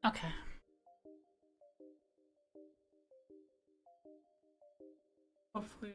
Okay. Hopefully.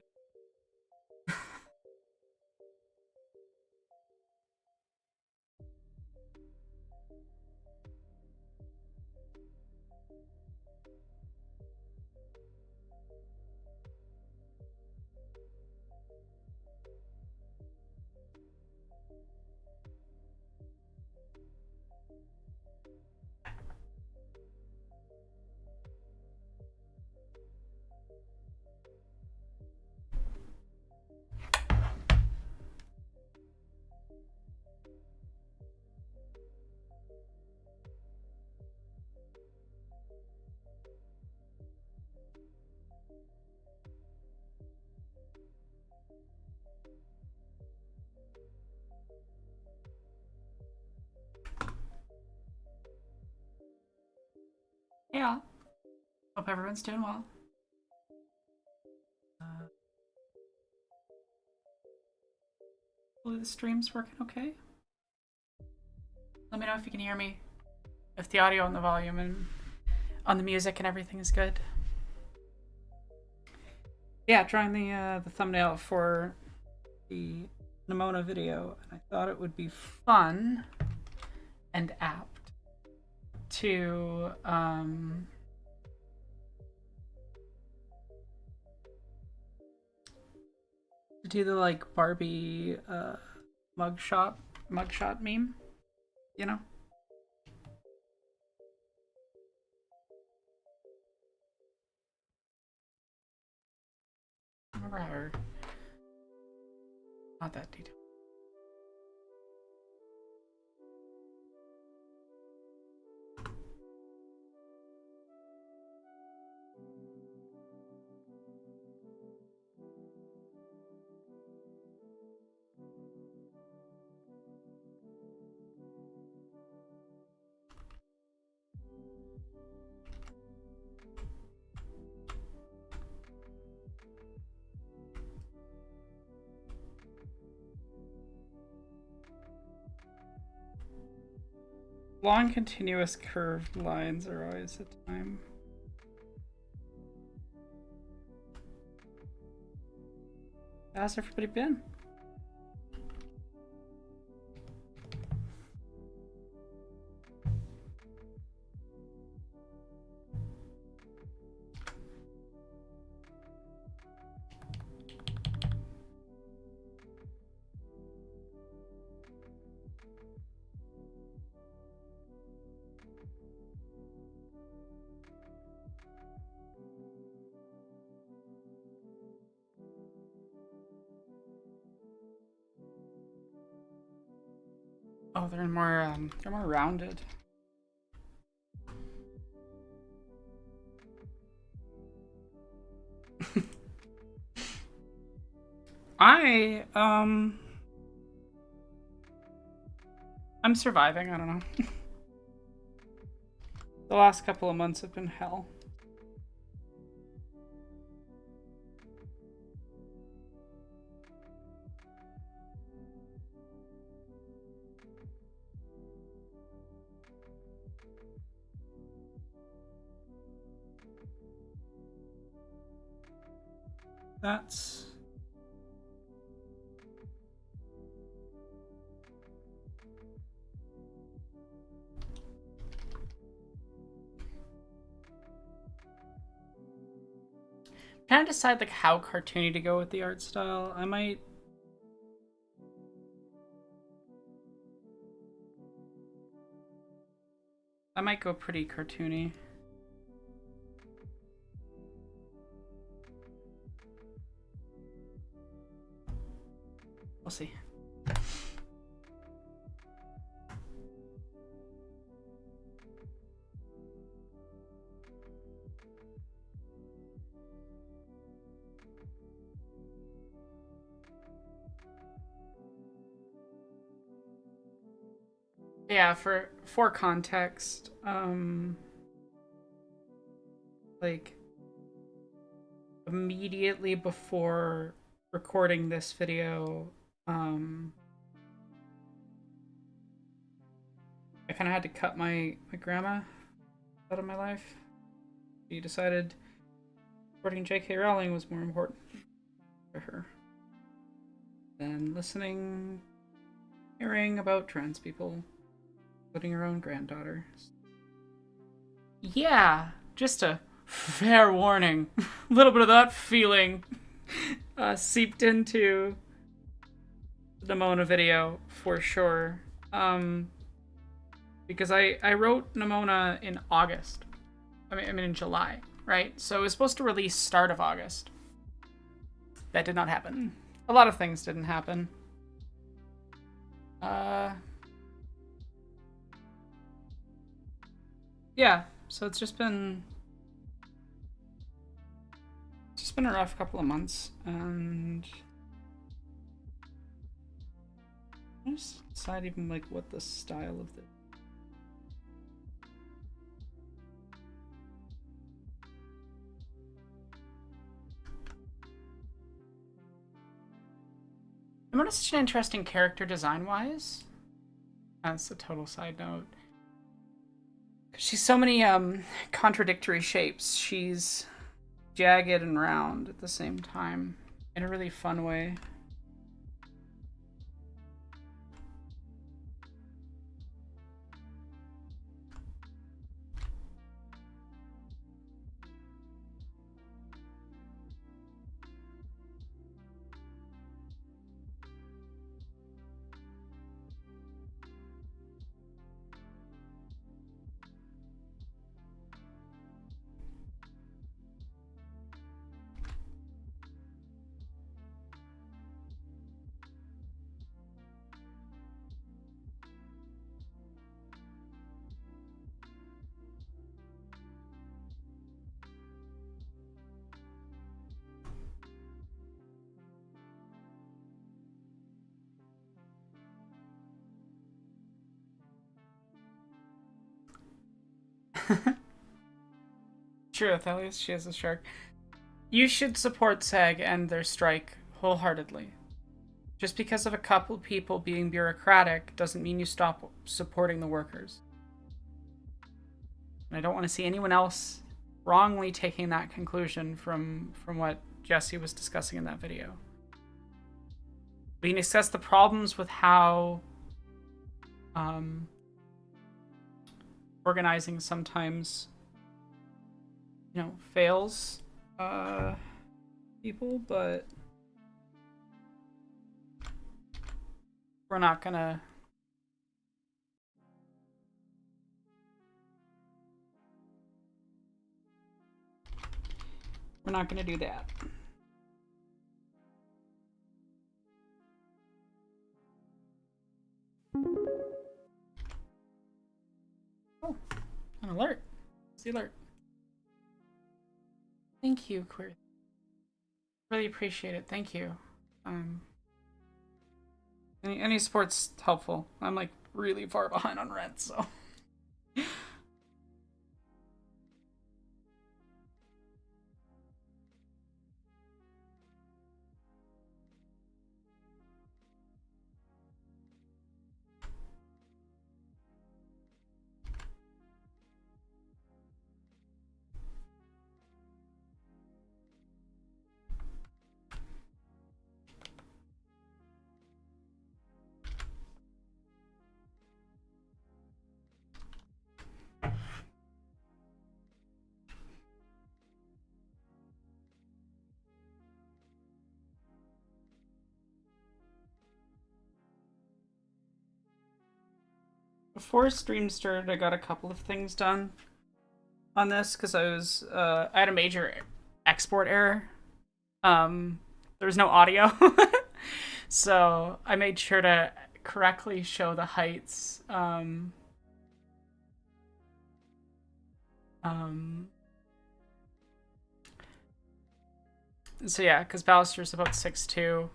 Yeah. Hope everyone's doing well. Hopefully the stream's working okay. Let me know if you can hear me. If the audio and the volume and on the music and everything is good. Yeah, drawing the thumbnail for the Nimona video, and I thought it would be fun and apt to do the like Barbie mugshot meme, you know? I remember how not that detailed. Long continuous curved lines are always a time. How's everybody been? Oh, they're more rounded. I'm surviving, I don't know. The last couple of months have been hell. That's trying to decide like how cartoony to go with the art style. I might go pretty cartoony. We'll see. Yeah, for context, like immediately before recording this video, I kind of had to cut my grandma out of my life. She decided recording J.K. Rowling was more important for her than hearing about trans people, including her own granddaughter. Yeah, just a fair warning. A little bit of that feeling seeped into the Nimona video for sure. Because I wrote Nimona in August. I mean in July, right? So it was supposed to release start of August. That did not happen. A lot of things didn't happen. Yeah, so it's just been a rough couple of months, and I just decide even like what the style of the Nimona's such an interesting character design-wise. That's a total side note. She's so many contradictory shapes. She's jagged and round at the same time in a really fun way. Truth, at least she is a shark. You should support SAG and their strike wholeheartedly. Just because of a couple people being bureaucratic doesn't mean you stop supporting the workers. And I don't want to see anyone else wrongly taking that conclusion from what Jesse was discussing in that video. We can discuss the problems with how organizing sometimes, you know, fails people, but we're not gonna do that. Oh, an alert. What's the alert? Thank you, Queer. Really appreciate it. Thank you. Any support's helpful. I'm like really far behind on rent, so. Before stream started, I got a couple of things done on this because I had a major export error. There was no audio, so I made sure to correctly show the heights. So yeah, because Ballister's about 6'2",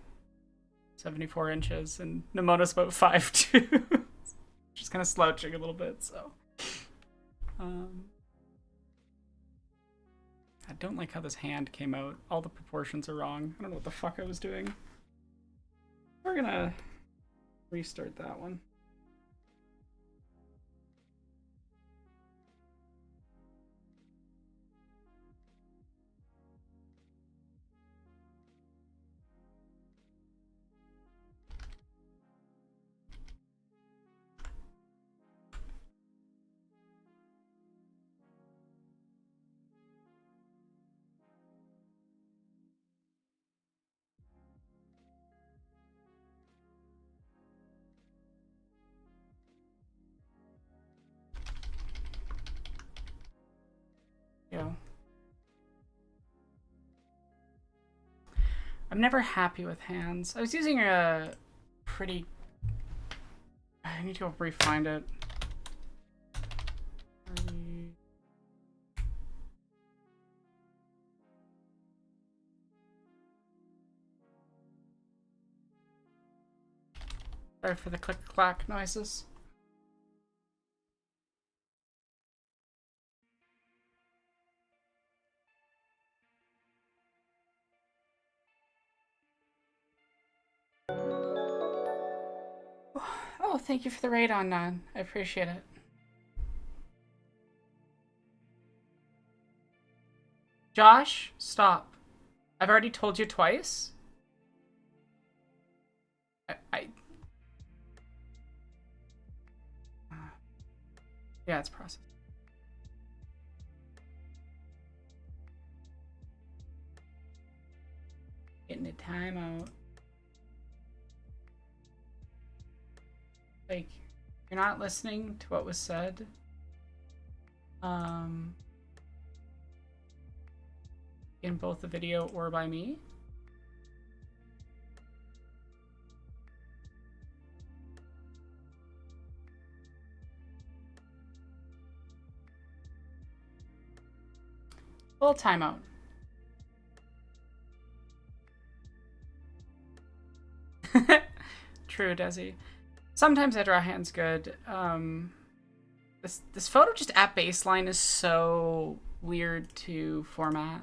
74 inches, and Nimona's about 5'2". She's kind of slouching a little bit, so. God don't like how this hand came out. All the proportions are wrong. I don't know what the fuck I was doing. We're gonna restart that one. Yeah. I'm never happy with hands. I was using a pretty... I need to go refine it. Sorry for the click-clack noises. Oh, thank you for the raid on Nan. I appreciate it. Josh, stop. I've already told you twice. Yeah, it's processed. Getting a timeout. Like, you're not listening to what was said. In both the video or by me. Full timeout. True, Desi. Sometimes I draw hands good. This photo just at baseline is so weird to format.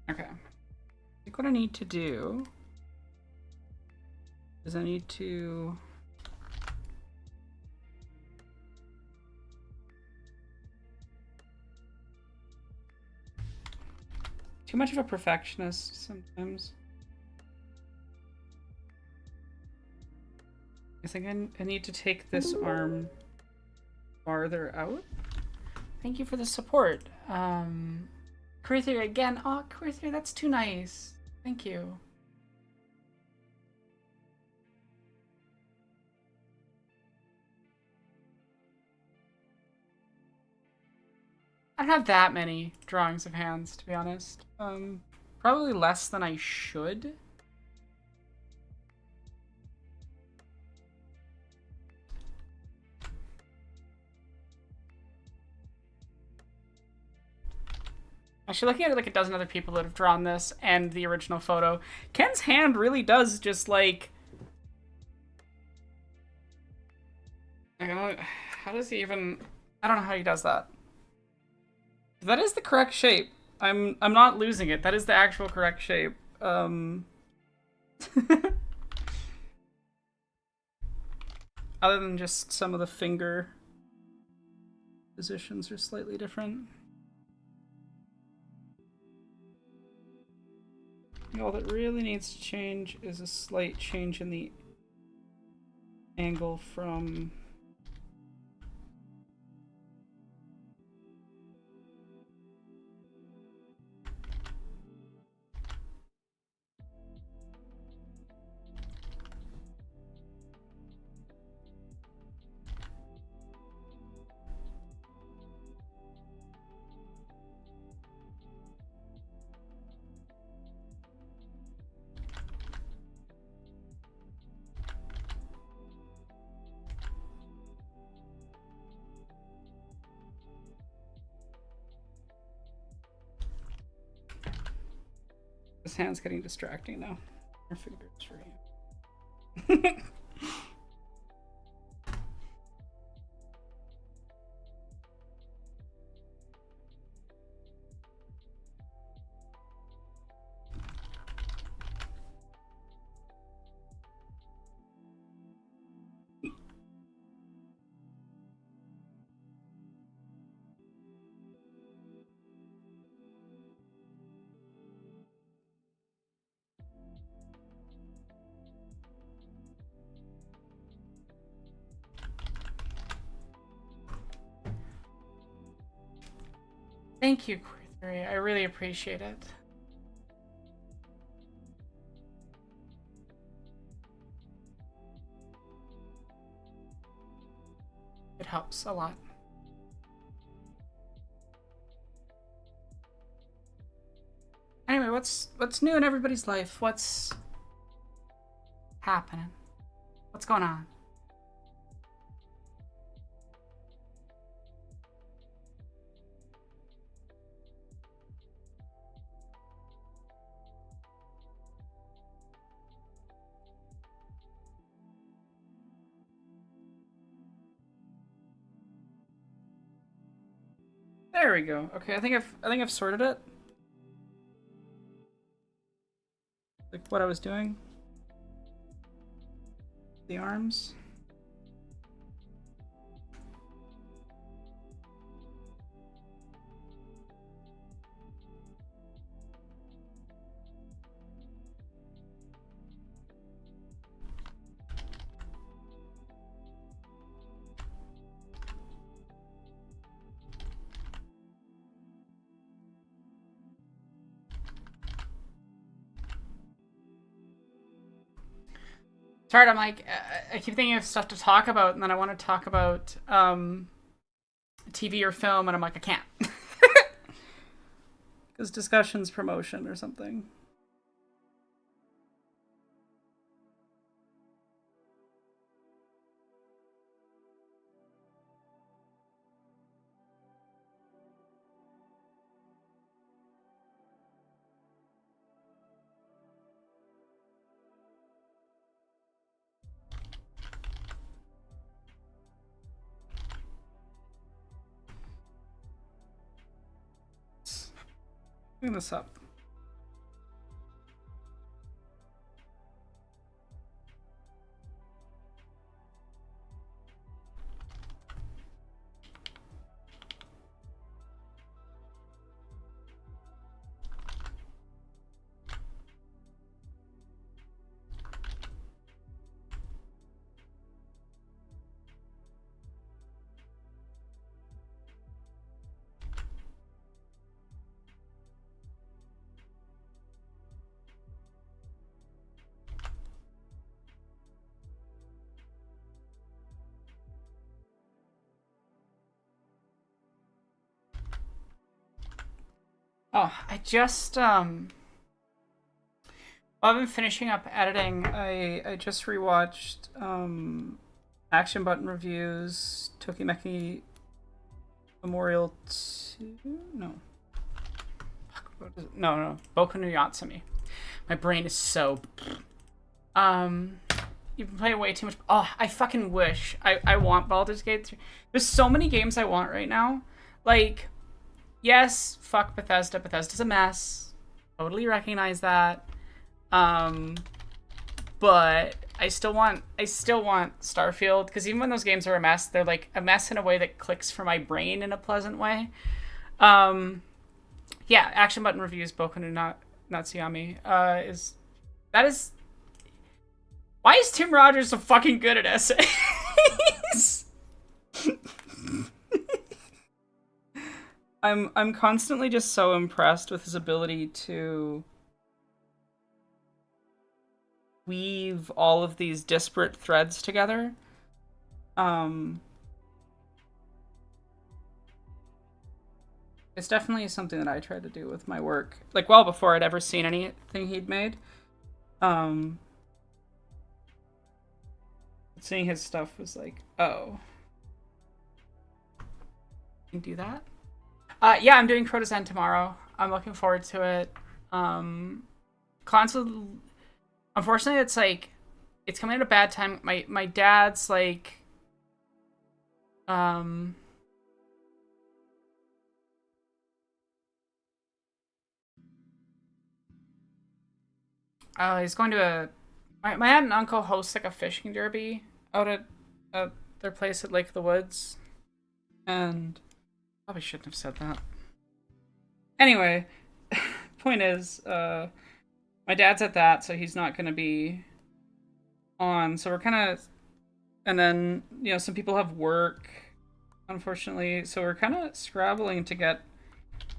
Okay. I think what I need to do is I need to too much of a perfectionist sometimes. I think I need to take this arm farther out. Thank you for the support. Career again. Oh, Career, that's too nice. Thank you. I don't have that many drawings of hands, to be honest. Probably less than I should. Actually, looking at it like a dozen other people that have drawn this and the original photo, Ken's hand really does just like... How does he even... I don't know how he does that. That is the correct shape. I'm not losing it. That is the actual correct shape. Other than just some of the finger positions are slightly different. All that really needs to change is a slight change in the angle from... His hand's getting distracting now. I figured it's for you. Thank you, Queer Theory. I really appreciate it. It helps a lot. Anyway, what's new in everybody's life? What's happening? What's going on? There we go. Okay, I think I've sorted it. Like what I was doing. The arms. It's hard. I'm like, I keep thinking of stuff to talk about, and then I want to talk about TV or film, and I'm like, I can't. Because discussion's promotion or something. Clean this up. Oh, I just while I've been finishing up editing, I just rewatched Action Button Reviews, Tokimeki Memorial 2? No. What is it? No. Boku no Yatsumi. My brain is so you've been playing way too much. Oh, I fucking wish. I want Baldur's Gate 3. There's so many games I want right now. Like, yes, fuck Bethesda. Bethesda's a mess. Totally recognize that. But I still want Starfield, because even when those games are a mess, they're like a mess in a way that clicks for my brain in a pleasant way. Yeah, Action Button Reviews, Boku no Natsuyami, is why is Tim Rogers so fucking good at essays? I'm constantly just so impressed with his ability to weave all of these disparate threads together. It's definitely something that I try to do with my work, like well before I'd ever seen anything he'd made. Seeing his stuff was like, oh, you can do that. Yeah, I'm doing Crota Zen tomorrow. I'm looking forward to it. console. Unfortunately, it's like it's coming at a bad time. My dad's like, um, he's going to a. My aunt and uncle host like a fishing derby out at their place at Lake of the Woods, and probably shouldn't have said that. Anyway, point is, my dad's at that, so he's not going to be on. So we're kind of, and then some people have work, unfortunately, so we're kind of scrabbling to get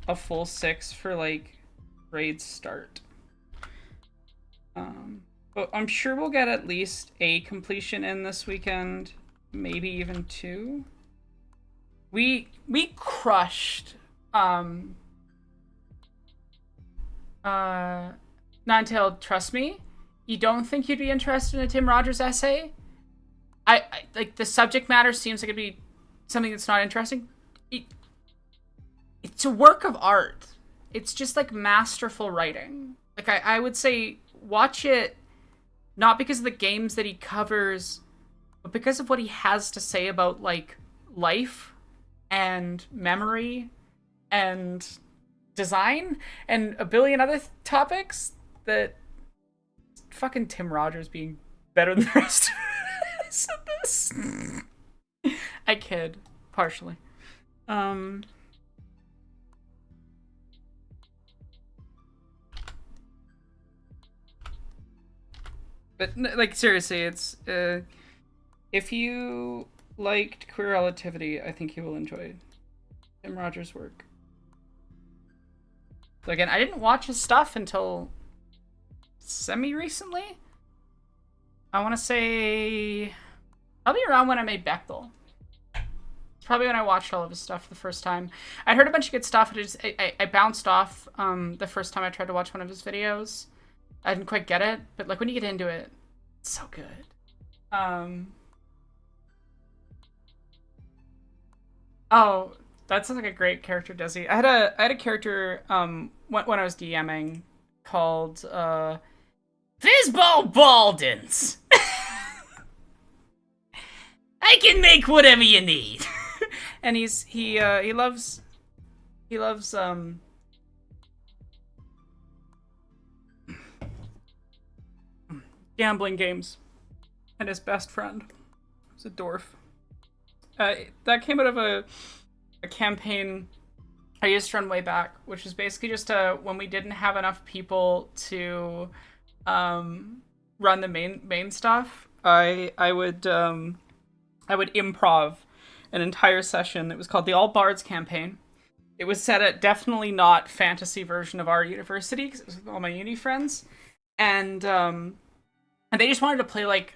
a full 6 for like grade start. But I'm sure we'll get at least a completion in this weekend, maybe even 2. We crushed Ninetale, trust me, you don't think you'd be interested in a Tim Rogers essay? I like the subject matter seems like it'd be something that's not interesting. It's a work of art. It's just like masterful writing. Like I would say watch it not because of the games that he covers, but because of what he has to say about like life and memory and design and a billion other topics that fucking Tim Rogers being better than the rest of this. I kid, partially. But like seriously, it's if you liked Queer Relativity, I think you will enjoy Tim Rogers' work. So again, I didn't watch his stuff until semi-recently. I want to say probably around when I made Bechtel. It's probably when I watched all of his stuff the first time. I'd heard a bunch of good stuff, but I bounced off the first time I tried to watch one of his videos. I didn't quite get it, but like when you get into it, it's so good. Oh, that sounds like a great character, Desi. I had a character when I was DMing called Fizzball Baldens. I can make whatever you need. And he loves gambling games, and his best friend was a dwarf. That came out of a campaign I used to run way back, which was basically just when we didn't have enough people to run the main stuff. I would improv an entire session. It was called the All Bards campaign. It was set at definitely not fantasy version of our university because it was with all my uni friends, and they just wanted to play like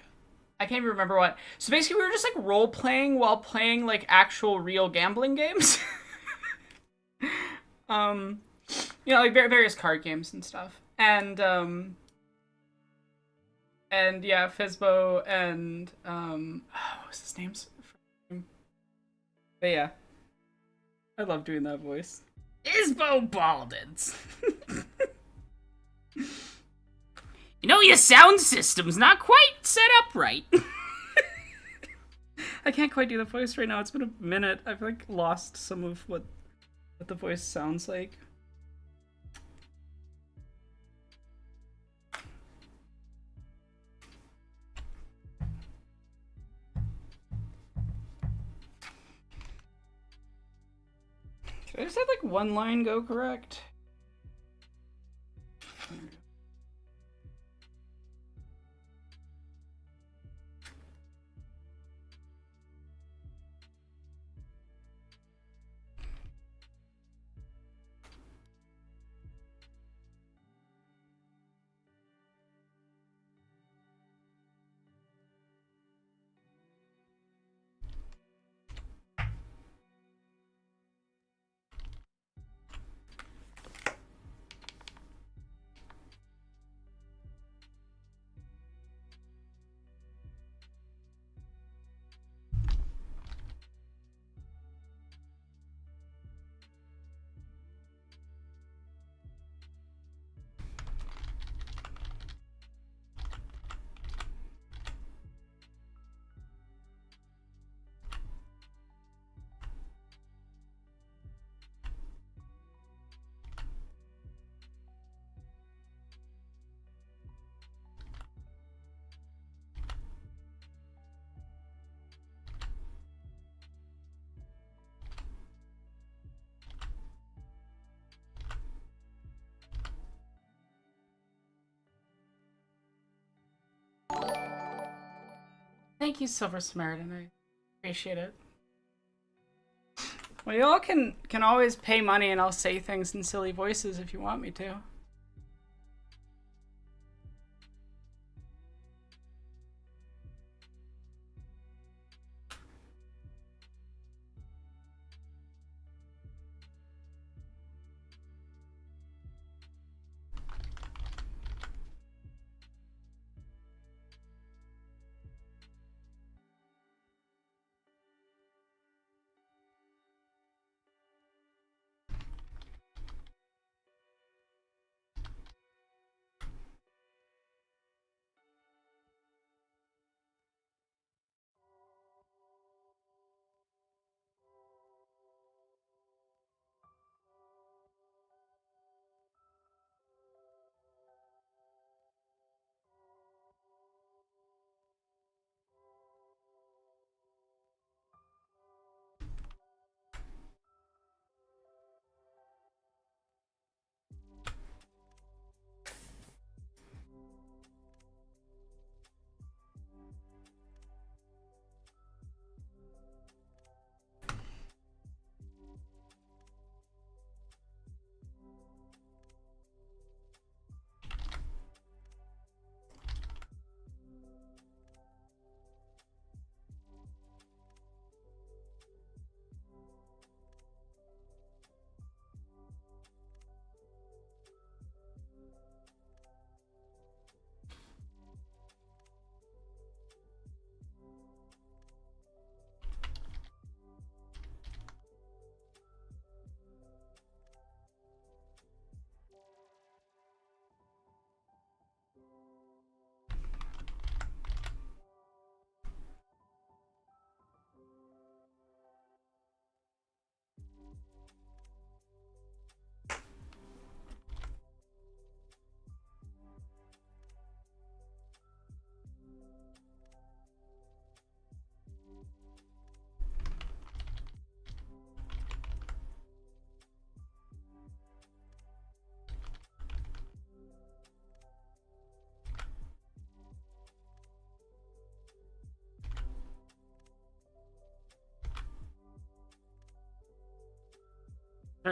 I can't even remember what. So basically, we were just like role playing while playing like actual real gambling games. Like various card games and stuff, and yeah, Fizbo and what was his name? But yeah, I love doing that voice. Isbo Baldens. Your sound system's not quite set up right. I can't quite do the voice right now. It's been a minute. I've like lost some of what the voice sounds like. Did I just have like one line go correct? Thank you, Silver Samaritan. I appreciate it. Well, y'all can always pay money and I'll say things in silly voices if you want me to.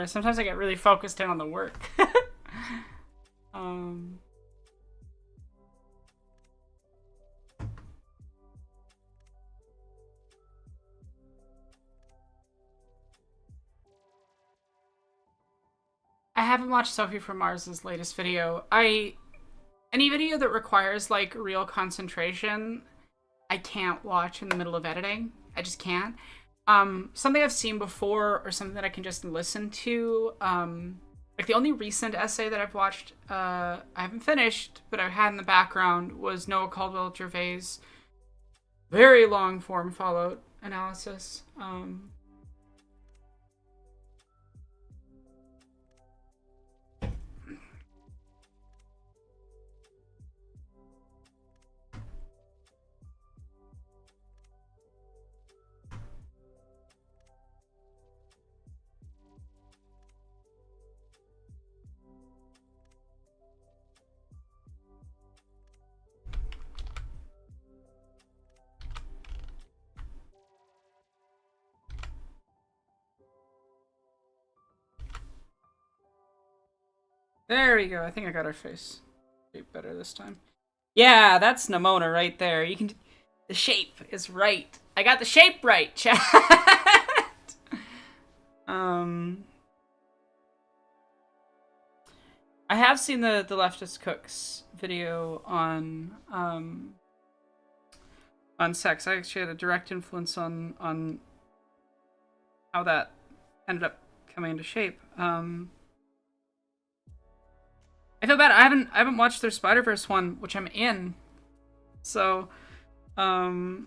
Sometimes I get really focused in on the work. I haven't watched Sophie from Mars's latest video. Any video that requires like real concentration, I can't watch in the middle of editing. I just can't. Something I've seen before or something that I can just listen to. Like the only recent essay that I've watched, I haven't finished, but I've had in the background was Noah Caldwell Gervais' very long form Fallout analysis. There we go. I think I got her face shape better this time. Yeah, that's Nimona right there. You can. The shape is right. I got the shape right, chat. I have seen the Leftist Cooks video on sex. I actually had a direct influence on how that ended up coming into shape. I feel bad. I haven't watched their Spider-Verse one, which I'm in. So, I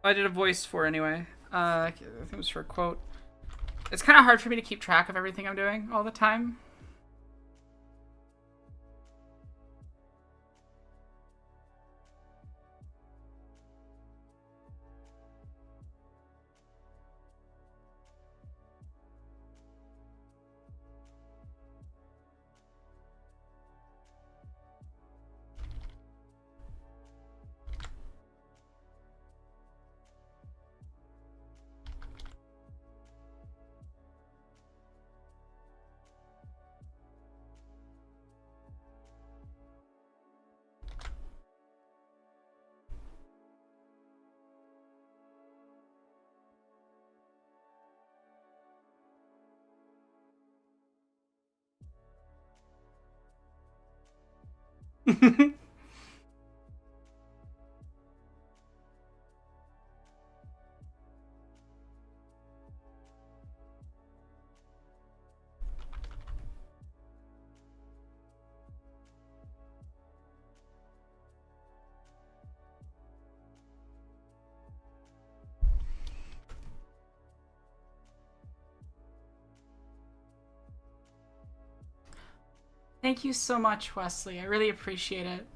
did a voice for anyway. I think it was for a quote. It's kind of hard for me to keep track of everything I'm doing all the time. Thank you so much, Wesley. I really appreciate it.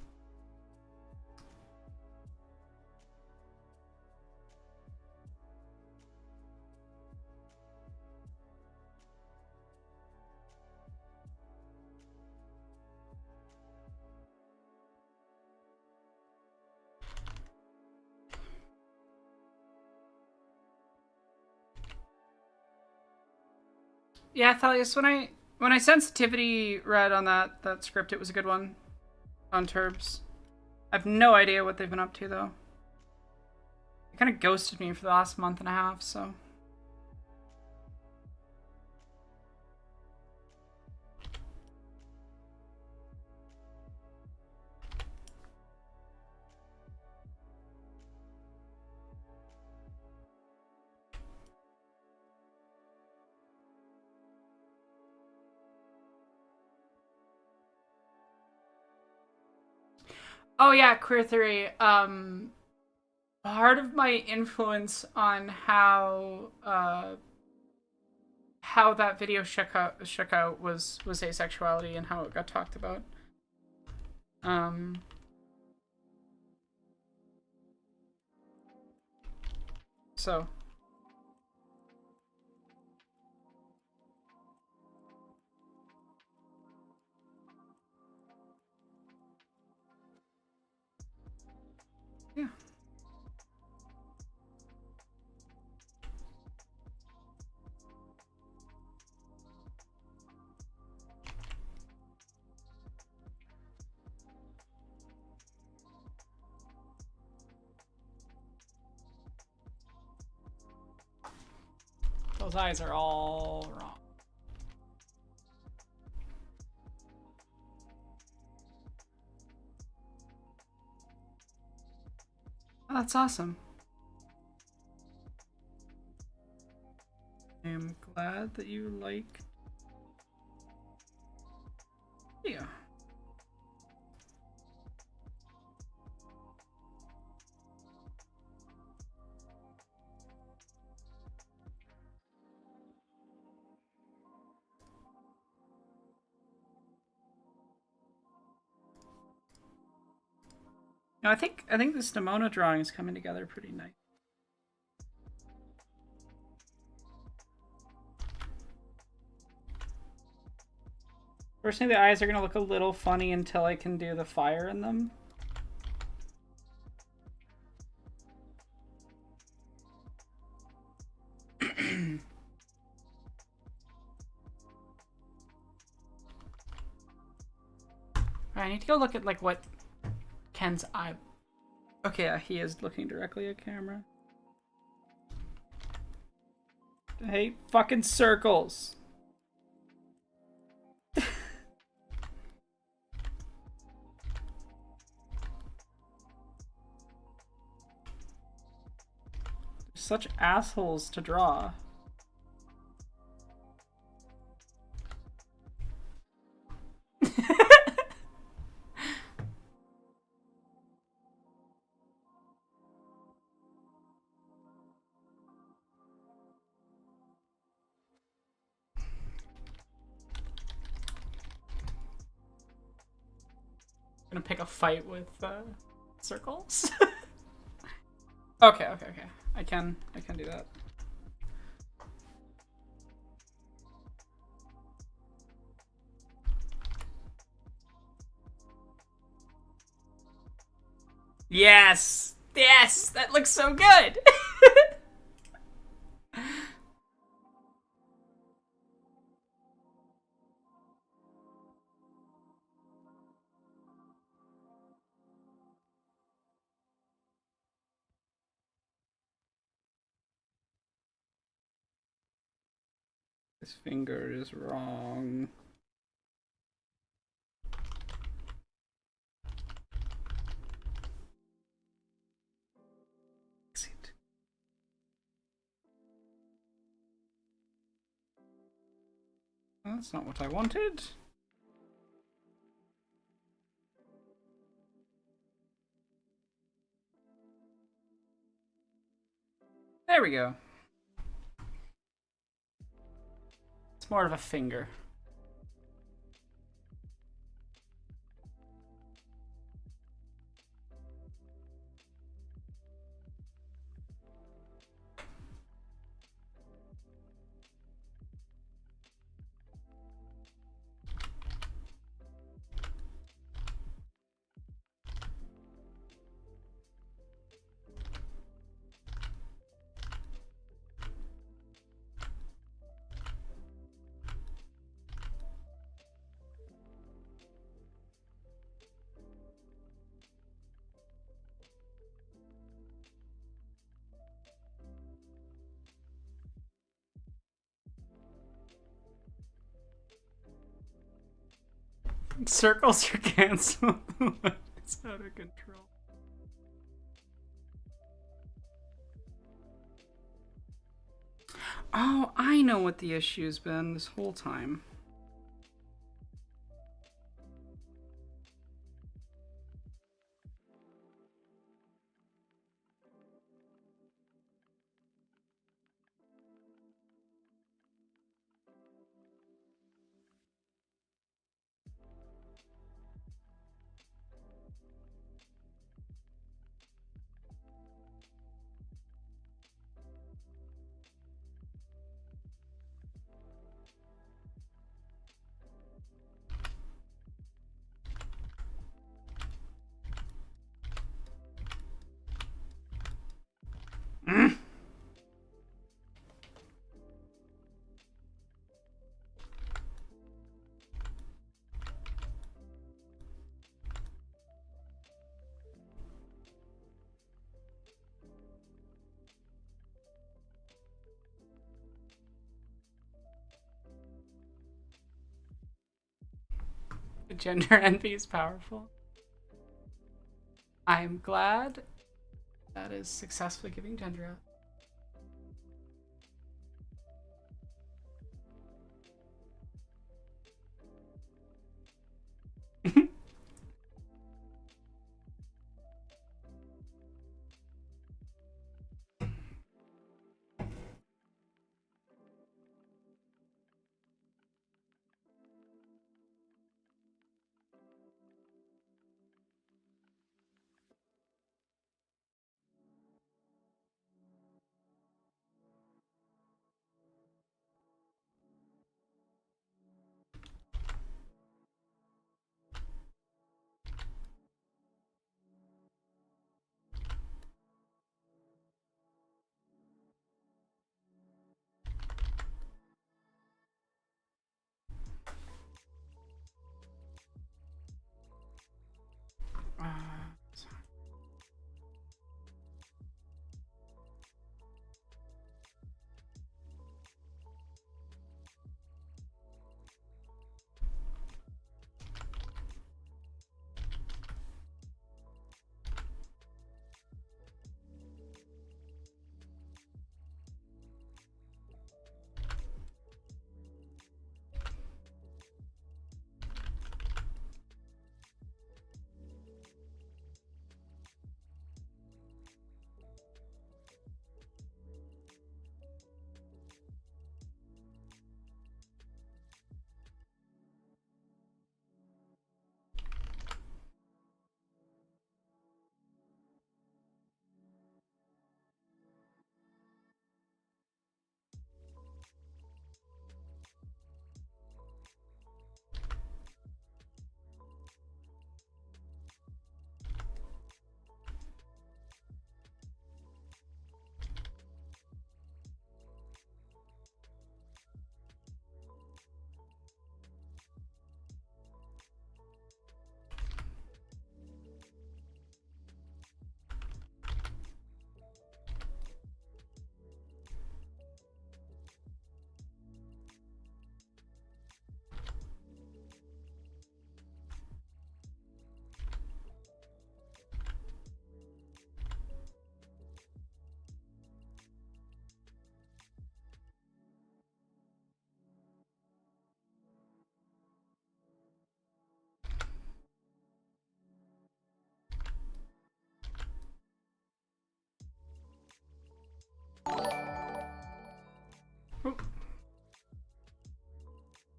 Yeah, Thalius, when I sensitivity read on that script, it was a good one on Turbs. I have no idea what they've been up to though. It kind of ghosted me for the last month and a half, so. Oh yeah, queer theory. Part of my influence on how that video shook out was asexuality and how it got talked about. Um, so yeah. Those eyes are all wrong. Oh, that's awesome. I am glad that you like. Yeah. No, I think this Nimona drawing is coming together pretty nice. Personally, the eyes are gonna look a little funny until I can do the fire in them. I need to go look at like what Ken's eye. Okay, yeah, he is looking directly at camera. I hate fucking circles. Such assholes to draw. Gonna pick a fight with circles. Okay. I can do that. Yes, that looks so good. His finger is wrong. That's not what I wanted. There we go. It's more of a finger. Circles are canceled. It's out of control. Oh, I know what the issue's been this whole time. Gender envy is powerful. I'm glad that is successfully giving gender out.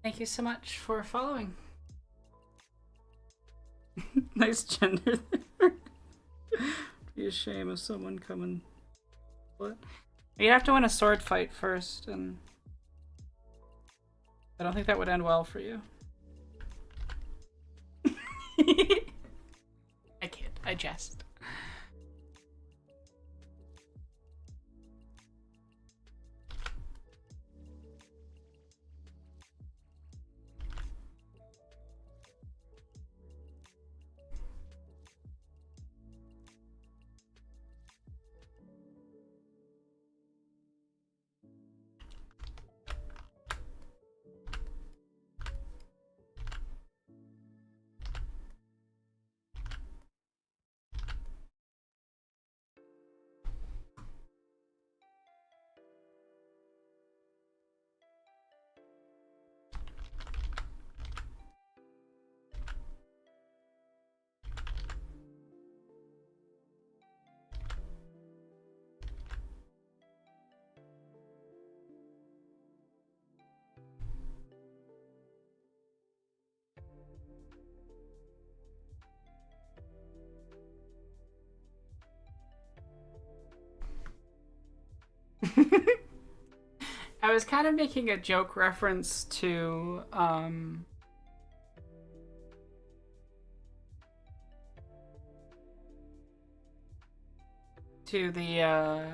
Thank you so much for following. Nice gender there. Be a shame if someone come and what? You'd have to win a sword fight first, and I don't think that would end well for you. I kid. I jest. I was kind of making a joke reference to the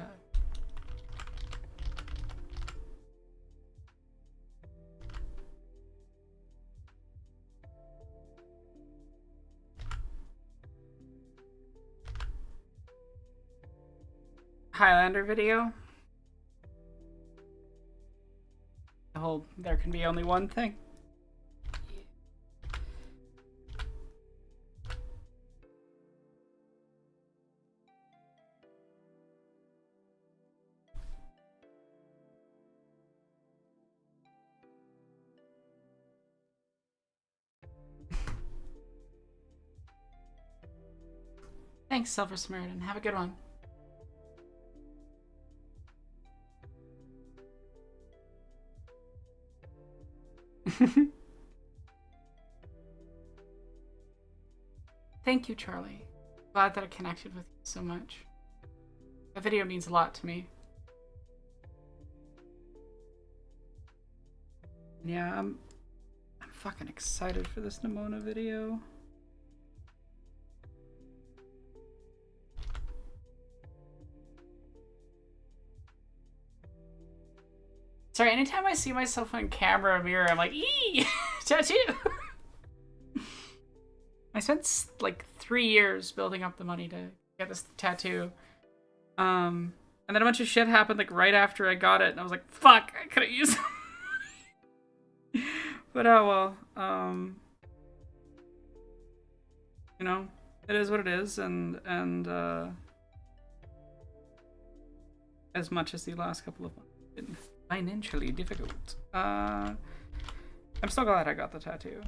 Highlander video. The whole there can be only one thing. Thanks, Silver Samaritan. Have a good one. Thank you, Charlie. Glad that I connected with you so much. That video means a lot to me. Yeah, I'm fucking excited for this Nimona video. Sorry, anytime I see myself on camera or mirror, I'm like, eee! Tattoo! I spent like 3 years building up the money to get this tattoo. And then a bunch of shit happened like right after I got it, and I was like, fuck, I could've used some money. But oh well. You know, it is what it is, and as much as the last couple of months have been financially difficult, I'm still glad I got the tattoo.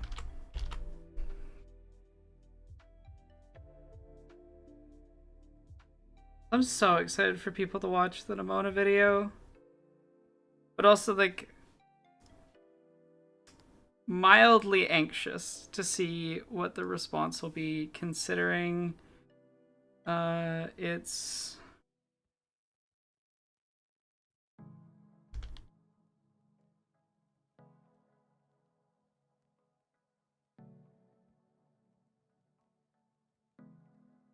I'm so excited for people to watch the Nimona video, but also like mildly anxious to see what the response will be, considering it's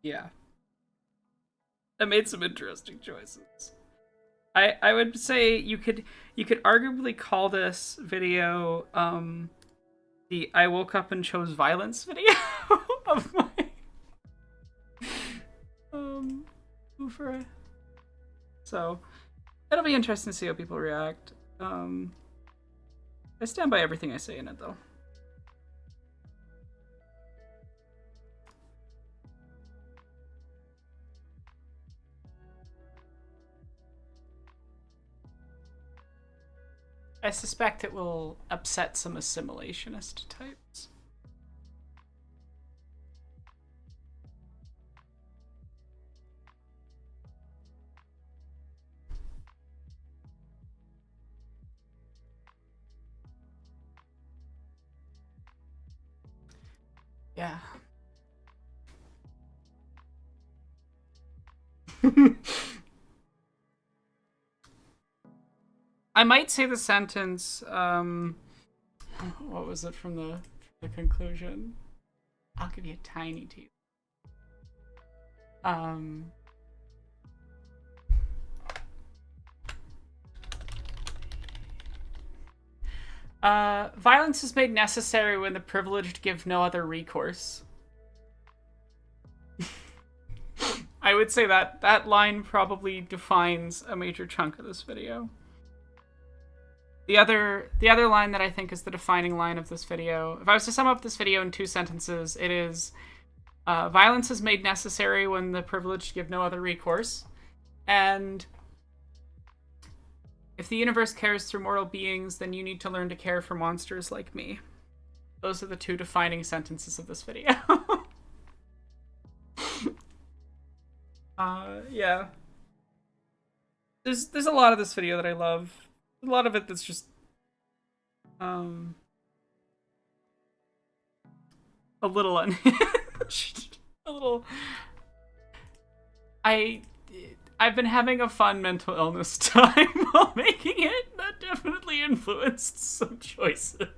yeah. I made some interesting choices. I would say you could arguably call this video the I woke up and chose violence video of my Oofra. So it'll be interesting to see how people react. I stand by everything I say in it though. I suspect it will upset some assimilationist types. Yeah. I might say the sentence, what was it from the conclusion? I'll give you a tiny tease. Violence is made necessary when the privileged give no other recourse. I would say that line probably defines a major chunk of this video. The other line that I think is the defining line of this video, if I was to sum up this video in 2 sentences, it is, violence is made necessary when the privileged give no other recourse, and if the universe cares through mortal beings, then you need to learn to care for monsters like me. Those are the 2 defining sentences of this video. Yeah. There's a lot of this video that I love. A lot of it that's just a little unhinged. A little. I've been having a fun mental illness time while making it. That definitely influenced some choices.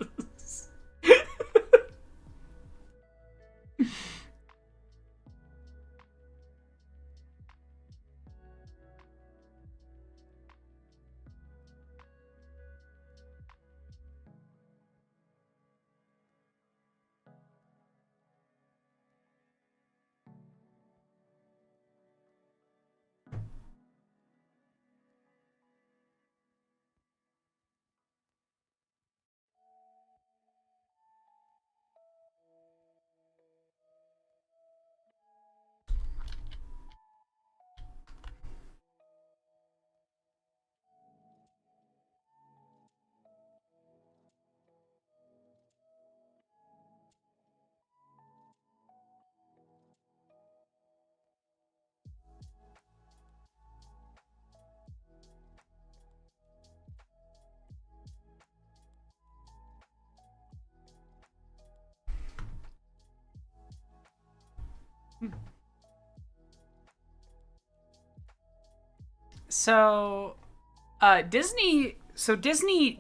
So, Disney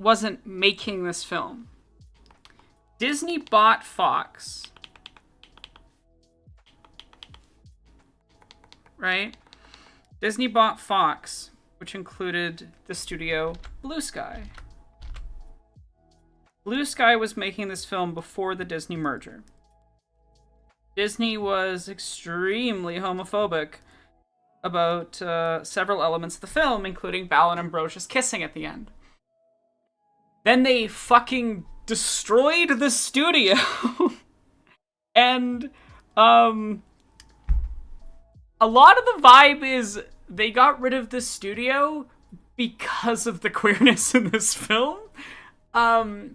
wasn't making this film. Disney bought Fox. Right? Disney bought Fox, which included the studio Blue Sky. Blue Sky was making this film before the Disney merger. Disney was extremely homophobic about several elements of the film, including Belle and Ambrosia's kissing at the end. Then they fucking destroyed the studio. And a lot of the vibe is they got rid of the studio because of the queerness in this film.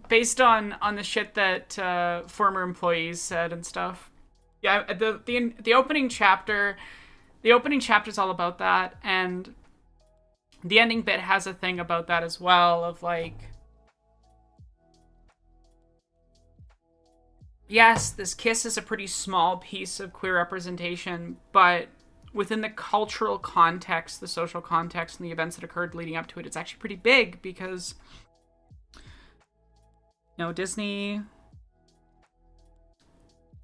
Based on the shit that former employees said and stuff. Yeah, the opening chapter, the opening chapter is all about that, and the ending bit has a thing about that as well, of like, yes, this kiss is a pretty small piece of queer representation, but within the cultural context, the social context, and the events that occurred leading up to it, it's actually pretty big because, you know, Disney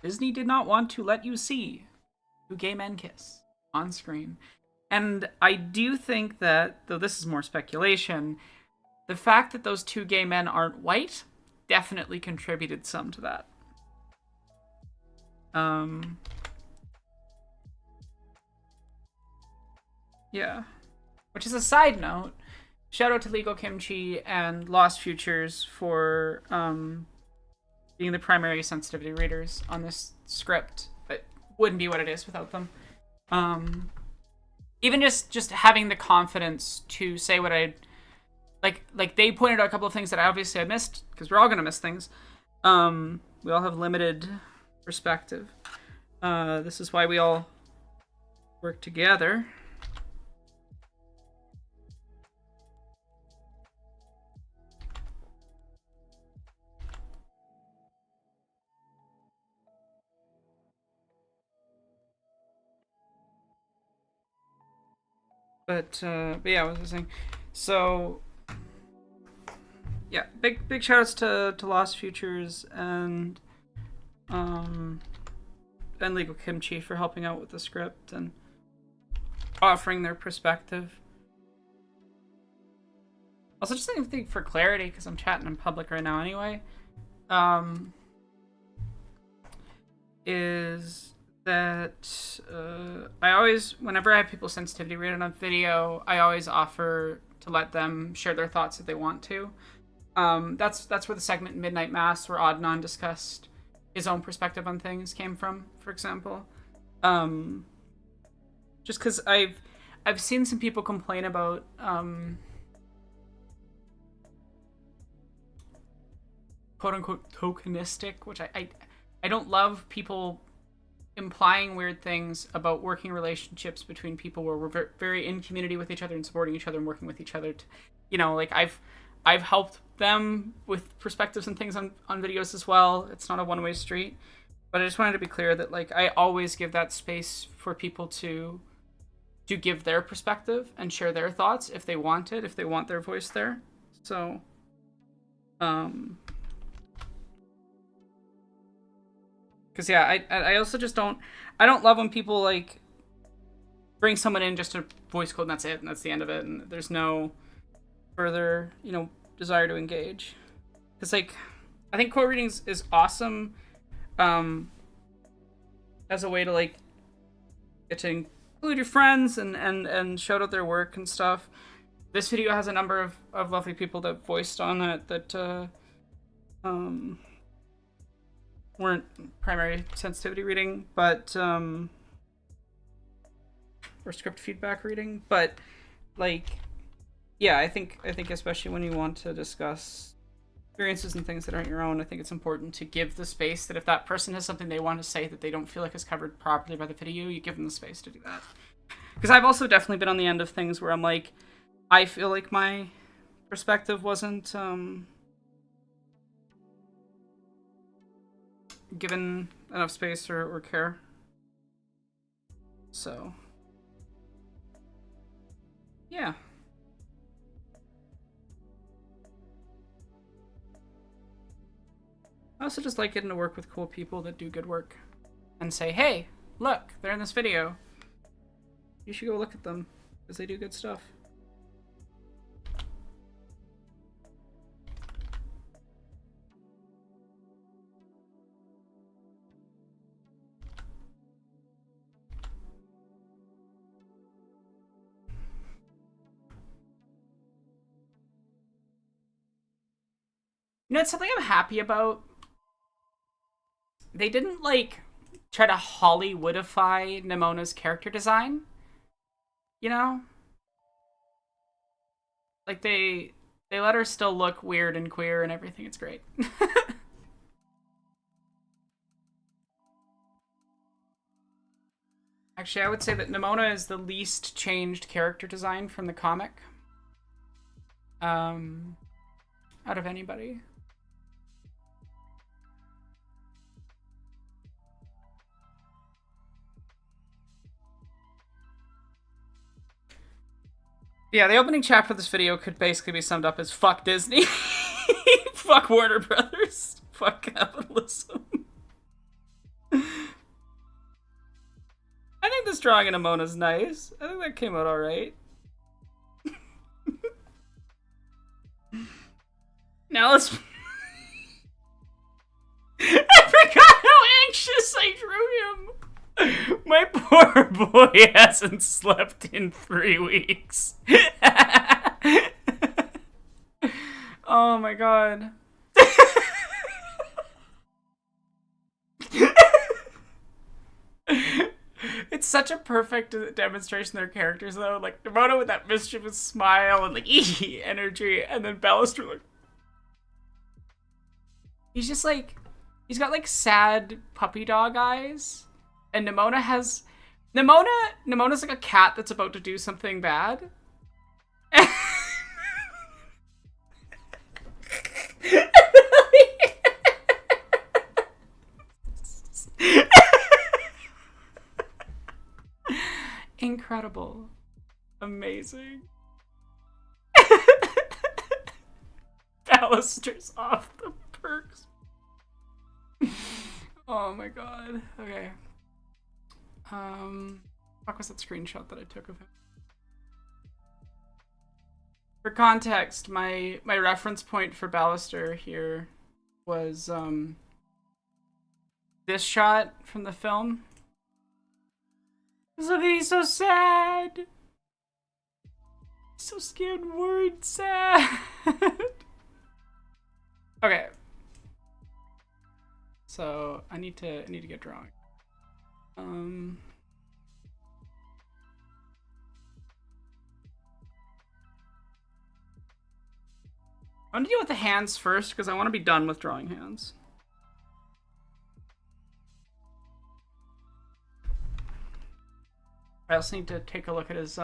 did not want to let you see 2 gay men kiss on screen. And I do think that, though this is more speculation, the fact that those 2 gay men aren't white definitely contributed some to that. Yeah. Which is a side note. Shout out to Legal Kimchi and Lost Futures for being the primary sensitivity readers on this script. It wouldn't be what it is without them. Even just having the confidence to say what I like they pointed out a couple of things that I missed, because we're all gonna miss things. We all have limited perspective. This is why we all work together. But yeah, what was I saying? So yeah, big shout outs to Lost Futures um and Legal Kimchi for helping out with the script and offering their perspective. Also, just think for clarity, because I'm chatting in public right now anyway, is that I always, whenever I have people sensitivity rated on video, I always offer to let them share their thoughts if they want to. That's where the segment Midnight Mass, where Adnan discussed his own perspective on things, came from, for example. Just because I've seen some people complain about quote unquote tokenistic, which I don't love people implying weird things about working relationships between people where we're very in community with each other and supporting each other and working with each other. Like I've helped them with perspectives and things on videos as well. It's not a one-way street, but I just wanted to be clear that like I always give that space for people to give their perspective and share their thoughts if they want it, if they want their voice there. So, because yeah, I also just I don't love when people like bring someone in just to voice code and that's it and that's the end of it and there's no further desire to engage. Because like I think quote readings is awesome as a way to like get to include your friends and shout out their work and stuff. This video has a number of lovely people that voiced on it that weren't primary sensitivity reading, but or script feedback reading, but like yeah, I think especially when you want to discuss experiences and things that aren't your own, I think it's important to give the space that if that person has something they want to say that they don't feel like is covered properly by the video, you give them the space to do that. Because I've also definitely been on the end of things where I'm like, I feel like my perspective wasn't given enough space or care. So, yeah. I also just like getting to work with cool people that do good work and say, hey, look, they're in this video. You should go look at them because they do good stuff. It's something I'm happy about. They didn't like try to Hollywoodify Nimona's character design. Like they let her still look weird and queer and everything. It's great. Actually, I would say that Nimona is the least changed character design from the comic. Out of anybody. Yeah, the opening chapter of this video could basically be summed up as fuck Disney. Fuck Warner Brothers. Fuck capitalism. I think this drawing in Nimona's nice. I think that came out alright. Now let's... I forgot how anxious I drew him! My poor boy hasn't slept in 3 weeks. Oh my god. It's such a perfect demonstration of their characters, though. Like, Nimona with that mischievous smile and, like, energy, and then Ballister, like... He's just, like... He's got, like, sad puppy dog eyes. And Nimona has... Nimona's like a cat that's about to do something bad. Incredible. Amazing. Ballister's off the perks. Oh my god. Okay. Fuck was that screenshot that I took of him? For context, my reference point for Ballister here was this shot from the film. Look, he's so sad. He's so scared and worried, sad. Okay. So I need to get drawing. I'm gonna deal with the hands first because I want to be done with drawing hands. I also need to take a look at his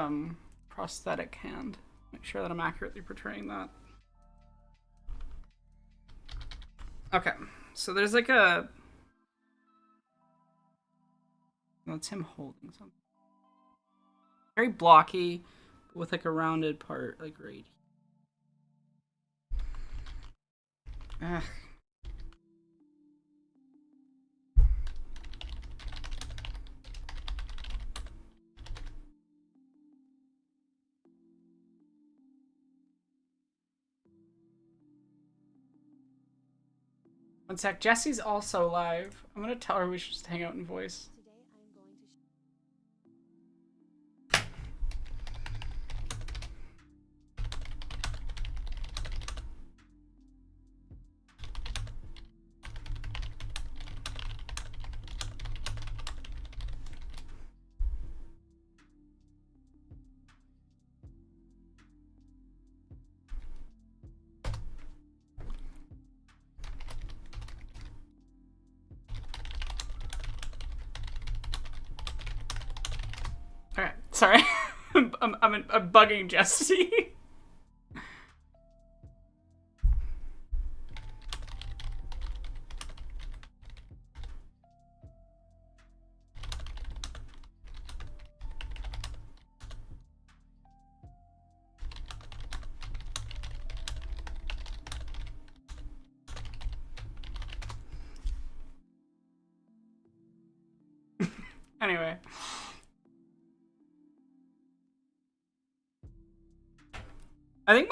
prosthetic hand. Make sure that I'm accurately portraying that. Okay, so there's like a... That's him holding something. Very blocky, with like a rounded part, like right. Ugh. One sec, Jesse's also live. I'm gonna tell her we should just hang out in voice. Alright, sorry. I'm bugging Jesse. Anyway. I think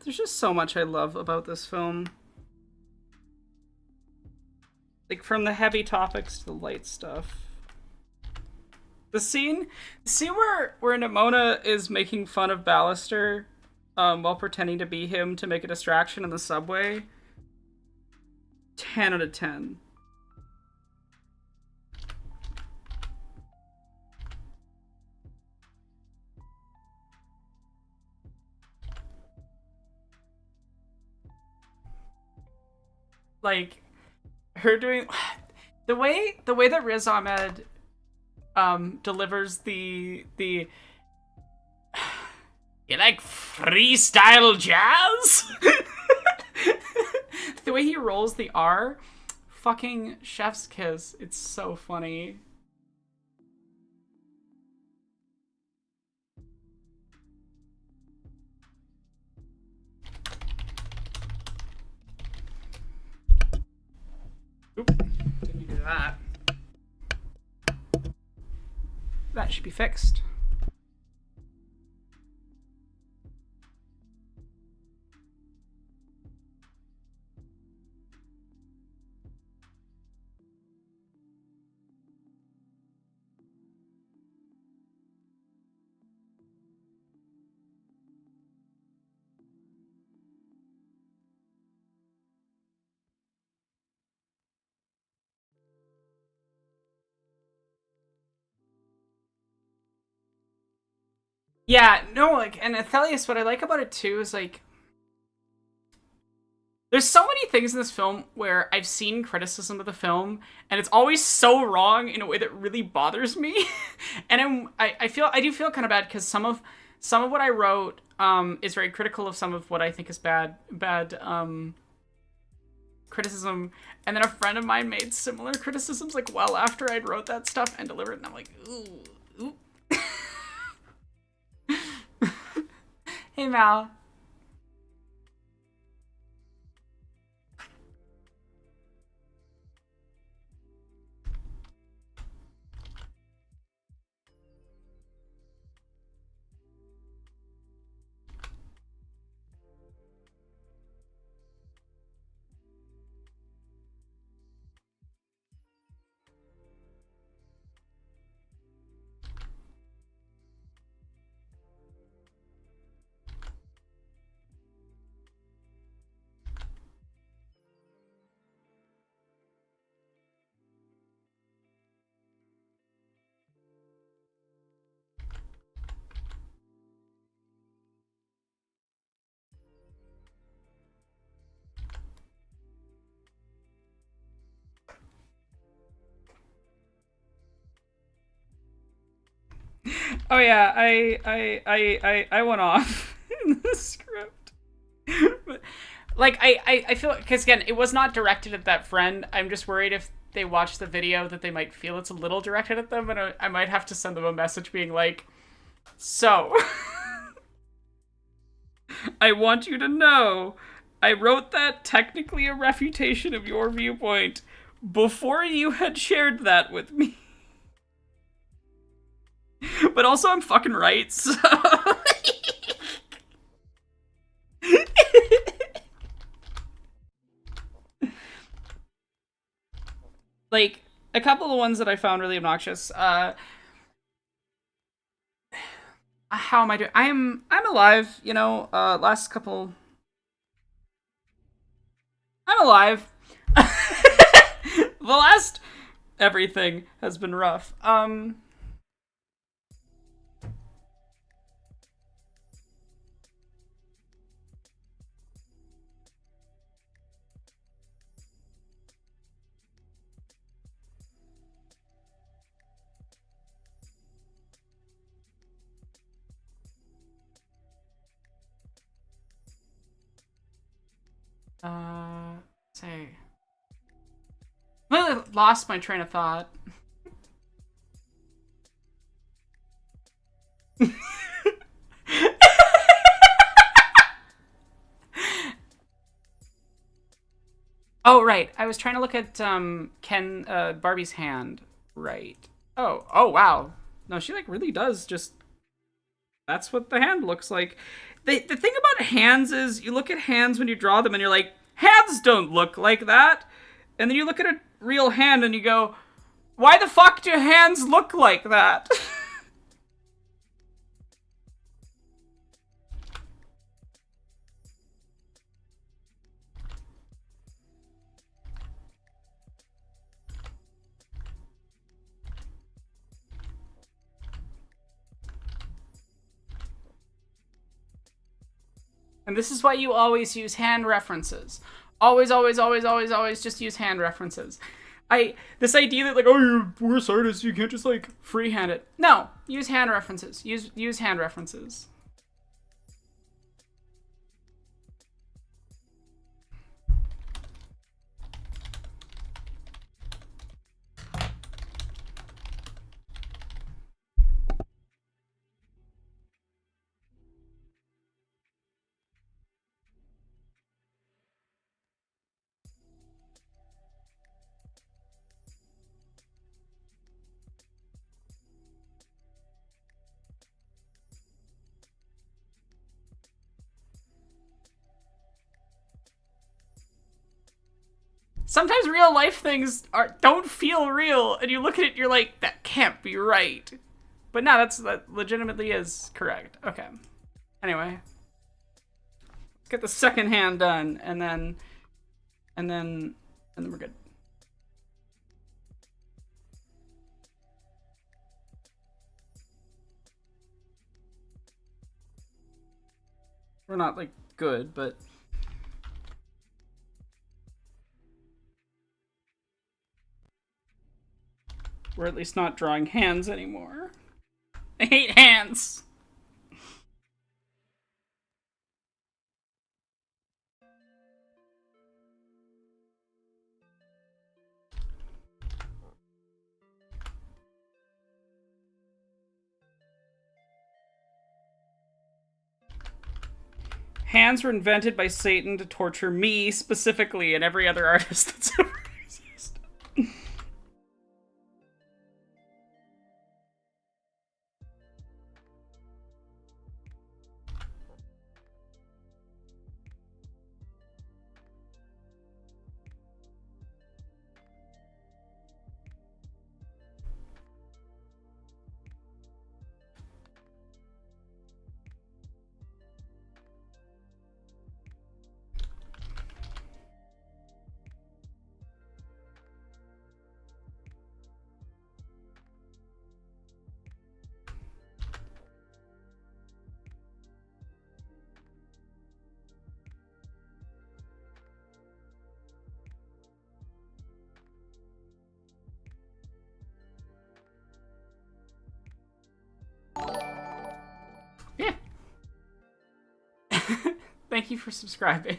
there's just so much I love about this film. Like, from the heavy topics to the light stuff. The scene where Nimona is making fun of Ballister while pretending to be him to make a distraction in the subway. 10 out of 10. Like, her doing the way that Riz Ahmed delivers the you like freestyle jazz? The way he rolls the R, fucking chef's kiss. It's so funny. Oop, didn't do that. That should be fixed. Yeah, no, like, and Athelius, what I like about it too is, like, there's so many things in this film where I've seen criticism of the film, and it's always so wrong in a way that really bothers me. And I do feel kind of bad because some of what I wrote is very critical of some of what I think is bad criticism, and then a friend of mine made similar criticisms like well after I'd wrote that stuff and delivered it, and I'm like, ooh. Hey, Mal. Oh yeah, I went off in the script. Like I feel because again, it was not directed at that friend. I'm just worried if they watch the video that they might feel it's a little directed at them, and I might have to send them a message being like, "So, I want you to know, I wrote that technically a refutation of your viewpoint before you had shared that with me." But also, I'm fucking right, so. Like, a couple of ones that I found really obnoxious. How am I doing? I'm alive, you know, last couple. I'm alive. The last everything has been rough. Say. I lost my train of thought. Oh, right. I was trying to look at Ken Barbie's hand. Right. Oh wow. No, she like really does just that's what the hand looks like. The thing about hands is you look at hands when you draw them and you're like, hands don't look like that. And then you look at a real hand and you go, why the fuck do hands look like that? And this is why you always use hand references. Always, always, always, always, always just use hand references. This idea that like, oh, you're a worse artist, you can't just like freehand it. No, use hand references. Use hand references. Sometimes real life things don't feel real, and you look at it, and you're like, that can't be right. But no, that legitimately is correct. Okay. Anyway, let's get the second hand done, and then we're good. We're not like good, but we're at least not drawing hands anymore. I hate hands. Hands were invented by Satan to torture me specifically and every other artist that's ever existed. Yeah. Thank you for subscribing.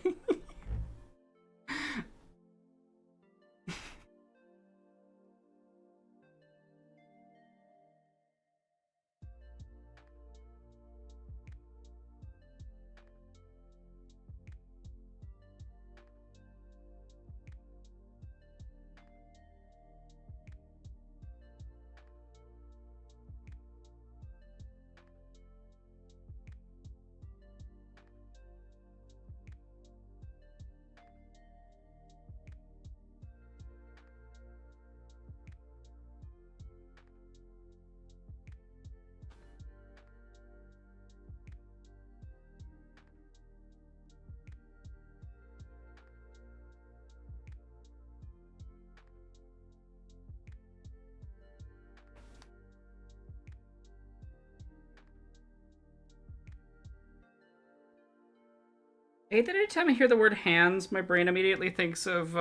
I hate that anytime I hear the word hands, my brain immediately thinks of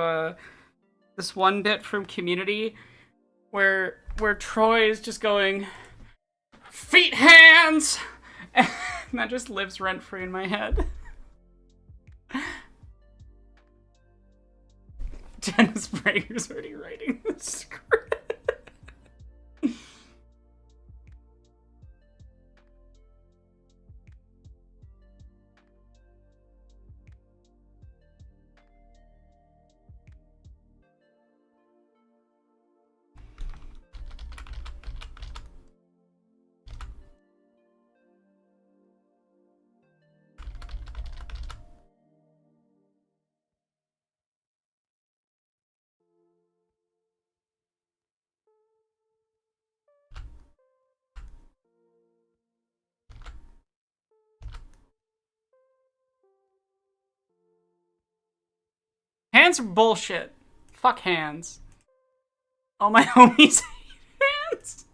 this one bit from Community where Troy is just going, feet hands! And that just lives rent-free in my head. Dennis Prager's already writing the script. Hands are bullshit. Fuck hands. All my homies hate hands.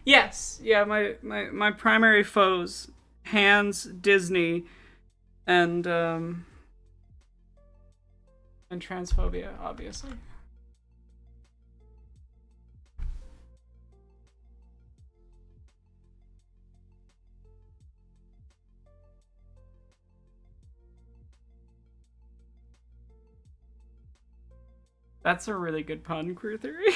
Yes, yeah, my primary foes, hands, Disney, and transphobia, obviously. That's a really good pun, Queer Theory.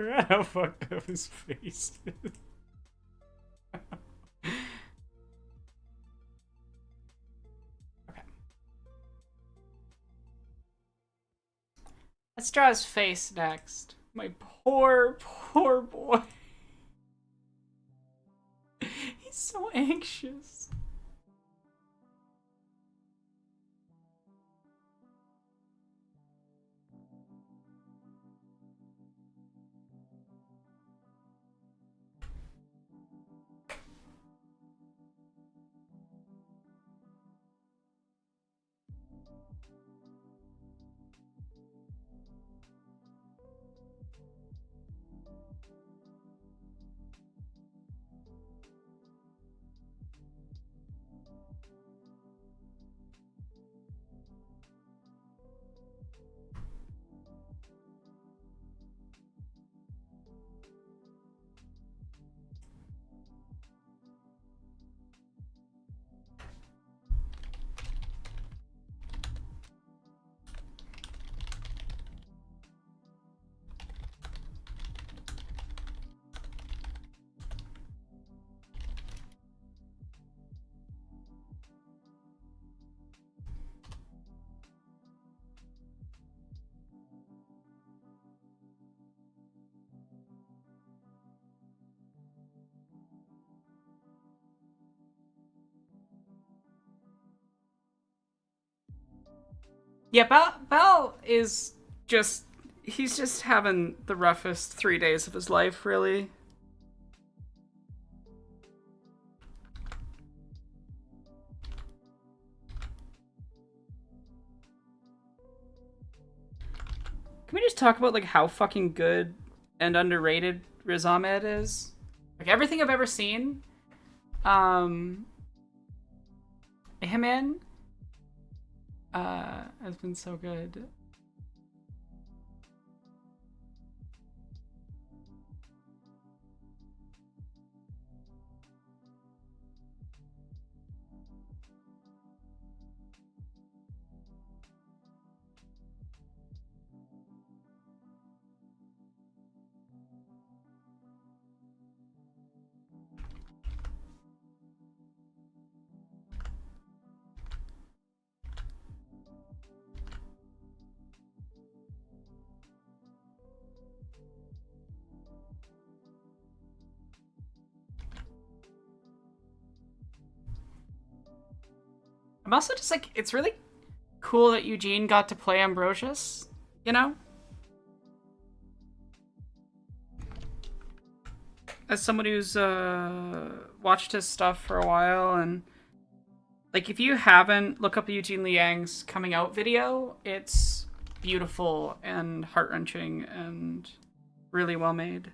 forgot how fucked up his face is. Okay. Let's draw his face next. My poor, poor boy. He's so anxious. Yeah, Bell is just, he's just having the roughest 3 days of his life, really. Can we just talk about like how fucking good and underrated Riz Ahmed is? Like everything I've ever seen, him in, has been so good. I'm also just like, it's really cool that Eugene got to play Ambrosius, you know? As somebody who's watched his stuff for a while, and like if you haven't, look up Eugene Liang's coming out video. It's beautiful and heart-wrenching and really well made.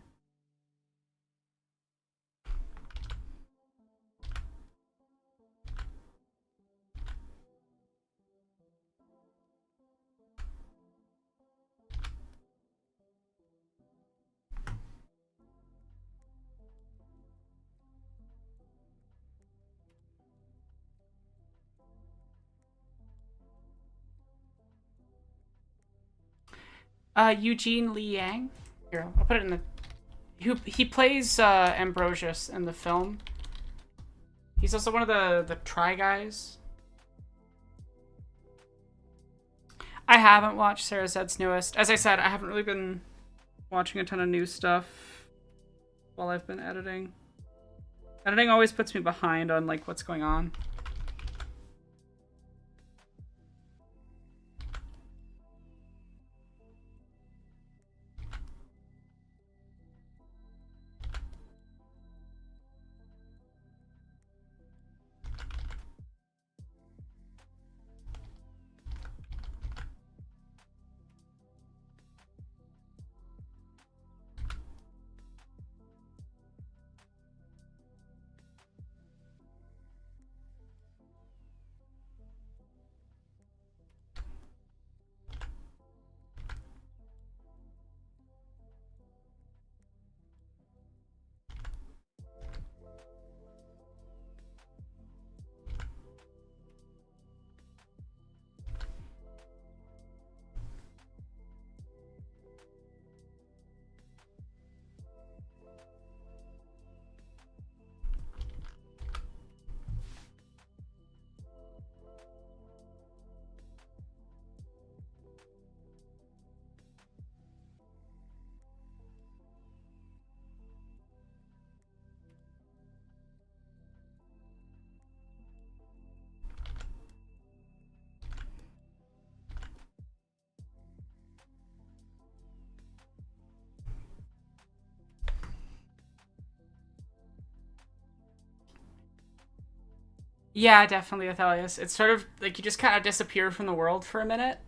Eugene Liang. Here, I'll put it in the. He plays Ambrosius in the film. He's also one of the Try Guys. I haven't watched Sarah Zed's newest. As I said, I haven't really been watching a ton of new stuff while I've been editing. Editing always puts me behind on like what's going on. Yeah, definitely Athalias. It's sort of like you just kind of disappear from the world for a minute.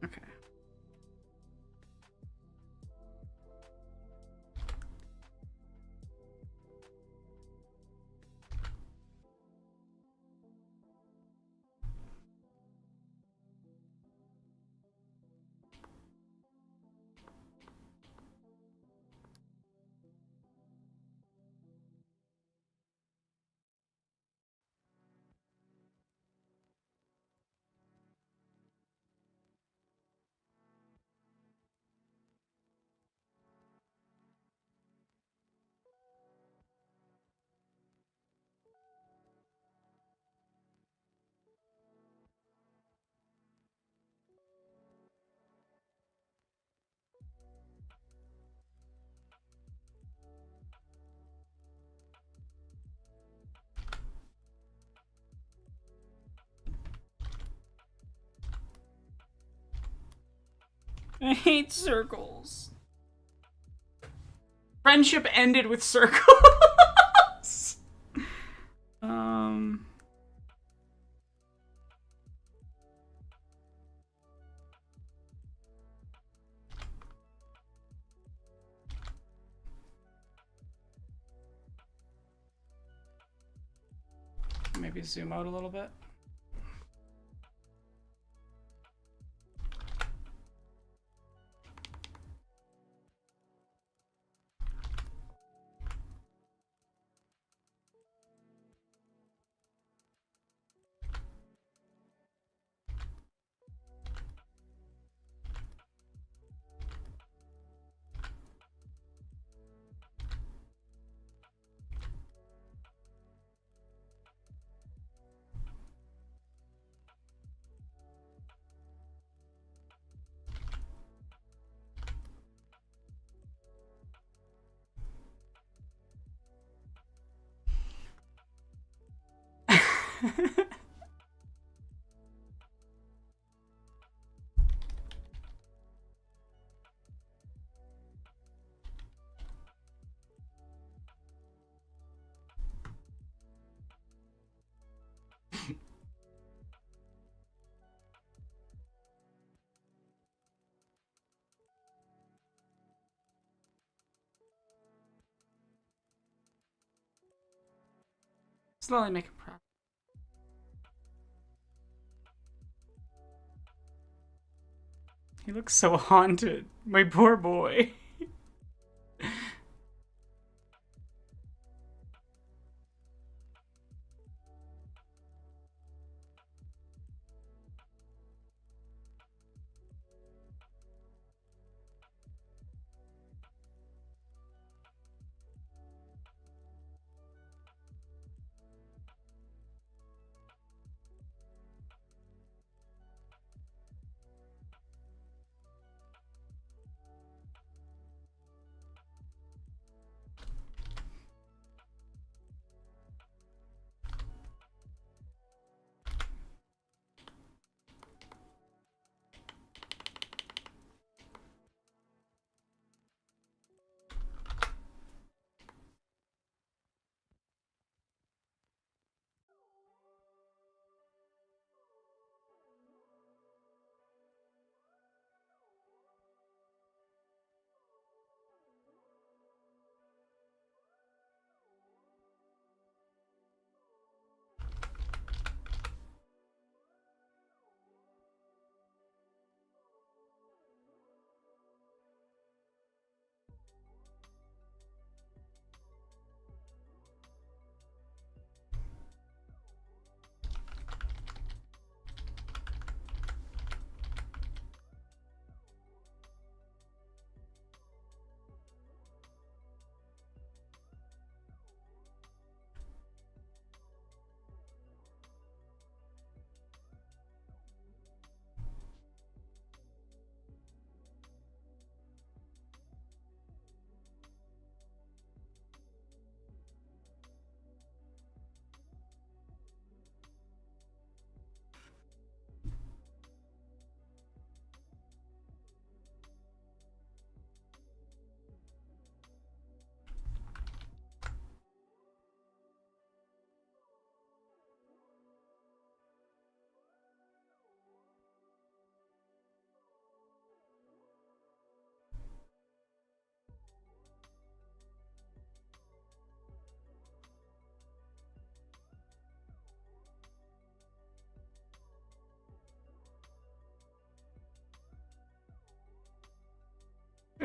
Okay. I hate circles. Friendship ended with circles. um. Maybe zoom out a little bit. Slowly making progress. He looks so haunted. My poor boy.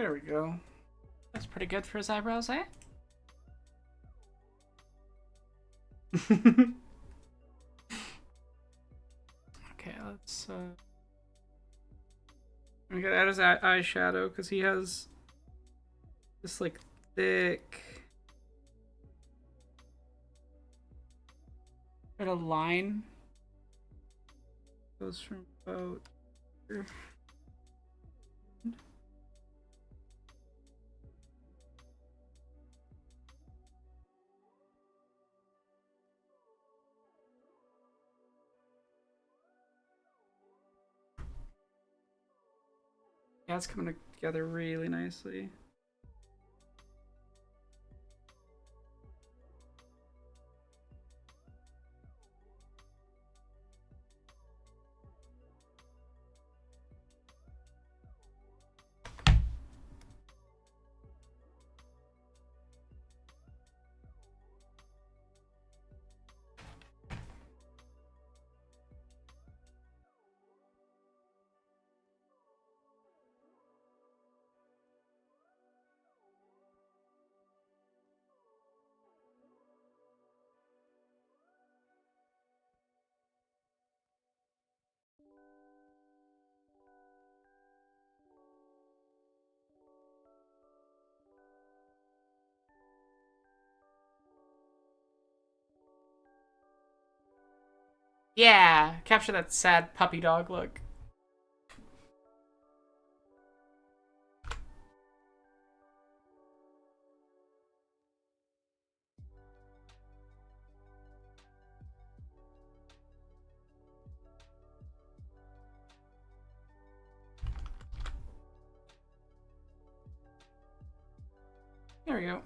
There we go. That's pretty good for his eyebrows, eh? Okay, let's we gotta add his eyeshadow because he has this like thick got a line goes from about here. Yeah, it's coming together really nicely. Yeah, capture that sad puppy dog look. There we go.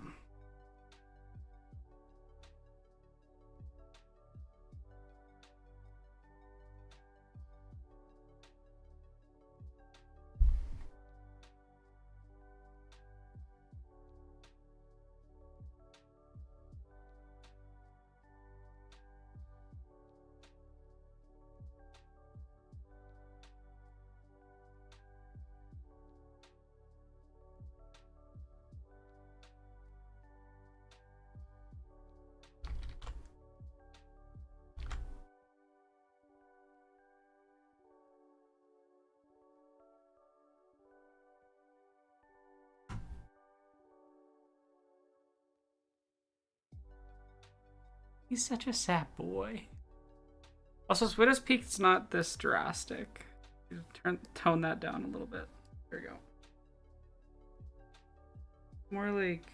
He's such a sad boy. Also, Swidda's peak's not this drastic. Tone that down a little bit. There we go. More like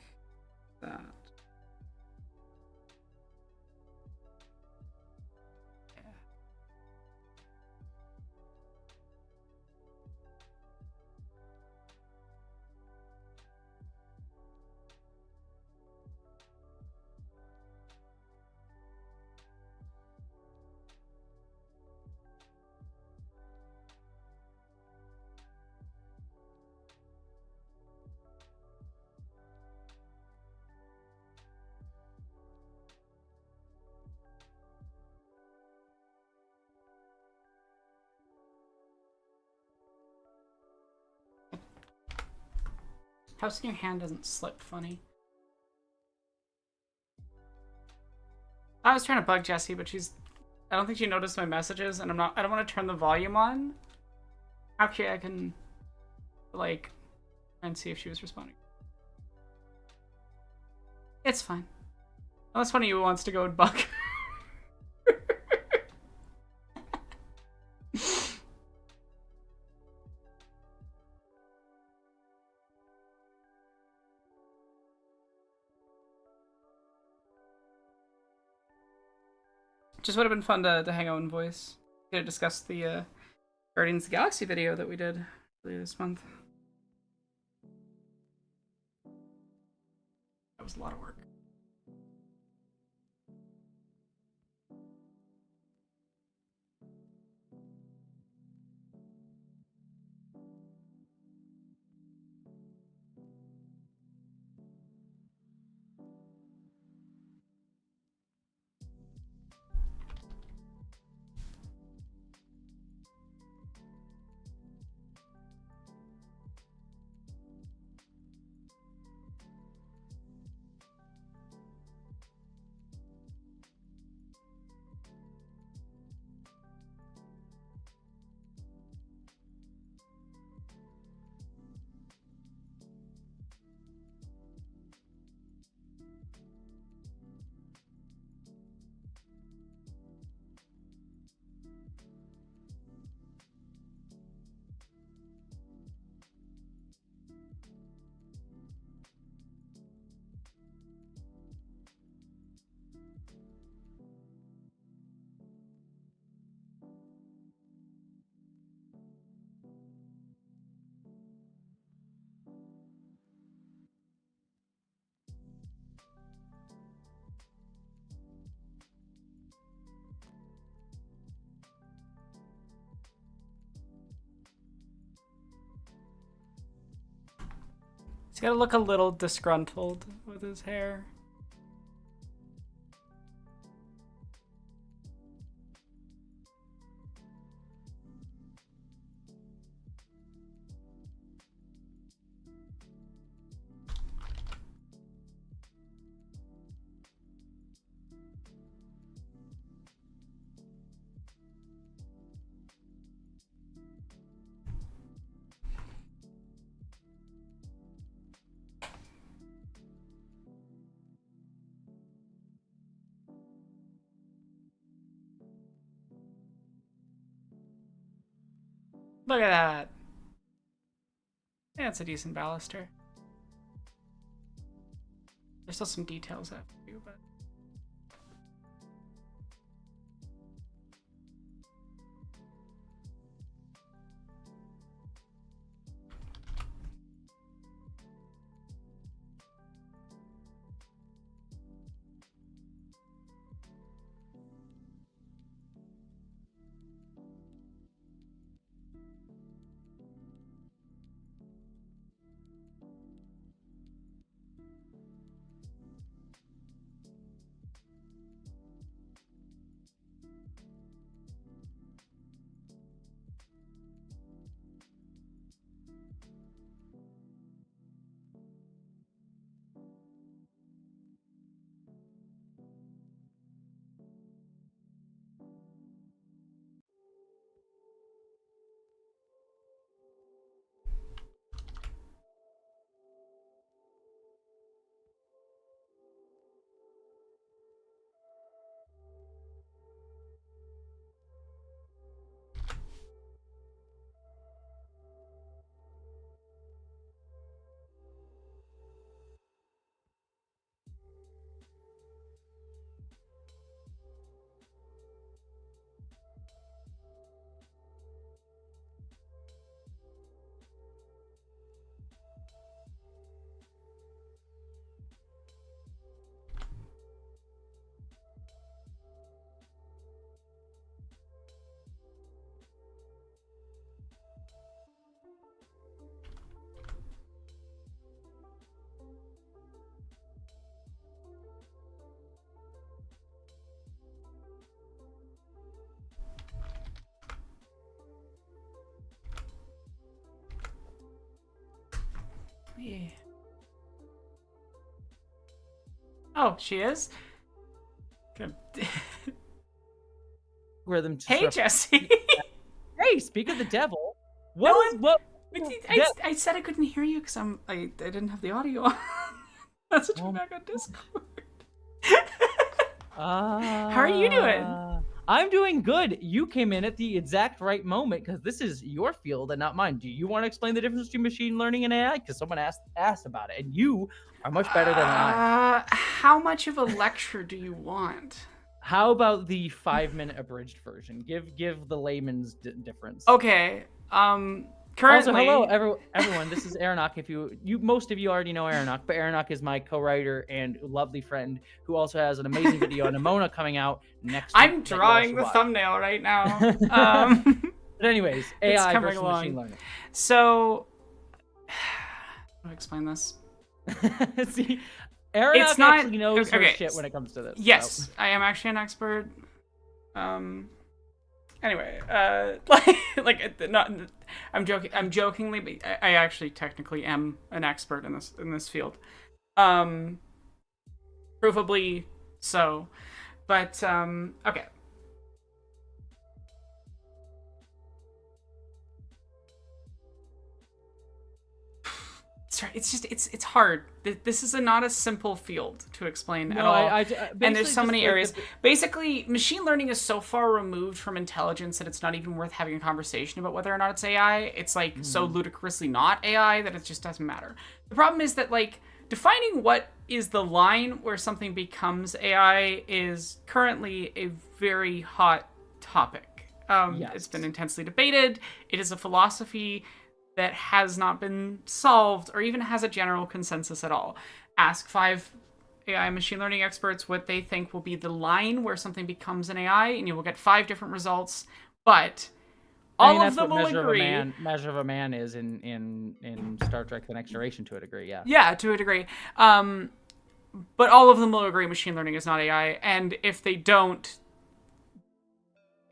that. House in your hand doesn't slip funny. I was trying to bug Jessie, but I don't think she noticed my messages, and I don't want to turn the volume on. Actually, I can, like, and see if she was responding. It's fine. Unless one of you wants to go and bug. Just would have been fun to hang out in voice. To discuss the Guardians of the Galaxy video that we did earlier this month. That was a lot of work. He's got to look a little disgruntled with his hair. Look at that. Yeah, it's a decent baluster. There's still some details I have to do, but... Yeah. Oh, she is? Good. Rhythm. Hey, Jesse. Hey, speak of the devil. I said I couldn't hear you because I didn't have the audio on. That's what back on Discord. How are you doing? I'm doing good. You came in at the exact right moment because this is your field and not mine. Do you want to explain the difference between machine learning and AI? Because someone asked about it, and you are much better than I. How much of a lecture do you want? How about the 5-minute abridged version? Give the layman's difference. Okay. Currently... Also, hello everyone. This is Aeronok. If you most of you already know Aeronok, but Aeronok is my co-writer and lovely friend who also has an amazing video on Nimona coming out next week. I'm drawing the thumbnail right now. But anyways, AI versus machine learning. So, how do I explain this? See, Aeronok actually knows her shit when it comes to this. Yes, so. I am actually an expert. Anyway, I'm joking. I'm jokingly, but I actually technically am an expert in this field. Provably so, but okay. Sorry, it's hard. This is not a simple field to explain at all. And there's so many areas. Basically, machine learning is so far removed from intelligence that it's not even worth having a conversation about whether or not it's AI. It's like so ludicrously not AI that it just doesn't matter. The problem is that like defining what is the line where something becomes AI is currently a very hot topic. It's been intensely debated. It is a philosophy that has not been solved or even has a general consensus at all. Ask 5 AI machine learning experts what they think will be the line where something becomes an AI, and you will get 5 different results. But All that's of them what will agree. Measure of a Man is in Star Trek: The Next Generation to a degree. Yeah. Yeah, to a degree. But all of them will agree machine learning is not AI, and if they don't,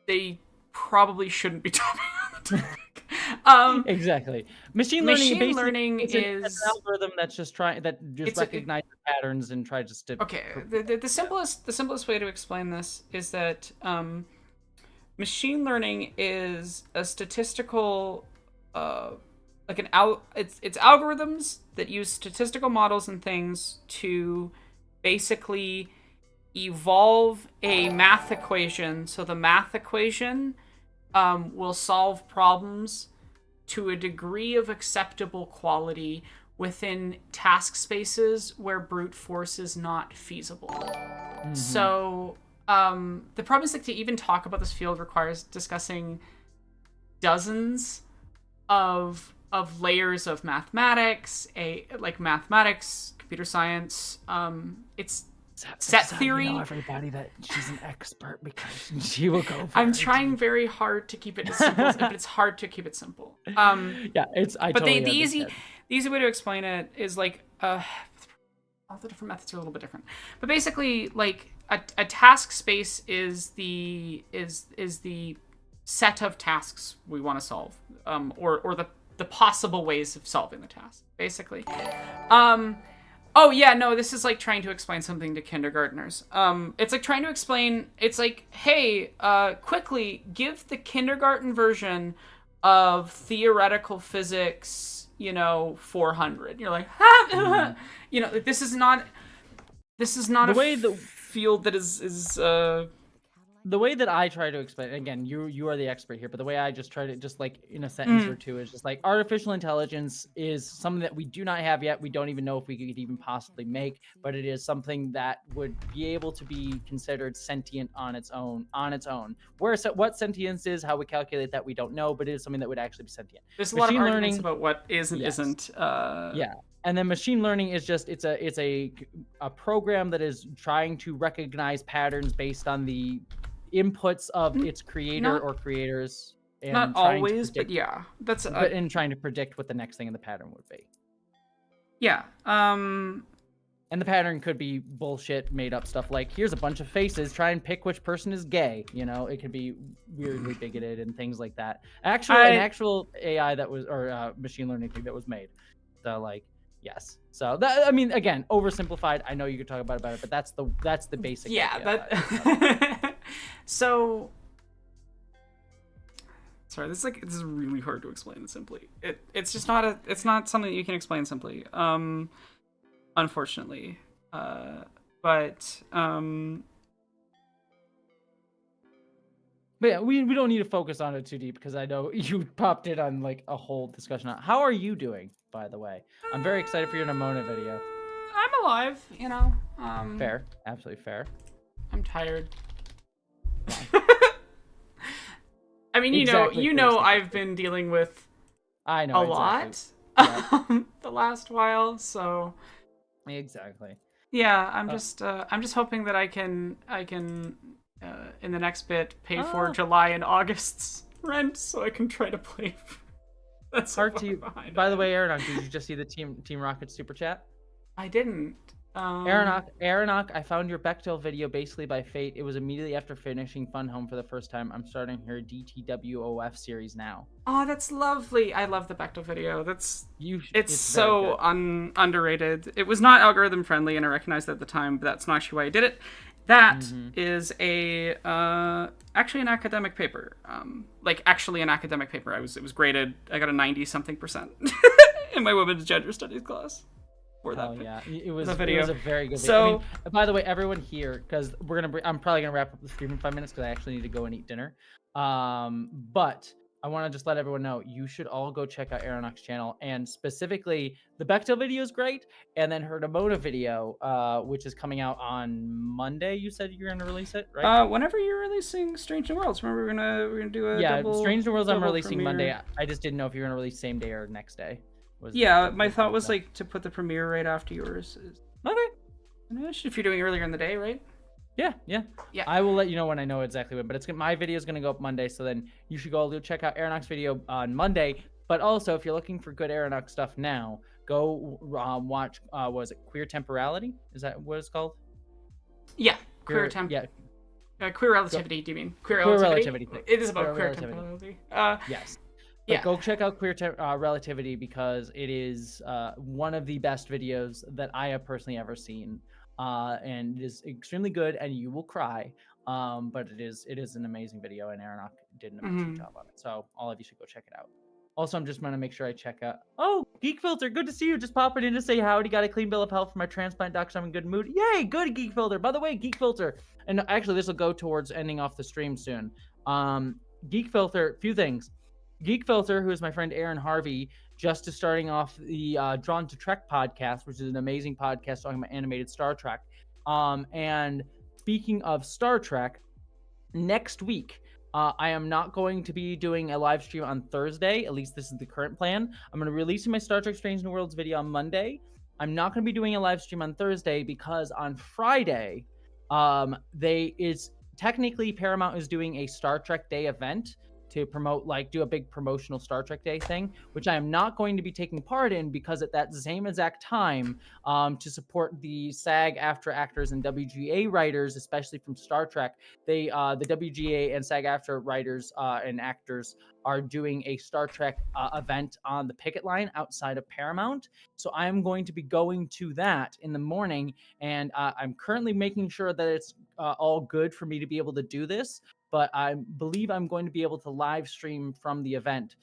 they probably shouldn't be talking on the topic. Exactly. Machine learning is an algorithm that's just recognizes patterns and tries just to. Okay. The simplest way to explain this is that machine learning is a statistical, it's algorithms that use statistical models and things to basically evolve a math equation. So the math equation will solve problems to a degree of acceptable quality within task spaces where brute force is not feasible. Mm-hmm. So the problem is, like, to even talk about this field requires discussing dozens of layers of mathematics, mathematics, computer science. It's set theory. You know, everybody, that she's an expert because she will go. I'm trying very hard to keep it as simple, but it's hard to keep it simple. Yeah, it's. The easy way to explain it is like all the different methods are a little bit different, but basically, like a task space is the set of tasks we want to solve, or the possible ways of solving the task, basically. Oh yeah, no, this is like trying to explain something to kindergartners. It's like trying to explain, it's like, hey, quickly give the kindergarten version of theoretical physics, 400. You're like, this is not the field that is the way that I try to explain, again, you are the expert here, but the way I just try to, just like in a sentence or two, is just like artificial intelligence is something that we do not have yet. We don't even know if we could even possibly make, but it is something that would be able to be considered sentient on its own. What sentience is, how we calculate that, we don't know, but it is something that would actually be sentient. There's a lot of arguments about what is and isn't. Yeah. And then machine learning is just it's a program that is trying to recognize patterns based on the inputs of its creator or creators, and not always, but yeah, that's and trying to predict what the next thing in the pattern would be. Yeah. And the pattern could be bullshit, made up stuff like, here's a bunch of faces, try and pick which person is gay. It could be weirdly bigoted and things like that. An actual AI that was, or machine learning thing that was made. So like, yes. So that, I mean, again, oversimplified. I know you could talk about it, but that's the basic. Yeah. Idea. So, sorry, this is really hard to explain simply. It's not something that you can explain simply. Unfortunately, but yeah, we don't need to focus on it too deep, because I know you popped in on like a whole discussion on how are you doing, by the way. I'm very excited for your Nimona video. I'm alive, Fair, absolutely fair. I'm tired. I mean, I've been dealing with a lot the last while, so exactly. Yeah, I'm just hoping that I can in the next bit pay for July and August's rent, so I can try to play. That's hard to. By the way, Aeronok, did you just see the Team Rocket super chat? I didn't. Aeronok, I found your Bechdel video basically by fate. It was immediately after finishing Fun Home for the first time. I'm starting her DTWOF series now. Oh, that's lovely. I love the Bechdel video. It's so underrated. It was not algorithm friendly, and I recognized that at the time, but that's not actually why I did it. That is actually an academic paper. Actually an academic paper. It was graded. I got a 90-something% in my women's gender studies class. Yeah, it was a very good video. So, I mean, by the way, everyone here, because I'm probably gonna wrap up the stream in 5 minutes because I actually need to go and eat dinner. But I want to just let everyone know, you should all go check out Aeronok's channel, and specifically the Bechdel video is great, and then her Nimona video, which is coming out on Monday. You said you're gonna release it, right? Whenever you're releasing Strange New Worlds, remember we're gonna do a Strange New Worlds. I'm releasing premiere. Monday. I just didn't know if you're gonna release same day or next day. My thought was like to put the premiere right after yours. Okay. If you're doing earlier in the day, right? Yeah. Yeah. I will let you know when I know exactly when, but my video is going to go up Monday, so then you should go check out Aeronok's video on Monday. But also, if you're looking for good Aeronok stuff now, go watch, was it Queer Temporality? Is that what it's called? Yeah, Queer relativity, do you mean? Queer relativity? It is about queer temporality. Yes. But go check out Queer Relativity, because it is one of the best videos that I have personally ever seen. And it is extremely good, and you will cry. But it is an amazing video, and Aeronok did an amazing job on it. So all of you should go check it out. Also, I'm just going to make sure I check out. Oh, Geek Filter, good to see you. Just popping in to say howdy. Got a clean bill of health for my transplant doctor. I'm in good mood. Yay, good, Geek Filter. By the way, Geek Filter, and actually this will go towards ending off the stream soon. Geek Filter, few things. Geek Filter, who is my friend Aaron Harvey, just is starting off the Drawn to Trek podcast, which is an amazing podcast talking about animated Star Trek. And speaking of Star Trek, next week, I am not going to be doing a live stream on Thursday. At least this is the current plan. I'm going to release my Star Trek Strange New Worlds video on Monday. I'm not going to be doing a live stream on Thursday because on Friday, technically Paramount is doing a Star Trek Day event to promote, do a big promotional Star Trek Day thing, which I am not going to be taking part in, because at that same exact time, to support the SAG-AFTRA actors and WGA writers, especially from Star Trek, the WGA and SAG-AFTRA writers and actors are doing a Star Trek event on the picket line outside of Paramount. So I'm going to be going to that in the morning, and I'm currently making sure that it's all good for me to be able to do this. But I believe I'm going to be able to live stream from the event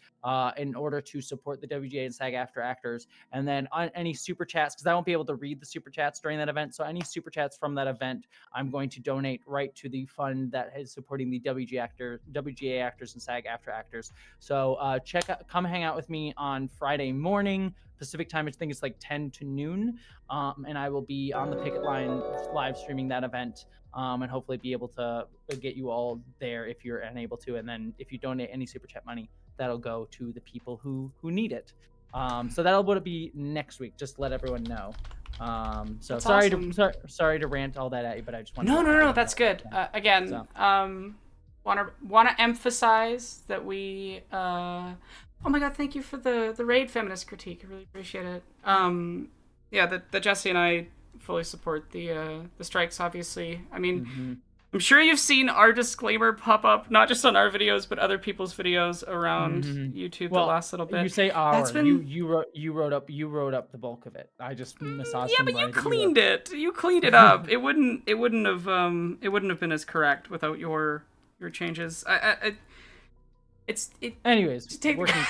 in order to support the WGA and SAG-AFTRA actors. And then on any super chats, because I won't be able to read the super chats during that event, so any super chats from that event, I'm going to donate right to the fund that is supporting the WGA actors and SAG-AFTRA actors. So come hang out with me on Friday morning Pacific time. I think it's 10 to noon, and I will be on the picket line live streaming that event. And hopefully be able to get you all there if you're unable to. And then if you donate any super chat money, that'll go to the people who need it. So that'll be next week. Just to let everyone know. So that's sorry to rant all that at you, but I just wanted No, that's good. Again, wanna emphasize that we oh my god, thank you for the raid feminist critique. I really appreciate it. That Jesse and I fully support the strikes, obviously. I mean, I'm sure you've seen our disclaimer pop up, not just on our videos, but other people's videos around YouTube the last little bit. You say our. You wrote up the bulk of it. I just massaged. Yeah, but you cleaned it. You cleaned it up. It wouldn't have been as correct without your changes. Anyways, take working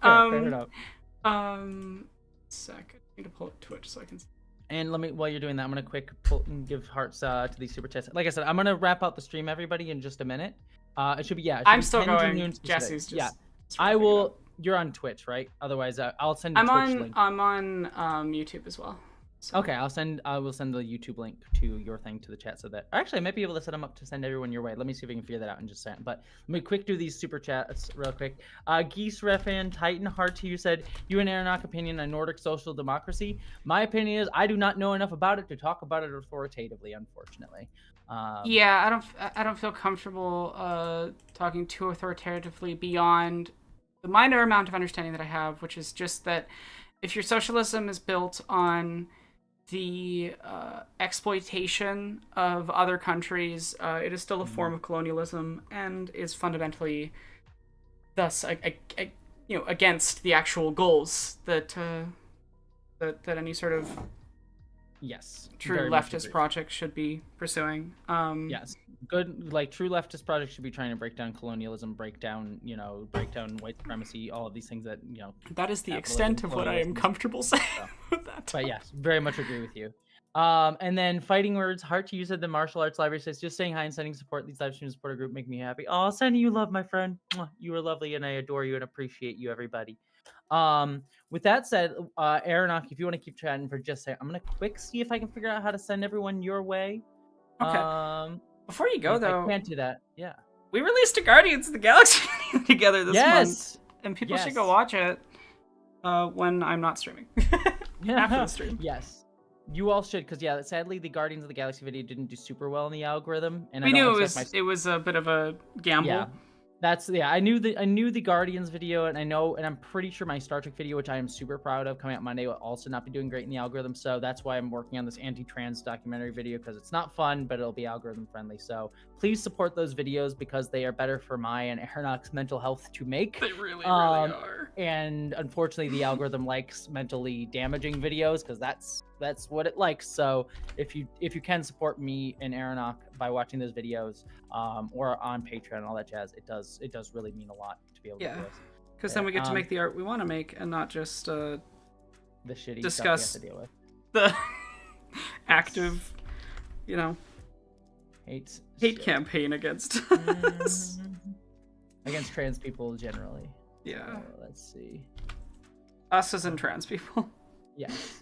fair enough. Sec. I need to pull up Twitch so I can see. And while you're doing that, I'm going to give hearts to these super chats. Like I said, I'm going to wrap out the stream, everybody, in just a minute. It should be, I'm still going. Jesse's just... I will... You're on Twitch, right? Otherwise, I'll send you Twitch link. I'm on YouTube as well. So. Okay, I will send the YouTube link to your thing to the chat, so that actually I might be able to set them up to send everyone your way. Let me see if we can figure that out in just a second. But let me quick do these super chats real quick. Geese Refan Titan Heart to you said, you and Aeronok opinion on Nordic social democracy. My opinion is I do not know enough about it to talk about it authoritatively, unfortunately. I don't feel comfortable talking too authoritatively beyond the minor amount of understanding that I have, which is just that if your socialism is built on the exploitation of other countries, it is still a form of colonialism and is fundamentally, thus, against the actual goals that any sort of true leftist project should be pursuing. Yes, good. True leftist projects should be trying to break down colonialism, break down white supremacy, all of these things that That is the extent of what I am comfortable saying. But yes, very much agree with you. And then Fighting Words, Heart to you said the martial arts library says, just saying hi and sending support. These live streams support a group make me happy. Oh, sending you love, my friend. You are lovely, and I adore you and appreciate you, everybody. With that said, Aeronok, if you want to keep chatting for just a second, I'm gonna quick see if I can figure out how to send everyone your way. Okay. Before you go, though, I can't do that. Yeah. We released a Guardians of the Galaxy together this month, and people should go watch it when I'm not streaming. After the stream. Yes. You all should, because yeah, sadly the Guardians of the Galaxy video didn't do super well in the algorithm, and I We don't knew expect it was a bit of a gamble. Yeah, I knew the Guardians video, and I'm pretty sure my Star Trek video, which I am super proud of, coming out Monday, will also not be doing great in the algorithm. So that's why I'm working on this anti-trans documentary video, because it's not fun, but it'll be algorithm friendly. So please support those videos, because they are better for my and Aeronok's mental health to make. They really are. And unfortunately, the algorithm likes mentally damaging videos, because that's what it likes. So if you can support me and Aeronok by watching those videos, or on Patreon and all that jazz, it does really mean a lot to be able to do this. Because then we get to make the art we want to make, and not just the shitty discuss stuff we have to deal with. The active, hate campaign against against trans people generally. Yeah. Let's see. Us as in trans people. Yes.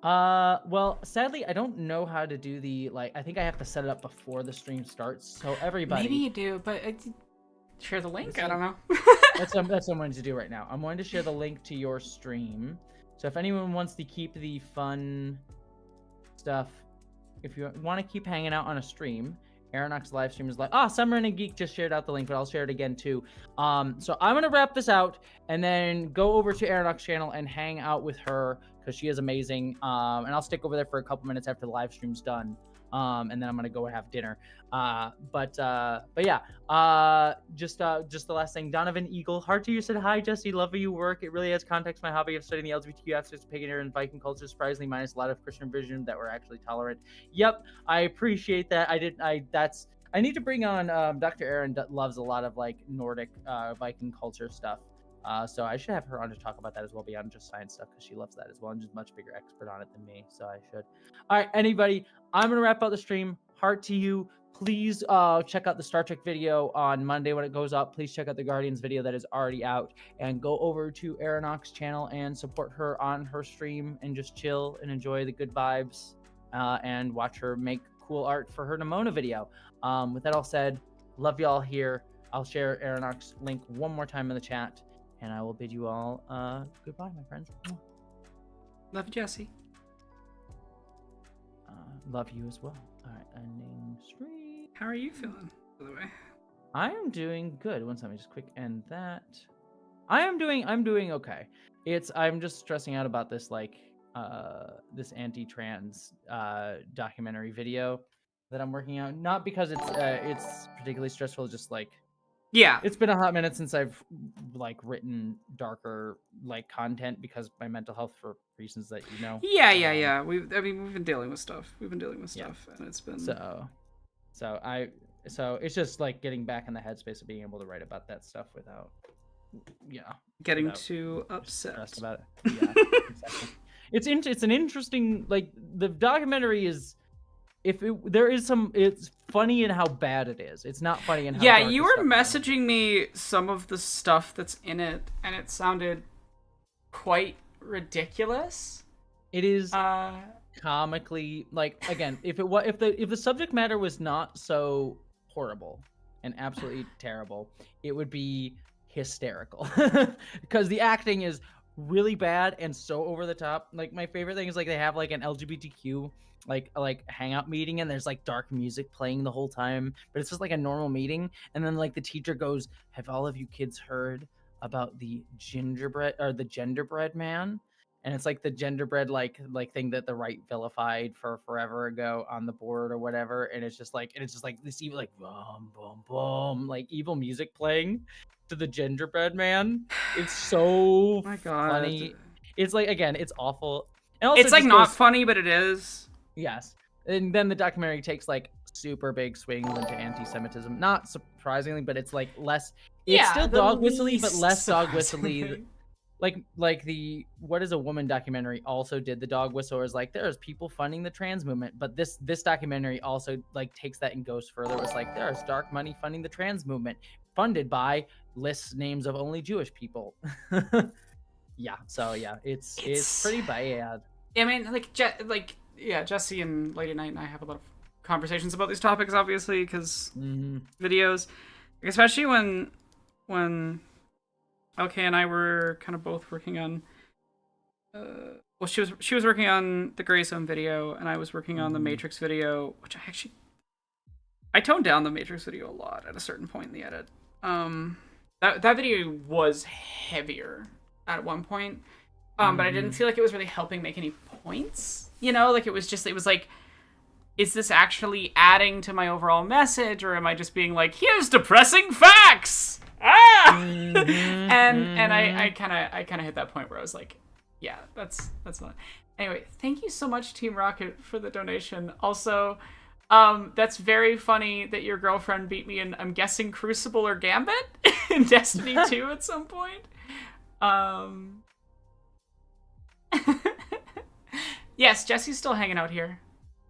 Well, sadly, I don't know how to do the, I think I have to set it up before the stream starts. So everybody. Maybe you do, but share the link. I don't know. That's what I'm going to do right now. I'm going to share the link to your stream. So if anyone wants to keep the fun stuff, if you want to keep hanging out on a stream, Aeronok's live stream is Summer and a Geek just shared out the link, but I'll share it again too. So I'm gonna wrap this out and then go over to Aeronok's channel and hang out with her, because she is amazing. And I'll stick over there for a couple minutes after the live stream's done. And then I'm gonna go and have dinner. But yeah. Just the last thing. Donovan Eagle, Heart to You said, "Hi Jesse, love your work. It really has context. My hobby of studying the LGBTQ aspects of pagan era and Viking culture, surprisingly minus a lot of Christian vision that were actually tolerant." Yep, I appreciate that. I need to bring on Dr. Aaron that loves a lot of Nordic Viking culture stuff. So I should have her on to talk about that as well, beyond just science stuff, because she loves that as well and just much bigger expert on it than me. So I should. All right, anybody, I'm gonna wrap up the stream. Heart to you. Please check out the Star Trek video on Monday when it goes up. Please check out the Guardians video that is already out, and go over to Aeronok's channel and support her on her stream and just chill and enjoy the good vibes, and watch her make cool art for her Nimona video. With that all said, love y'all here. I'll share Aeronok's link one more time in the chat, and I will bid you all goodbye, my friends. Love you, Jesse. Love you as well. All right, ending stream. How are you feeling, by the way? I am doing good. One second, just quick end that. I'm doing okay. I'm just stressing out about this this anti-trans documentary video that I'm working on. Not because it's particularly stressful, just yeah, it's been a hot minute since I've written darker content, because my mental health, for reasons that you know. Yeah. We've been dealing with stuff. And it's been so it's just getting back in the headspace of being able to write about that stuff without getting too upset about it. Yeah, exactly. It's an interesting the documentary is. It's funny in how bad it is. It's not funny in how dark you were messaging me some of the stuff that's in it, and it sounded quite ridiculous. It is comically again, if the subject matter was not so horrible and absolutely terrible, it would be hysterical. Because the acting is really bad and so over the top. My favorite thing is they have an LGBTQ hangout meeting, and there's dark music playing the whole time, but it's just a normal meeting, and then the teacher goes, "Have all of you kids heard about the genderbread man?" And it's the genderbread thing that the right vilified for forever ago on the board or whatever, and it's just this evil boom boom boom evil music playing to the genderbread man. It's so my God. Funny. It's again, it's awful. And also it's not funny, but it is. Yes. And then the documentary takes super big swings into anti-Semitism. Not surprisingly, but it's less. It's still dog whistly, but less dog whistly. The What Is a Woman documentary also did the dog whistle. Is there's people funding the trans movement, but this documentary also takes that and goes further. It's there's dark money funding the trans movement, funded by lists names of only Jewish people. Yeah. So yeah, it's pretty bad. I mean, Jesse and Lady Night and I have a lot of conversations about these topics, obviously, because videos, especially when LK and I were kind of both working on well, she was working on the Gray Zone video, and I was working on the Matrix video, which I toned down the Matrix video a lot at a certain point in the edit. That video was heavier at one point, but I didn't feel like it was really helping make any points. You know, like it was like, is this actually adding to my overall message, or am I just being like, here's depressing facts? And I kind of hit that point where I was like, yeah, that's not. Anyway, thank you so much, Team Rocket, for the donation. Also, that's very funny that your girlfriend beat me in, I'm guessing, Crucible or Gambit in Destiny 2 at some point. Yes, Jesse's still hanging out here.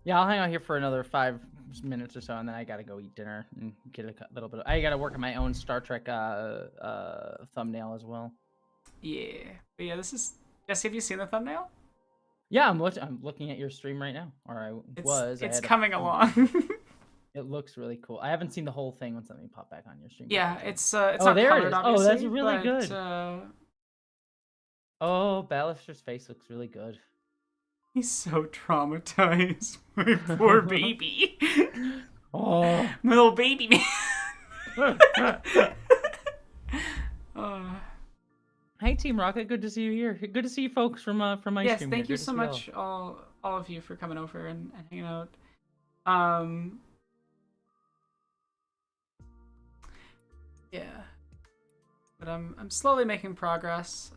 Yeah, I'll hang out here for another 5 minutes or so, and then I gotta go eat dinner and get a little bit. I gotta work on my own Star Trek thumbnail as well. Yeah, but yeah, this is Jesse. Have you seen the thumbnail? Yeah, I'm looking at your stream right now, or I was. It's coming along. It looks really cool. I haven't seen the whole thing. Once let me pop back on your stream. Yeah, it's not colored, obviously. Oh, that's really but, good. Oh, Ballister's face looks really good. He's so traumatized. My poor baby. Oh, my little baby man. Hey, Team Rocket. Good to see you here. Good to see you folks from my stream. Yes, thank you so much, all of you, for coming over and hanging out. Yeah, but I'm slowly making progress.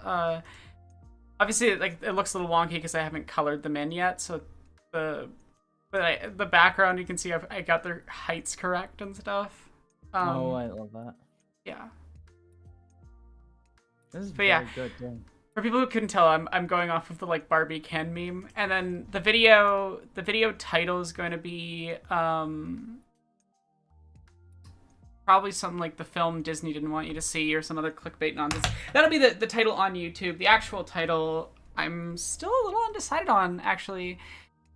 Obviously, like, it looks a little wonky because I haven't colored them in yet. So the background, you can see I got their heights correct and stuff. Oh, I love that. Yeah. This is very good. Yeah. For people who couldn't tell, I'm going off of the like Barbie Ken meme, and then the video title is going to be probably something like the film Disney didn't want you to see, or some other clickbait nonsense. That'll be the title on YouTube. The actual title, I'm still a little undecided on, actually.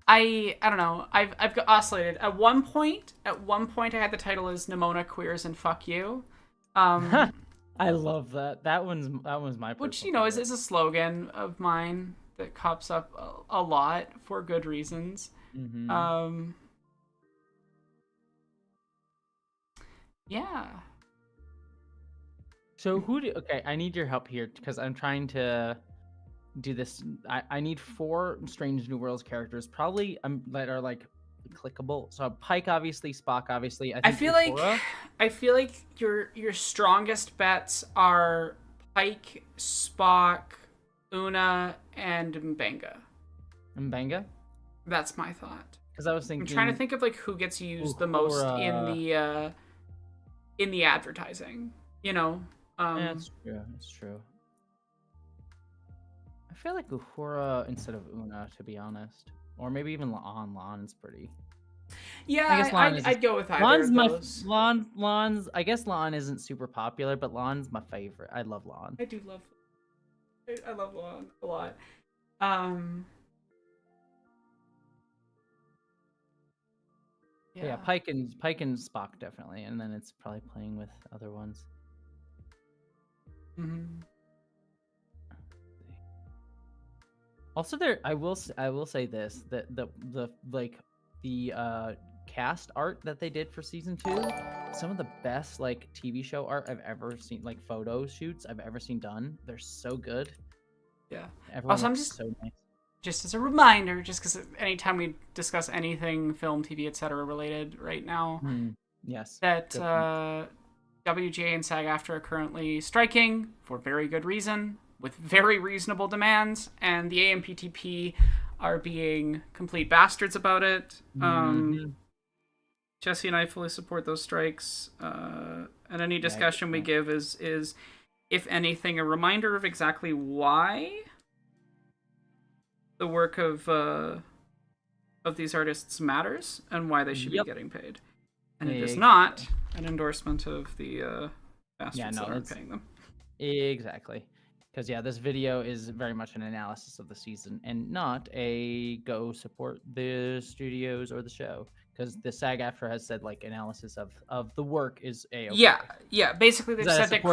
I don't know. I've oscillated. At one point, I had the title as Nimona Queers and Fuck You. I love that. That one's my personal which, you know, is a slogan of mine that pops up a lot for good reasons. Mm-hmm. Yeah. So okay, I need your help here because I'm trying to do this. I need 4 Strange New Worlds characters, probably that are like clickable. So Pike, obviously, Spock, obviously. I feel like your strongest bets are Pike, Spock, Una, and Mbenga. Mbenga? That's my thought. Because I was thinking, I'm trying to think of like who gets used the most in the advertising. You know. Yeah, that's true. That's true. I feel like Uhura instead of Una, to be honest, or maybe even Lan's pretty. Yeah, I'd go with either Lan's of those. Lan's. I guess Lan isn't super popular, but Lan's my favorite. I love Lan. I love Lan a lot. Yeah, Pike and Spock definitely, and then it's probably playing with other ones. Mm-hmm. Also, I will say this, that the cast art that they did for season 2, some of the best like TV show art I've ever seen, like photo shoots I've ever seen done. They're so good. Yeah. Everyone also, so nice. Just as a reminder, just because anytime we discuss anything film, TV, etc. related right now, yes, that WGA and SAG-AFTRA are currently striking for very good reason, with very reasonable demands, and the AMPTP are being complete bastards about it. Jesse and I fully support those strikes, and any discussion we give is, if anything, a reminder of exactly why the work of these artists matters and why they should be getting paid. And it is not an endorsement of the bastards that aren't paying them. Exactly. Because, this video is very much an analysis of the season and not a go support the studios or the show. Because the SAG-AFTRA has said, like, analysis of the work is A-okay. Yeah. Basically, they've said that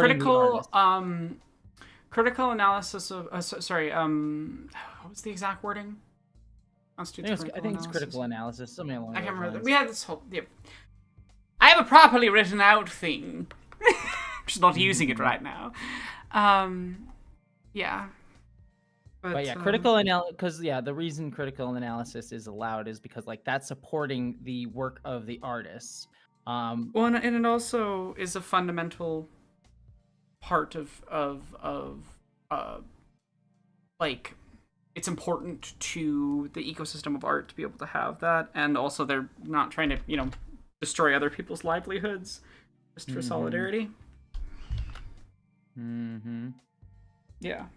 critical analysis of what was the exact wording? I think it's critical analysis. Something along I can't those remember. lines. We had this whole. Yeah. I have a properly written out thing. I'm just not using it right now. Yeah. But yeah, critical analysis, because the reason critical analysis is allowed is because like that's supporting the work of the artists. Well, and it also is a fundamental part of like, it's important to the ecosystem of art to be able to have that, and also they're not trying to destroy other people's livelihoods just for solidarity. Yeah.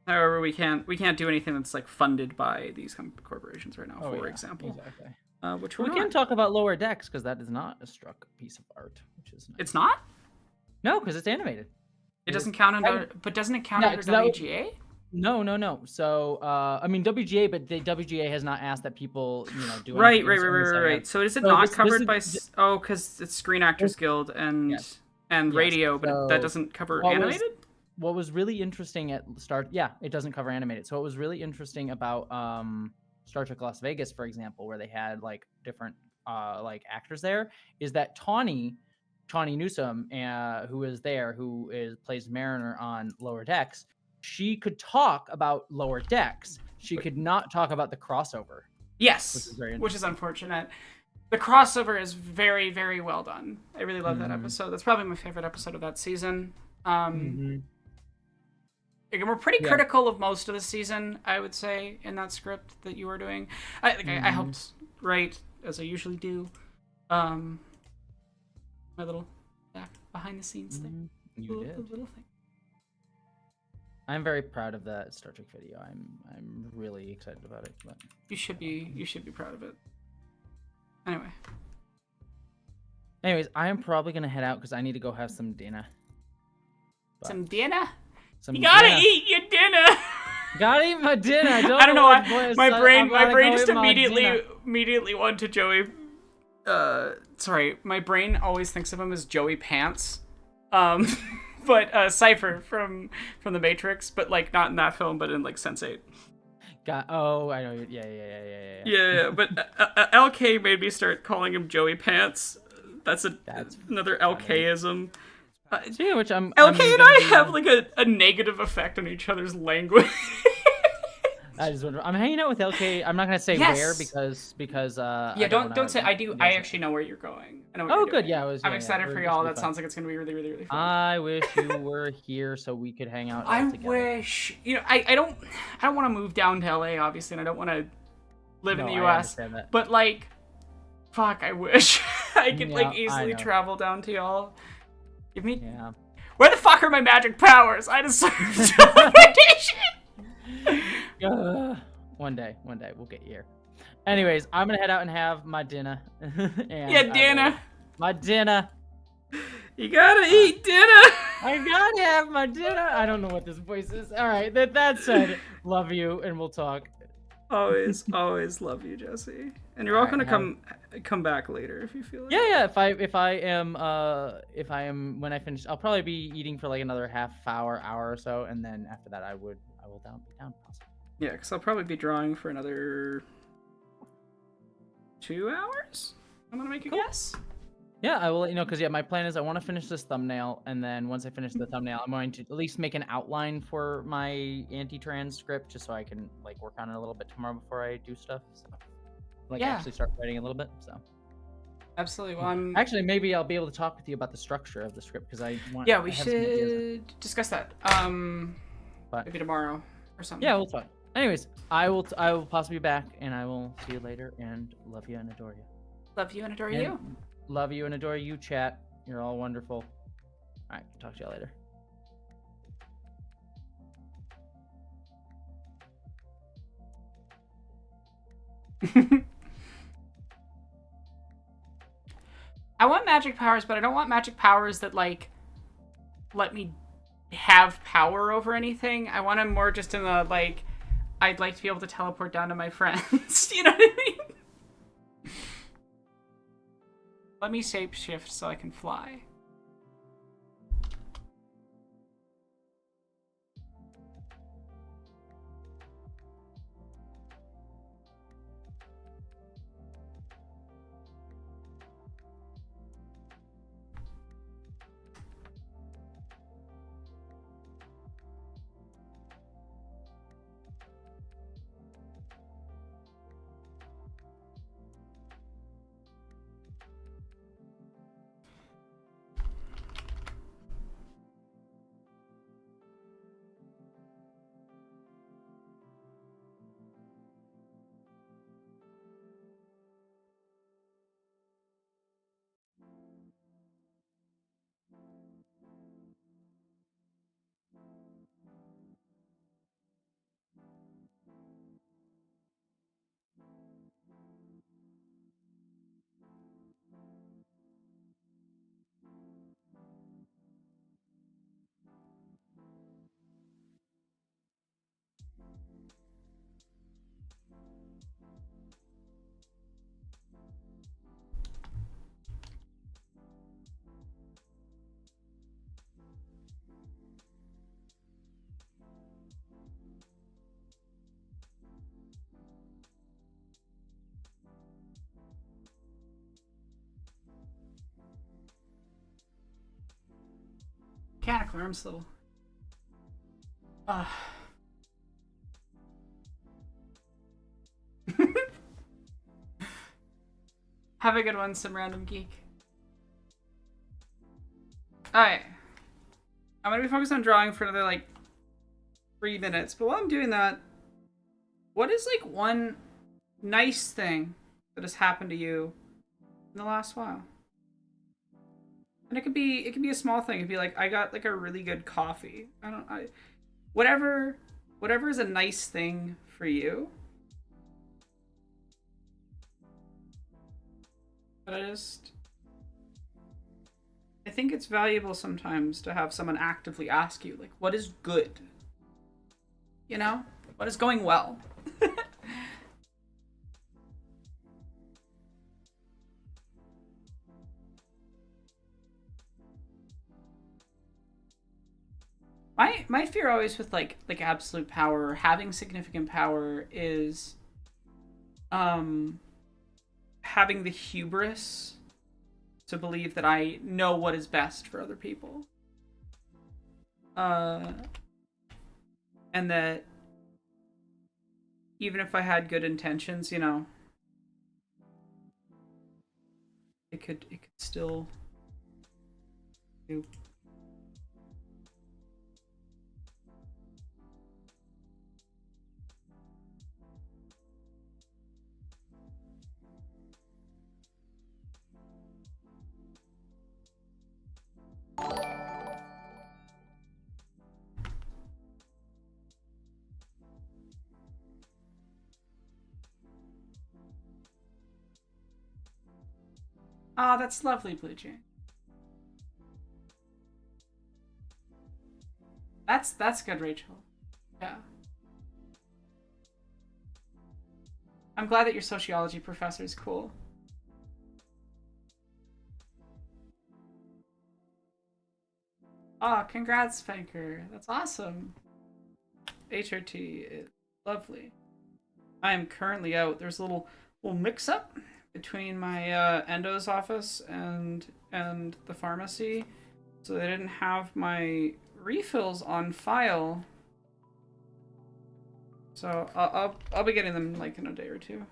However, we can't do anything that's like funded by these corporations right now, for example. Exactly. Which we can talk about Lower Decks, because that is not a struck piece of art, which is nice. It's not? No, because it's animated. It doesn't count under, but doesn't it count under WGA? No. So, I mean WGA, but the WGA has not asked that people, do right. So is it not covered by? Because it's Screen Actors Guild and radio, but that doesn't cover animated. What was really interesting at it doesn't cover animated. So what was really interesting about Star Trek Las Vegas, for example, where they had like different like actors there, is that Tawny Newsome, who is there, plays Mariner on Lower Decks, she could talk about Lower Decks. She could not talk about the crossover. Yes, which is unfortunate. The crossover is very, very well done. I really love that episode. That's probably my favorite episode of that season. Again, we're pretty critical of most of the season, I would say, in that script that you were doing. I helped write, as I usually do, my little behind the scenes thing. You did. Little thing. I'm very proud of that Star Trek video. I'm really excited about it. But you should be proud of it. Anyways, I am probably gonna head out because I need to go have some dinner. Some dinner? You gotta eat your dinner. Gotta eat my dinner. I don't know why. My brain just immediately went to Joey. Sorry, my brain always thinks of him as Joey Pants. But Cypher from the Matrix, but like not in that film, but in like Sense8. I know. Yeah. But LK made me start calling him Joey Pants. That's another LKism. Which LK and I have like a negative effect on each other's language. I'm hanging out with LK. I'm not gonna say where because don't say. I actually know where you're going. I know what you're good. doing. Yeah, I'm excited for y'all. That sounds like it's gonna be really, really, really fun. I wish you were here so we could hang out. I wish. I don't want to move down to LA, obviously, and I don't want to live in the US. But like, fuck, I wish I could easily travel down to y'all. Give me. Yeah. Where the fuck are my magic powers? I deserve teleportation. One day we'll get you here. Anyways, I'm gonna head out and have my dinner. My dinner. You gotta eat dinner. I gotta have my dinner. I don't know what this voice is. All right. That said, love you, and we'll talk. Always love you, Jesse. And you're all gonna come back later if you feel like. Yeah. If I am when I finish, I'll probably be eating for like another half hour or so, and then after that I will be down. Yeah, because I'll probably be drawing for another 2 hours. I'm gonna make a guess. Yeah, I will. Because my plan is I want to finish this thumbnail, and then once I finish the thumbnail, I'm going to at least make an outline for my anti-trans script, just so I can like work on it a little bit tomorrow before I do stuff. So, actually start writing a little bit. So. Absolutely. Well, actually maybe I'll be able to talk with you about the structure of the script because I want. Yeah, we should discuss that. Maybe tomorrow or something. Yeah, we'll talk. Anyways, I will possibly be back, and I will see you later. And love you and adore you. Love you and adore you. Love you and adore you, chat. You're all wonderful. All right, talk to y'all later. I want magic powers, but I don't want magic powers that like let me have power over anything. I want them more just in the like, I'd like to be able to teleport down to my friends. You know what I mean? Let me shapeshift so I can fly. mechanical arms little. Have a good one, some random geek. Alright. I'm gonna be focused on drawing for another, like, 3 minutes. But while I'm doing that, what is, like, one nice thing that has happened to you in the last while? And it could be a small thing. It'd be like, I got, like, a really good coffee. Whatever is a nice thing for you. But I think it's valuable sometimes to have someone actively ask you, like, what is good? You know? What is going well? My fear always with like absolute power or having significant power is having the hubris to believe that I know what is best for other people. And that even if I had good intentions, you know, it could still do. Oh, that's lovely, Blue Jay. That's good, Rachel. Yeah. I'm glad that your sociology professor is cool. Oh, congrats, Spanker. That's awesome. HRT is lovely. I am currently out. There's a little mix-up between my endo's office and the pharmacy, so they didn't have my refills on file. So I'll be getting them like in a day or two.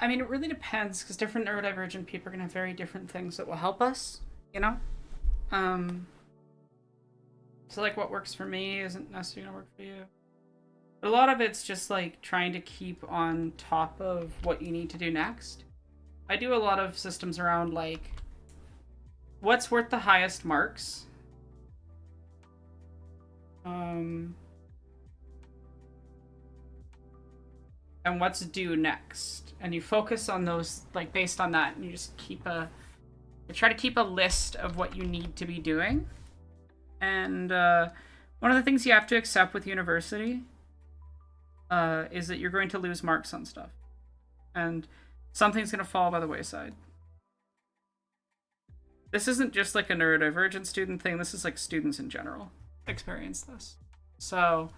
I mean, it really depends because different neurodivergent people are gonna have very different things that will help us, you know. So like, what works for me isn't necessarily gonna work for you. But a lot of it's just like trying to keep on top of what you need to do next. I do a lot of systems around like what's worth the highest marks. And what's due next, and you focus on those like based on that, and you just you try to keep a list of what you need to be doing. And one of the things you have to accept with university is that you're going to lose marks on stuff, and something's going to fall by the wayside. This isn't just like a neurodivergent student thing. This is like students in general experience this. So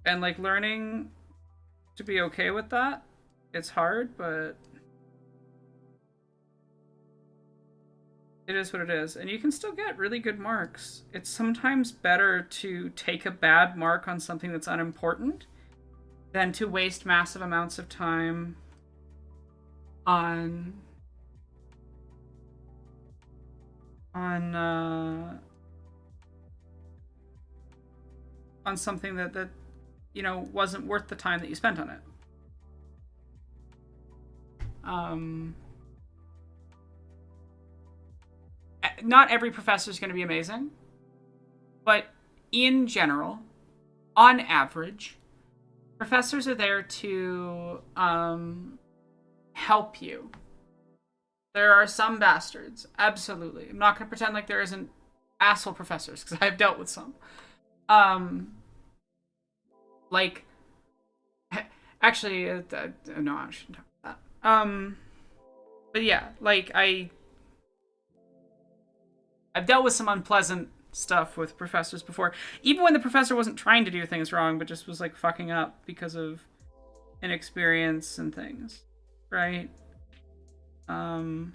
and like learning to be okay with that, it's hard, but it is what it is. And you can still get really good marks. It's sometimes better to take a bad mark on something that's unimportant than to waste massive amounts of time on on something that wasn't worth the time that you spent on it. Not every professor is going to be amazing, but in general, on average, professors are there to help you. There are some bastards, absolutely. I'm not going to pretend like there isn't asshole professors, because I've dealt with some. Like, actually, no, I shouldn't talk about that. But yeah, like, I've dealt with some unpleasant stuff with professors before, even when the professor wasn't trying to do things wrong, but just was like fucking up because of inexperience and things, right? Damn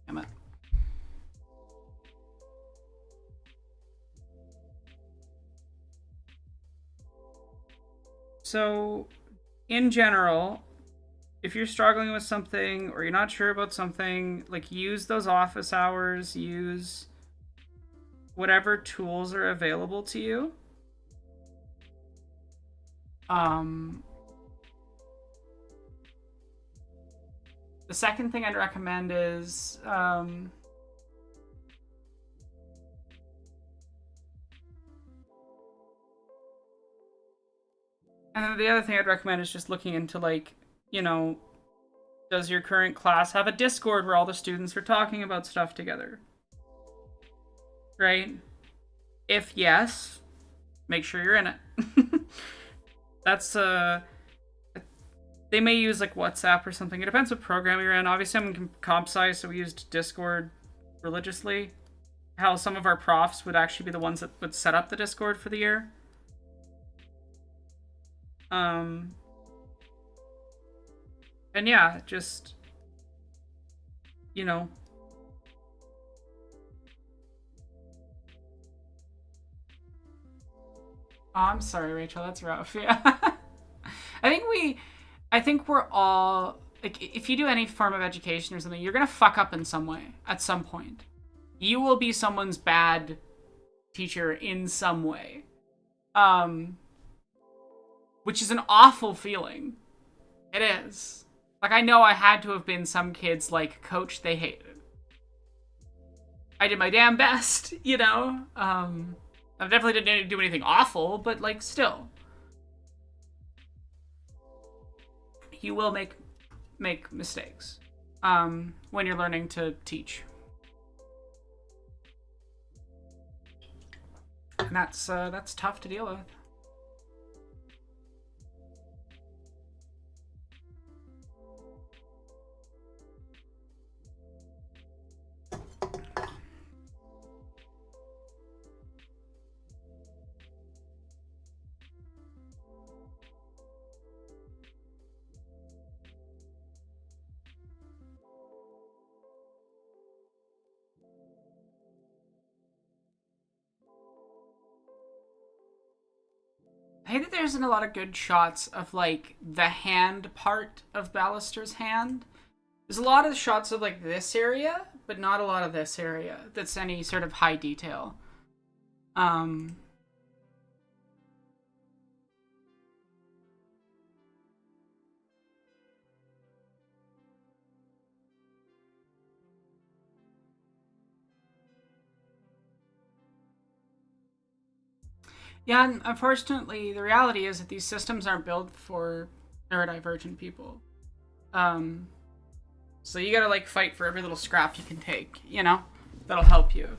it. So, in general, if you're struggling with something or you're not sure about something, like, use those office hours, use whatever tools are available to you. The second thing I'd recommend is and then the other thing I'd recommend is just looking into, like, does your current class have a Discord where all the students are talking about stuff together? Right? If yes, make sure you're in it. That's they may use like WhatsApp or something. It depends what program you're in. Obviously, I'm in comp sci, so we used Discord religiously. How some of our profs would actually be the ones that would set up the Discord for the year. And yeah, just Oh, I'm sorry, Rachel. That's rough. Yeah. I think we're all, like, if you do any form of education or something, you're gonna fuck up in some way at some point. You will be someone's bad teacher in some way. Which is an awful feeling. It is. Like, I know I had to have been some kid's, like, coach they hated. I did my damn best, I definitely didn't do anything awful, but, like, still. You will make mistakes when you're learning to teach. And that's tough to deal with. I hate that there isn't a lot of good shots of, like, the hand part of Ballister's hand. There's a lot of shots of, like, this area, but not a lot of this area that's any sort of high detail. Yeah, and unfortunately, the reality is that these systems aren't built for neurodivergent people. So you gotta, like, fight for every little scrap you can take, That'll help you.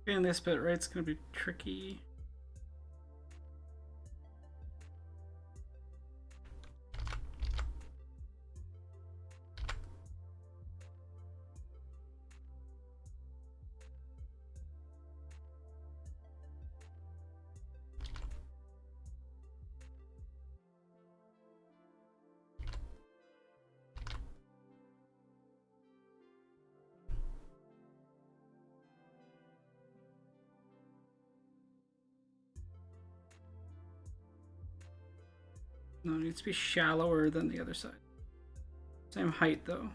Getting this bit right is gonna be tricky. No, it needs to be shallower than the other side. Same height though.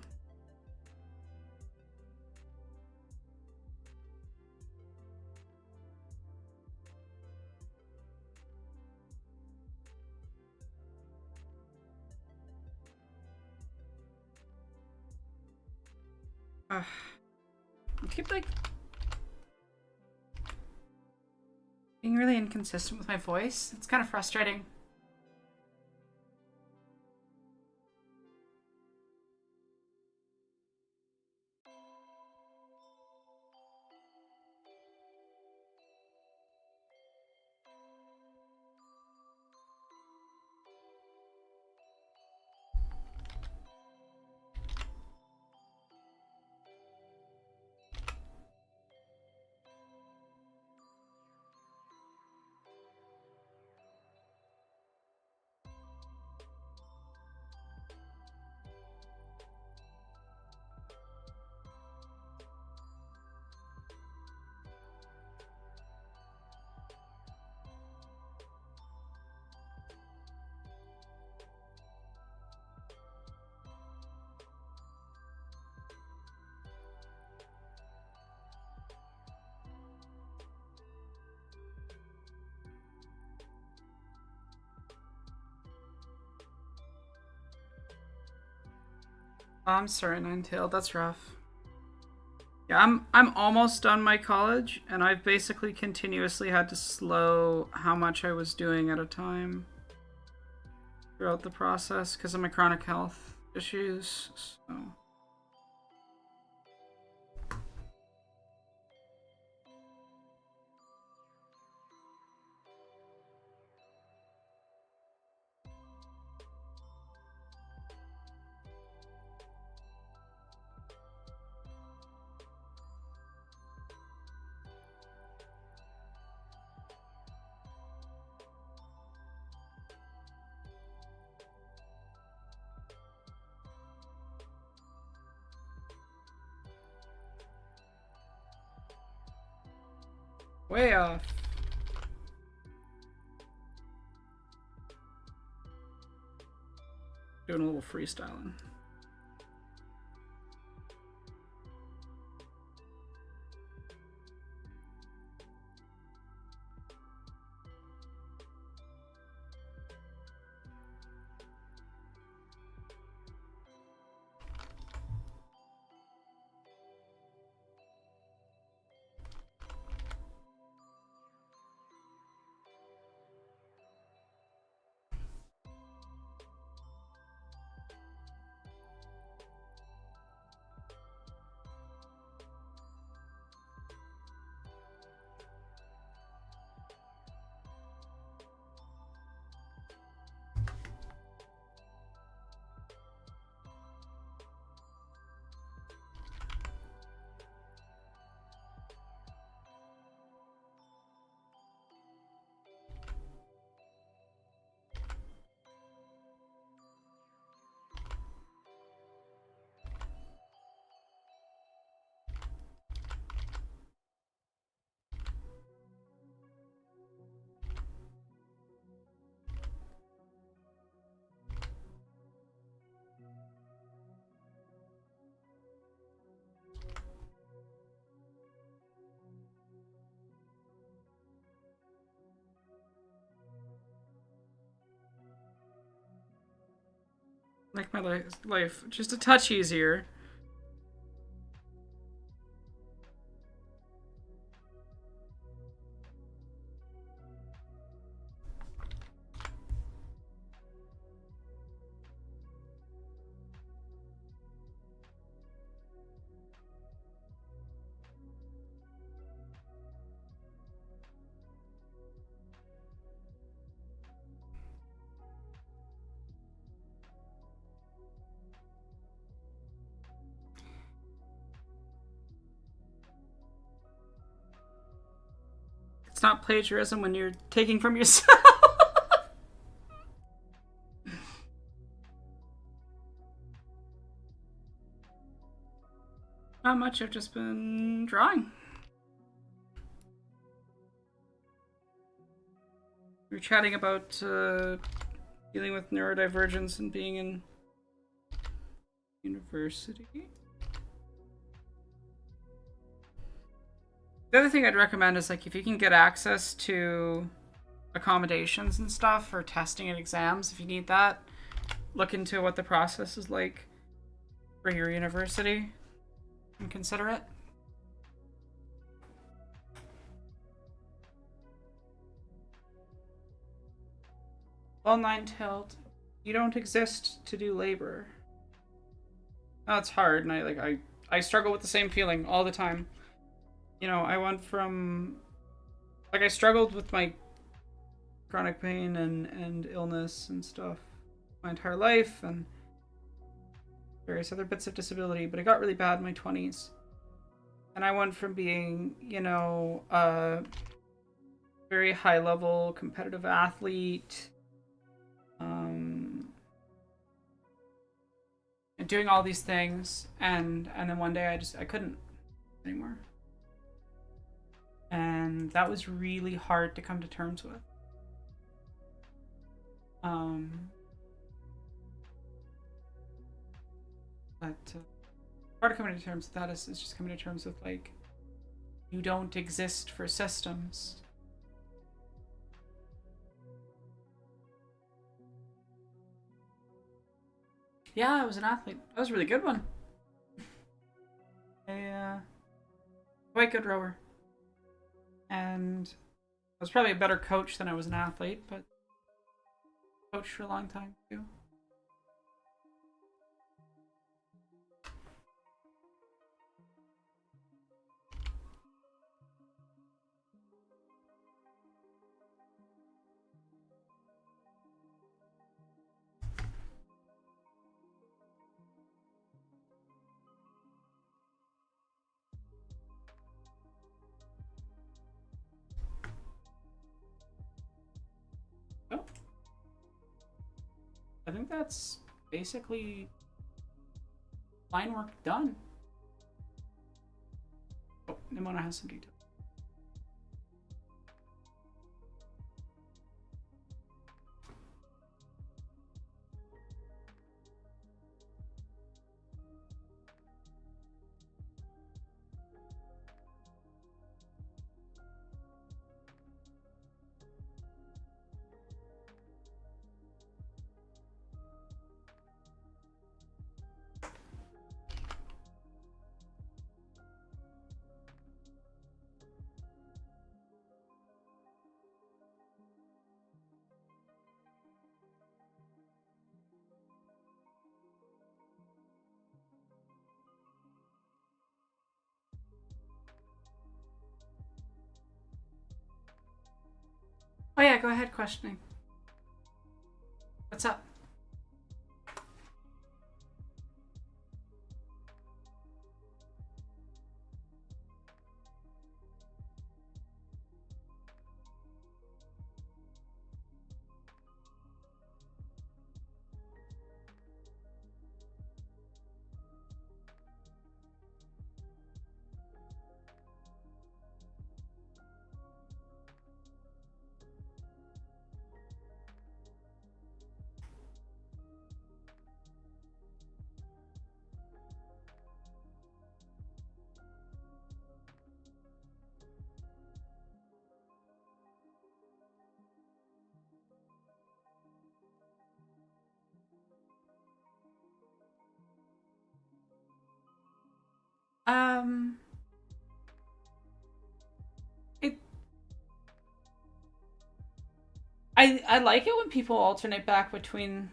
I keep like being really inconsistent with my voice. It's kind of frustrating. Oh, I'm sorry, Ninetail. That's rough. Yeah, I'm almost done my college, and I've basically continuously had to slow how much I was doing at a time throughout the process because of my chronic health issues. So. Way off. Doing a little freestyling. Make my life just a touch easier. It's not plagiarism when you're taking from yourself. Not much. I've just been drawing. We were chatting about dealing with neurodivergence and being in university. The other thing I'd recommend is, like, if you can get access to accommodations and stuff for testing and exams, if you need that, look into what the process is like for your university and consider it. Well, nine-tailed, you don't exist to do labor. Oh, it's hard, and I struggle with the same feeling all the time. You know, I went from, like, I struggled with my chronic pain and illness and stuff my entire life, and various other bits of disability, but it got really bad in my 20s. And I went from being, you know, a very high-level competitive athlete, and doing all these things, and then one day I couldn't anymore. And that was really hard to come to terms with. But part of coming to terms with that is just coming to terms with, like, you don't exist for systems. Yeah, I was an athlete. That was a really good one. Quite good rower. And I was probably a better coach than I was an athlete, but coached for a long time too. Oh. I think that's basically line work done. Oh, Nimona has some details. Oh yeah, go ahead questioning. What's up? It. I like it when people alternate back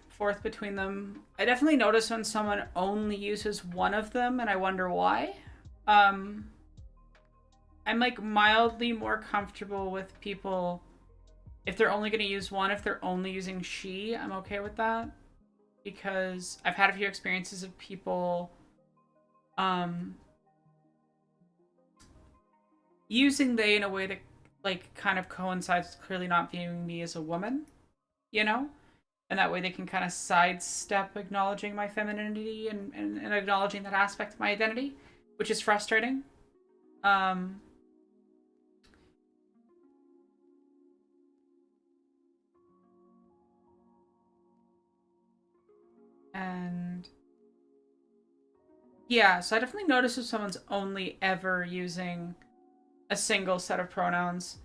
forth between them. I definitely notice when someone only uses one of them, and I wonder why. I'm, like, mildly more comfortable with people if they're only going to use one. If they're only using she, I'm okay with that, because I've had a few experiences of people using they in a way that like kind of coincides with clearly not viewing me as a woman, you know? And that way they can kind of sidestep acknowledging my femininity and acknowledging that aspect of my identity, which is frustrating. Um, and yeah, so I definitely notice if someone's only ever using a single set of pronouns.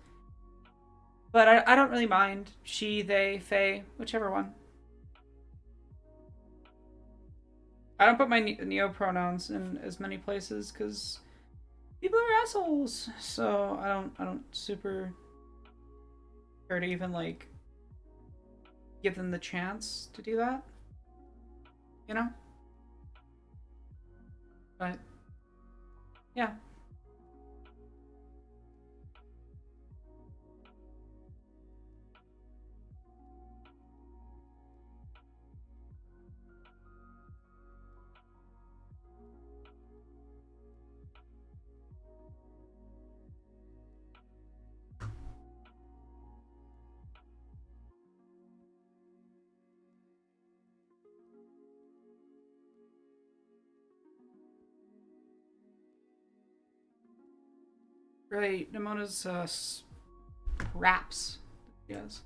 But I don't really mind. She, they, they, whichever one. I don't put my neo pronouns in as many places because people are assholes. So I don't super care to even like give them the chance to do that. You know? But yeah. Right, Nimona's raps. Yes.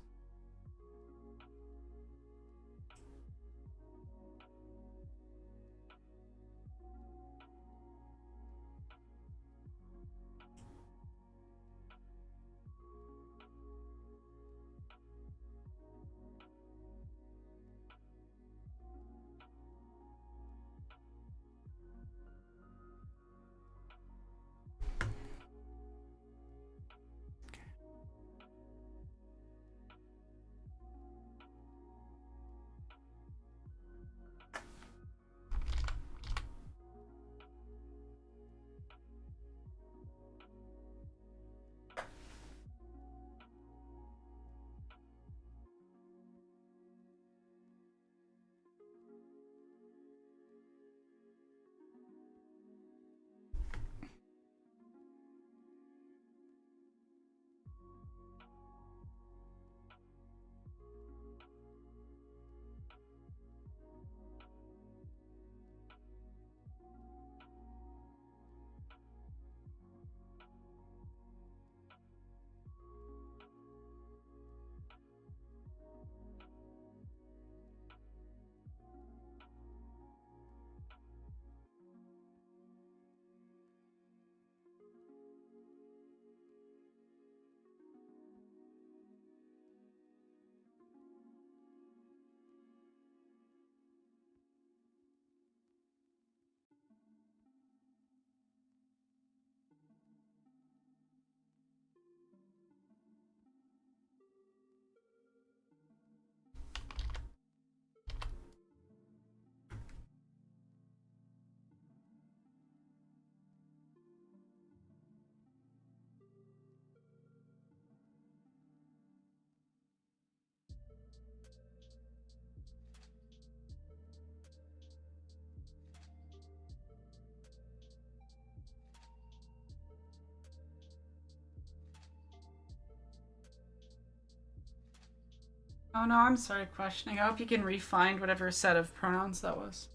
Oh no, I'm sorry questioning. I hope you can re-find whatever set of pronouns that was.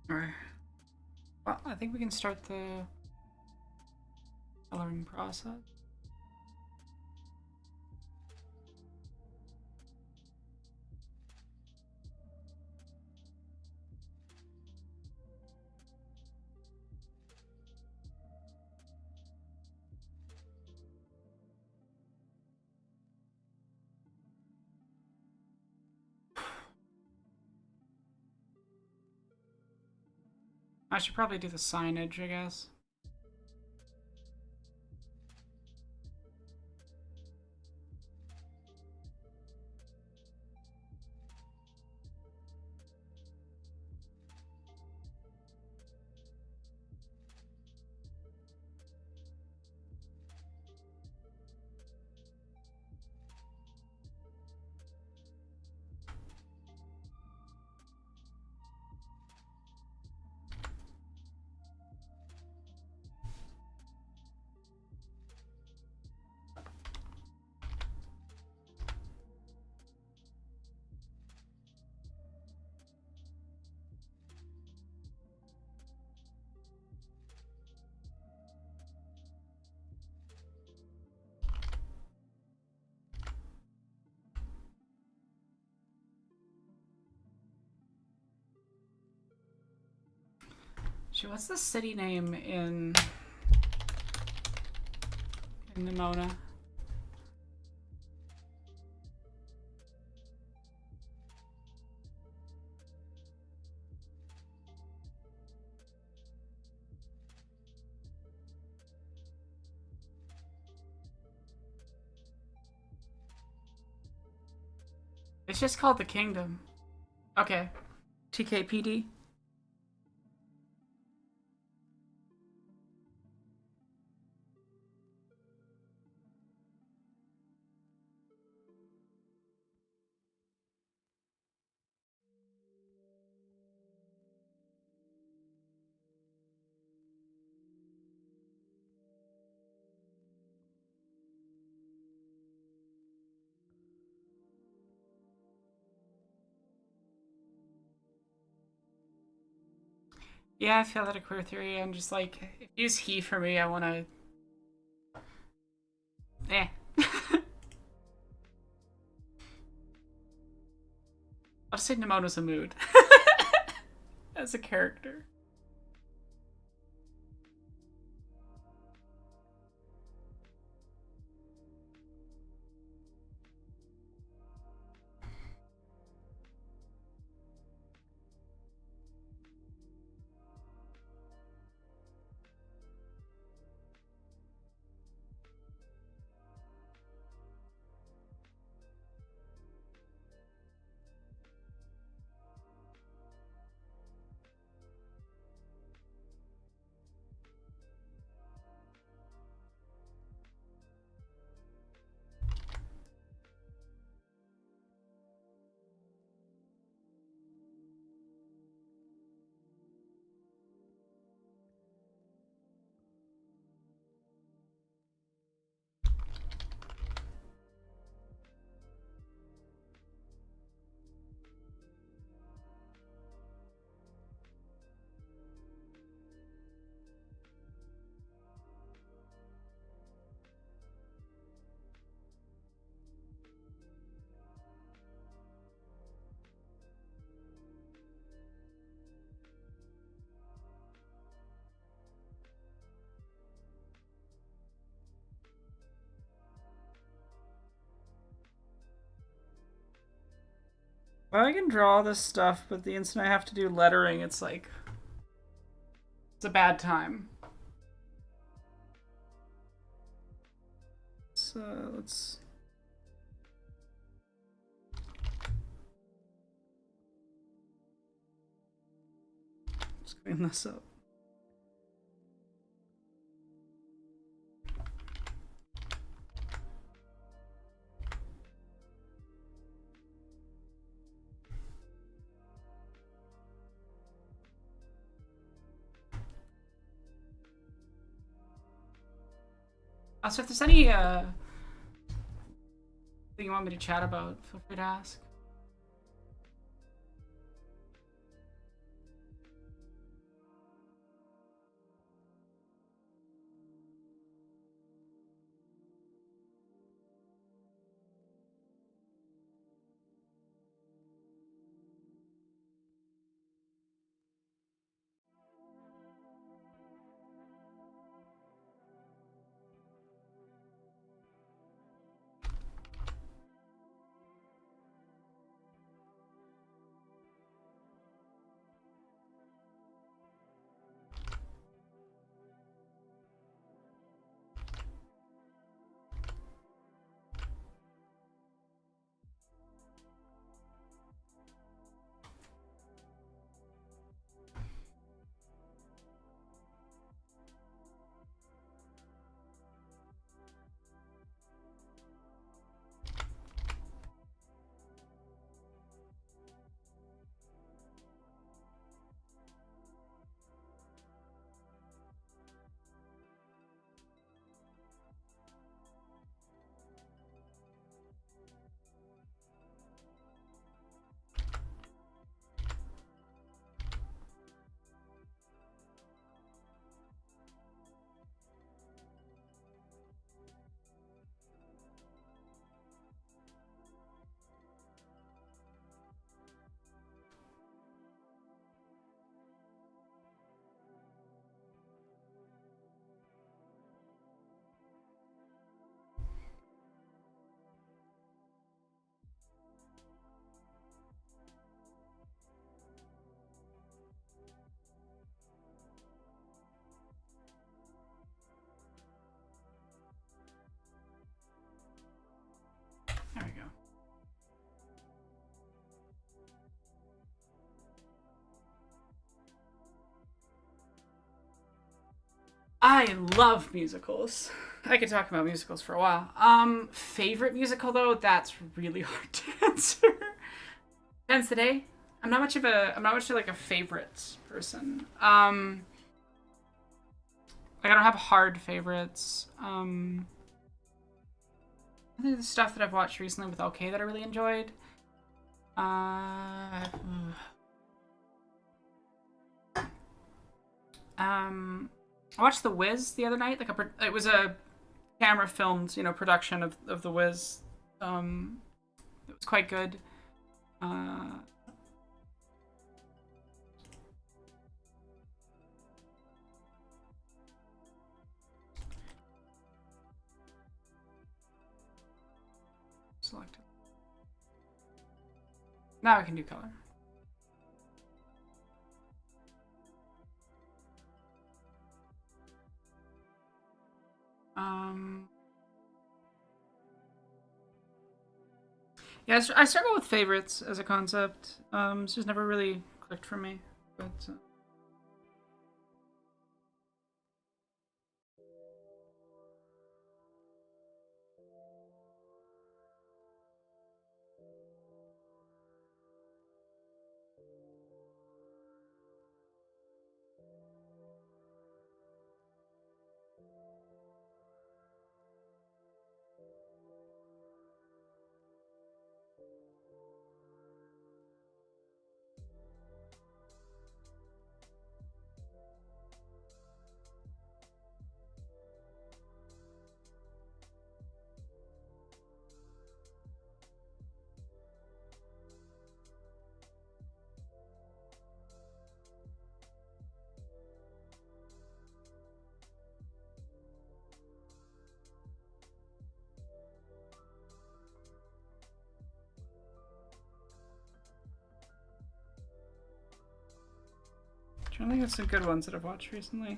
Alright. Well, I think we can start the coloring process. I should probably do the signage, I guess. Actually, what's the city name in Nimona? It's just called the Kingdom. Okay. TKPD. Yeah, I feel that a queer theory. I'm just like, if you use he for me, I want to. Eh. I'll just say Nimona's a mood as a character. Well, I can draw this stuff, but the instant I have to do lettering, it's like, it's a bad time. So let's clean this up. Also, if there's any thing you want me to chat about, feel free to ask. I love musicals. I could talk about musicals for a while. Favorite musical though, that's really hard to answer. Depends today. I'm not much of like a favorites person. Like I don't have hard favorites. I think the stuff that I've watched recently with OK that I really enjoyed. Uh, I watched The Wiz the other night. It was a camera filmed, production of The Wiz. It was quite good. Uh, Select. Now I can do color. Yeah, I struggle with favorites as a concept. It's just never really clicked for me. But I'm trying to think of some good ones that I've watched recently.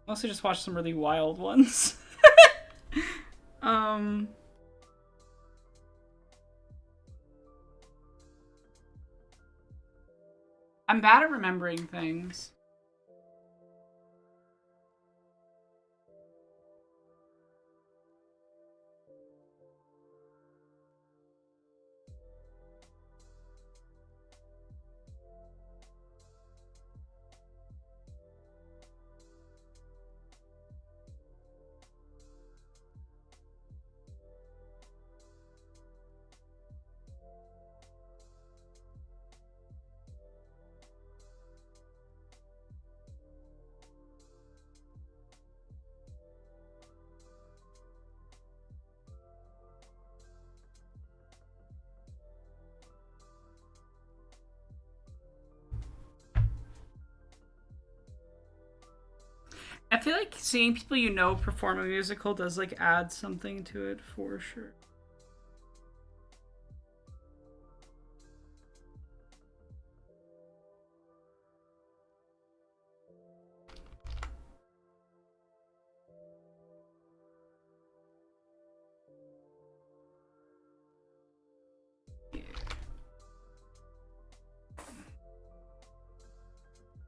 Mostly just watched some really wild ones. um, I'm bad at remembering things. I feel like seeing people perform a musical does like add something to it for sure.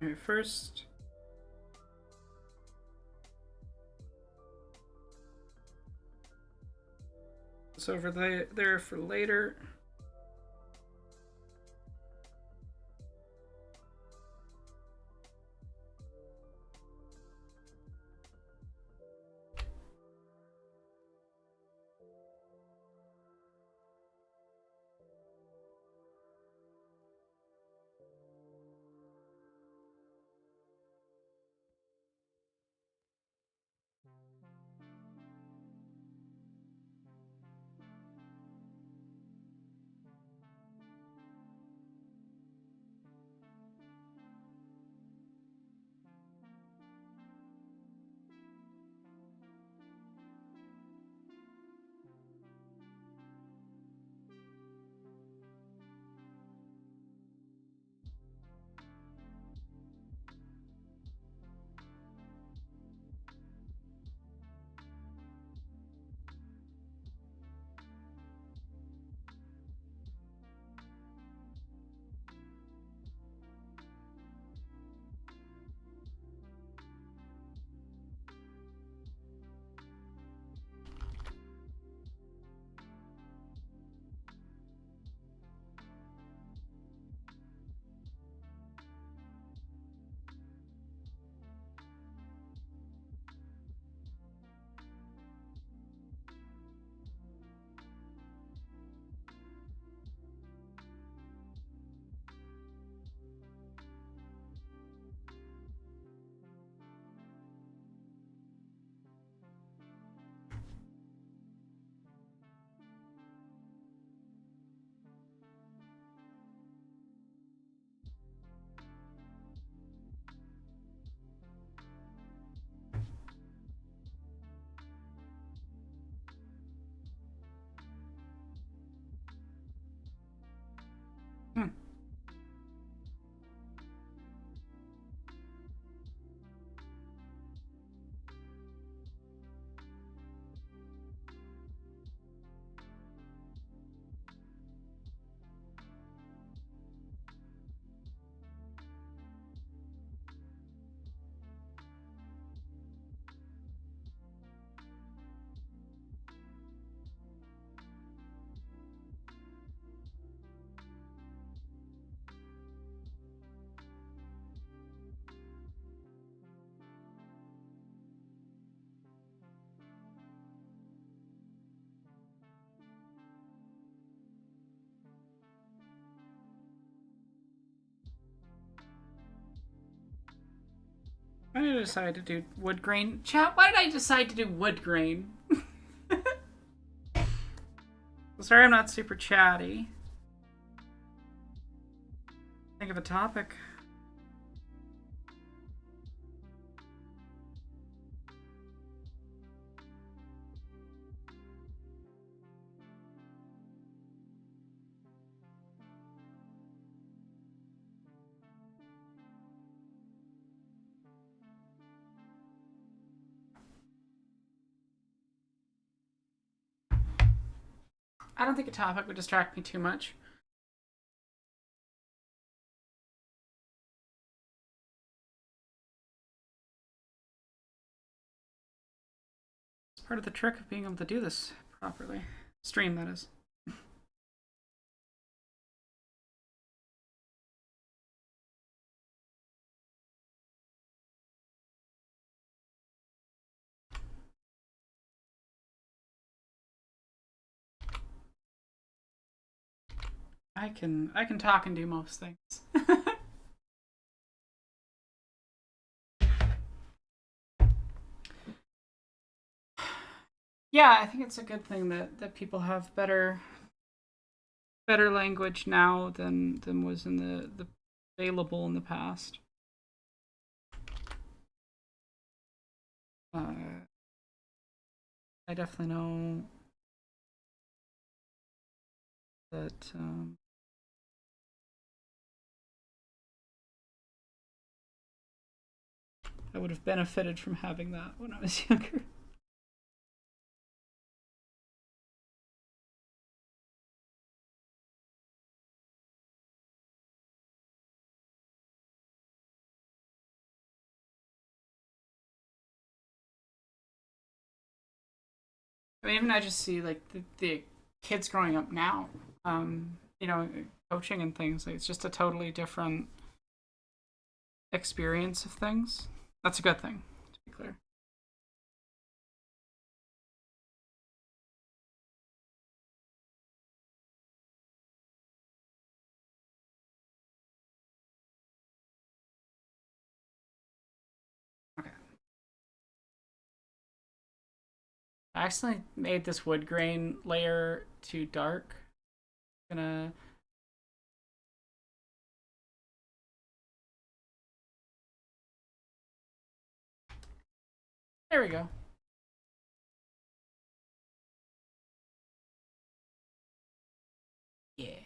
Alright, first. It's over there for later. Why did I decide to do wood grain? Chat, why did I decide to do wood grain? Sorry I'm not super chatty. Think of a topic. I don't think a topic would distract me too much. It's part of the trick of being able to do this properly. Stream, that is. I can talk and do most things. Yeah, I think it's a good thing that people have better language now than was in the available in the past. I definitely know that I would have benefited from having that when I was younger. I mean, even I just see like the kids growing up now, you know, coaching and things. Like, it's just a totally different experience of things. That's a good thing, to be clear. Okay. I accidentally made this wood grain layer too dark. I'm gonna. There we go. Yeah.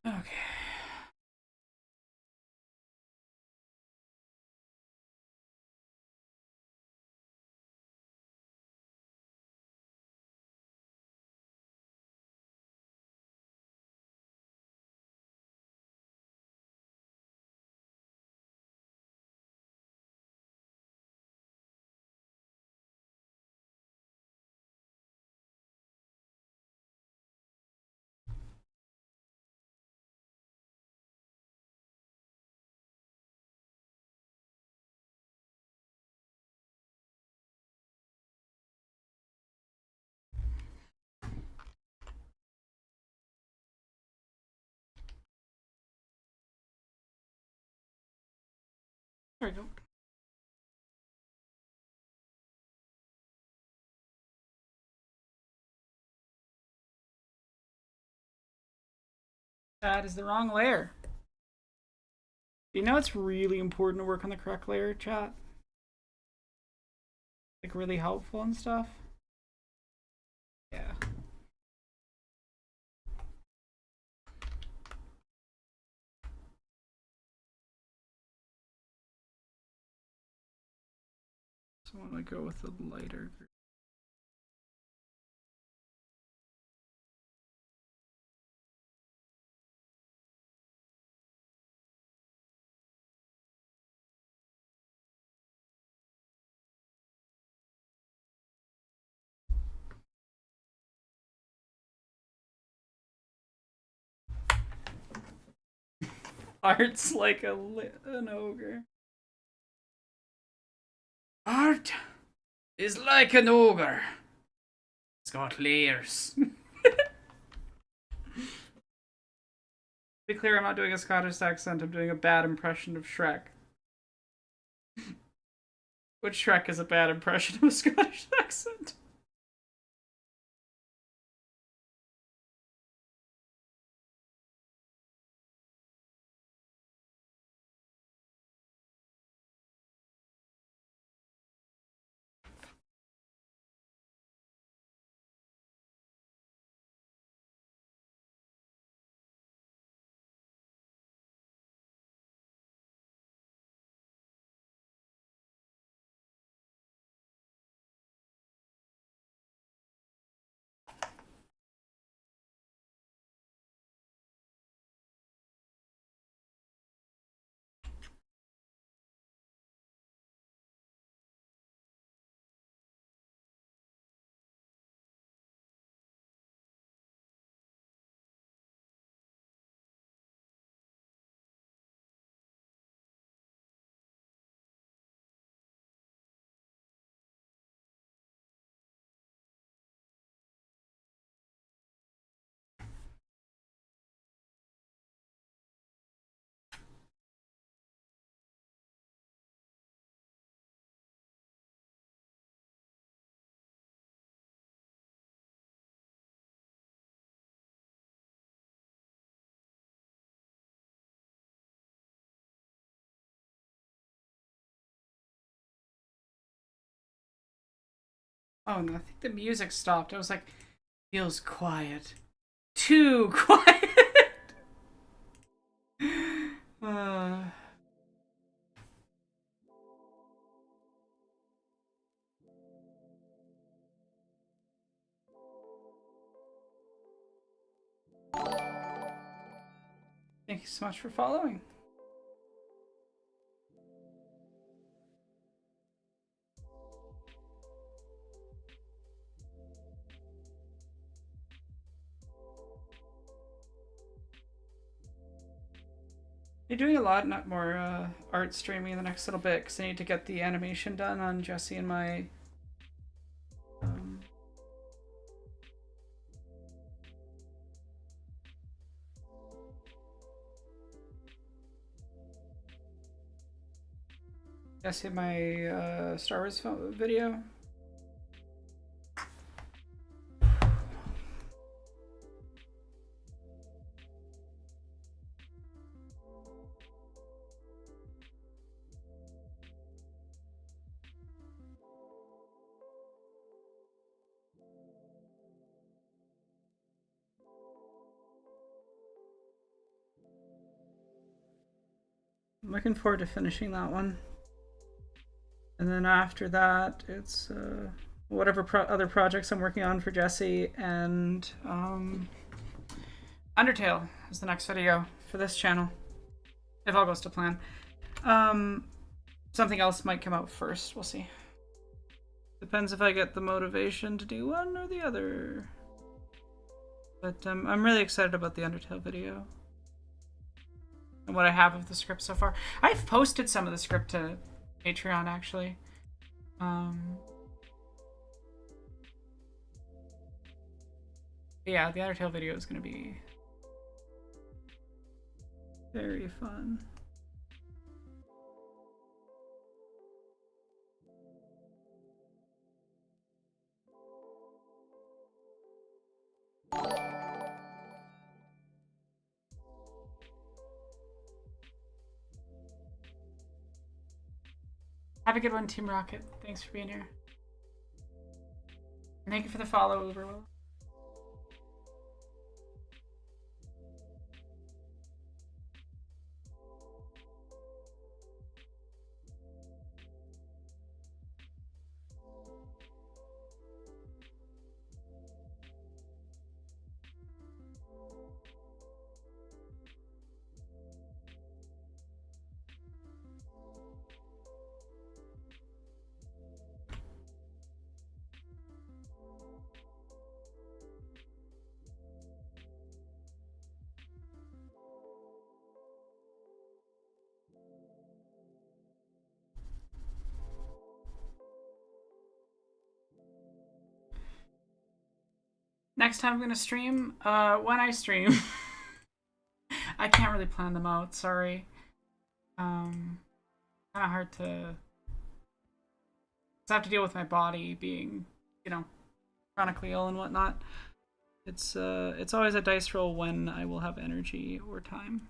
Okay. There we go. That is the wrong layer. You know it's really important to work on the correct layer, chat? Like, really helpful and stuff? Yeah. So I want to go with the lighter green. Art's like an ogre. Art is like an ogre. It's got layers. To be clear, I'm not doing a Scottish accent. I'm doing a bad impression of Shrek. Which Shrek is a bad impression of a Scottish accent? Oh no, I think the music stopped. I was like, feels quiet. Too quiet. uh... Thank you so much for following. You're doing a lot, not more art streaming in the next little bit because I need to get the animation done on Jesse and my. Jesse and my Star Wars video. I'm looking forward to finishing that one. And then after that, it's whatever other projects I'm working on for Jesse, and Undertale is the next video for this channel, if all goes to plan. Something else might come out first. We'll see. Depends if I get the motivation to do one or the other. But I'm really excited about the Undertale video and what I have of the script so far. I've posted some of the script to Patreon, actually. Yeah, the Undertale video is going to be very fun. Have a good one, Team Rocket. Thanks for being here. And thank you for the follow, Uberwill. Next time I'm gonna stream, when I stream. I can't really plan them out, sorry. Kind of hard to. 'Cause I have to deal with my body being, chronically ill and whatnot. It's always a dice roll when I will have energy or time.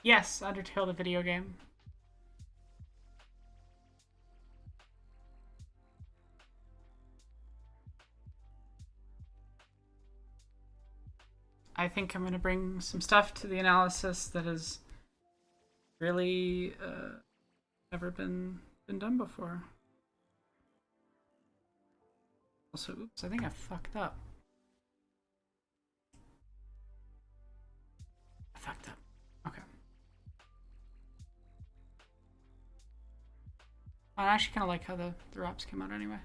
Yes, Undertale the video game. I think I'm going to bring some stuff to the analysis that has really never been done before. Also, oops, I think I fucked up. I fucked up. Okay. I actually kind of like how the wraps came out anyway.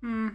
Hmm.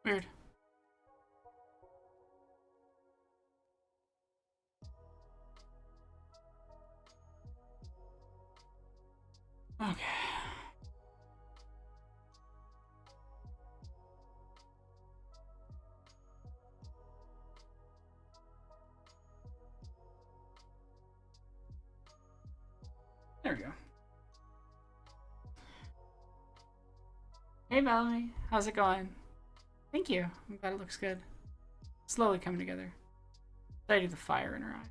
Weird. Okay. There we go. Hey, Valerie. How's it going? Thank you. I'm glad it looks good. Slowly coming together. I do the fire in her eye.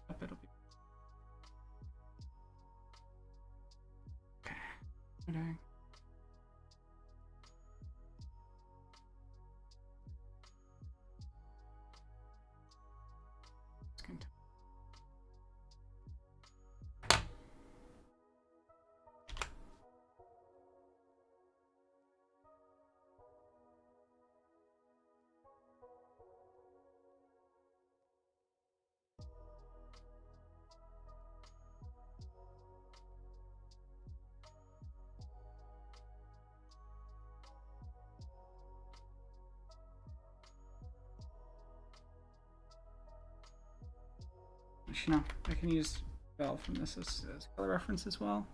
Hope it'll be. Okay. What am I doing? It's going to. Actually, no. I can use Val from this as color reference as well.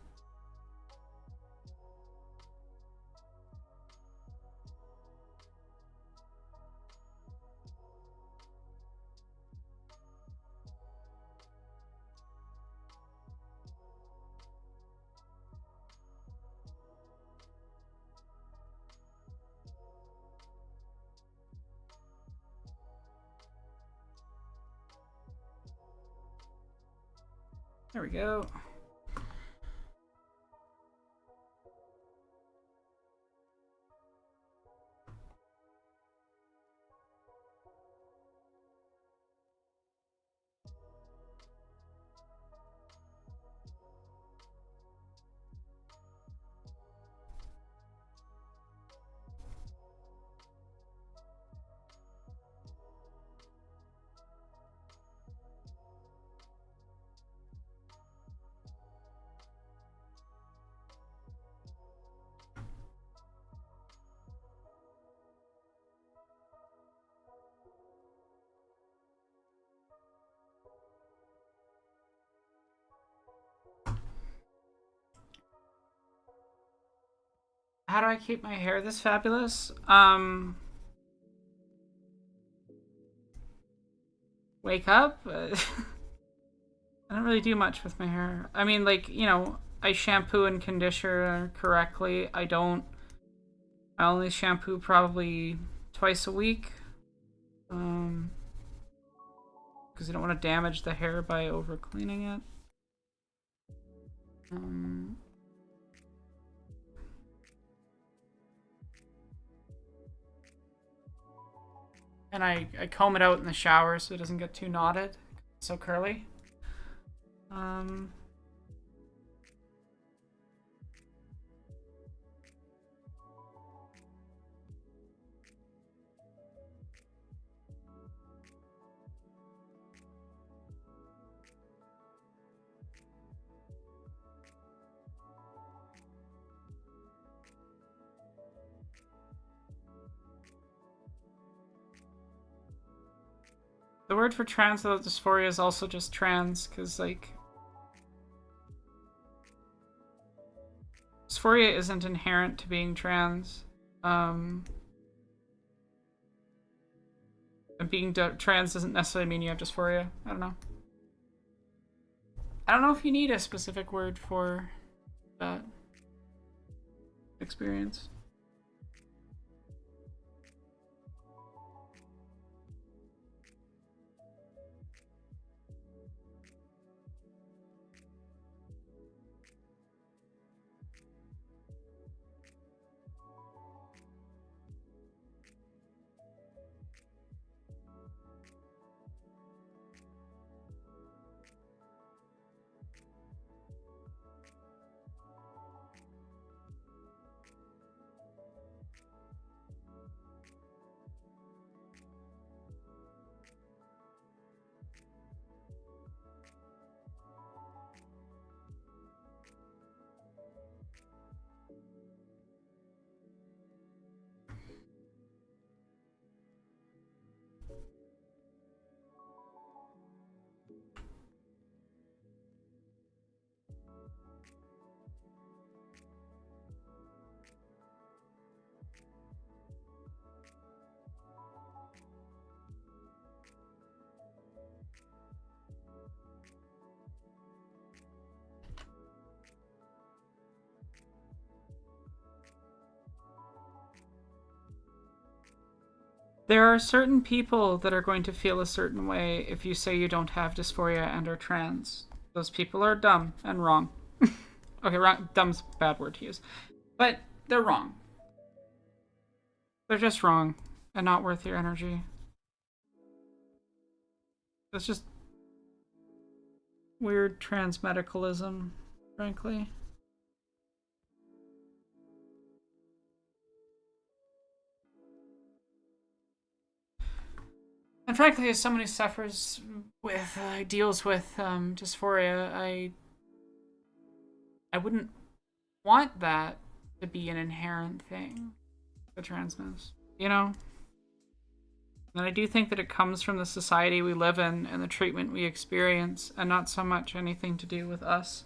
There we go. How do I keep my hair this fabulous? Wake up? I don't really do much with my hair. I mean, like, you know, I shampoo and conditioner correctly. I only shampoo probably twice a week. Because I don't want to damage the hair by over cleaning it. And I comb it out in the shower so it doesn't get too knotted. It's so curly. The word for trans without dysphoria is also just trans, because, like, dysphoria isn't inherent to being trans. And being trans doesn't necessarily mean you have dysphoria. I don't know. I don't know if you need a specific word for that experience. There are certain people that are going to feel a certain way if you say you don't have dysphoria and are trans. Those people are dumb and wrong. Okay, wrong. Dumb's a bad word to use. But they're wrong. They're just wrong and not worth your energy. It's just weird trans medicalism, frankly. And frankly, as someone who suffers with, deals with dysphoria, I wouldn't want that to be an inherent thing, the transness, you know? And I do think that it comes from the society we live in and the treatment we experience, and not so much anything to do with us.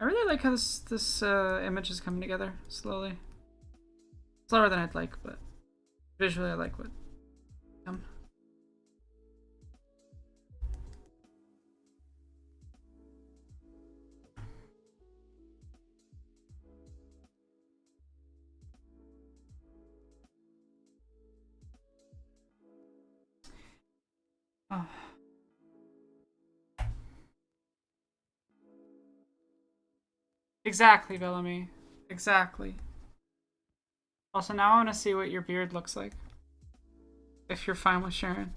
really like how this image is coming together slowly. Slower than I'd like, but visually I like what. Oh. Exactly, Bellamy. Exactly. Also, now I want to see what your beard looks like. If you're fine with sharing.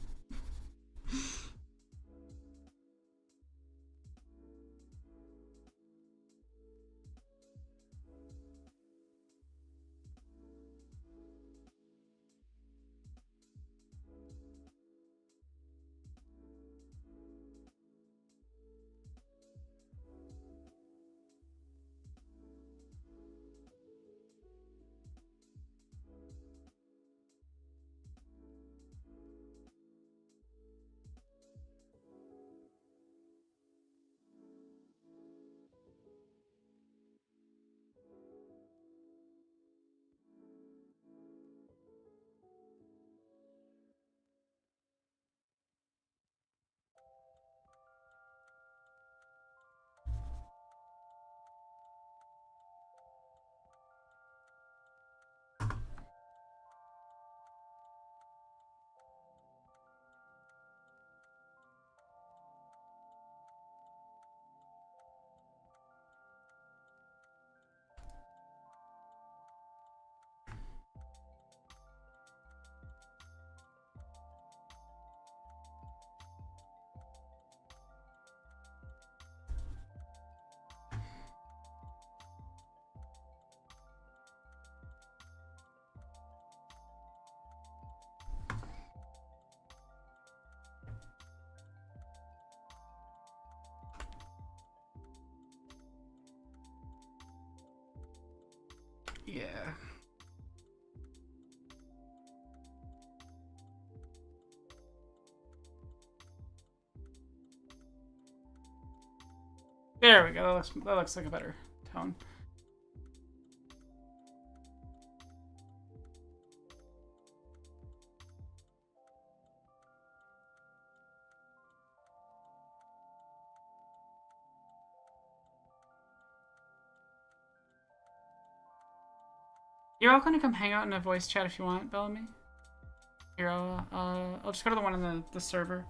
Yeah. There we go. That looks like a better tone. You're all gonna come hang out in a voice chat if you want, Bellamy. Here, I'll just go to the one on the server.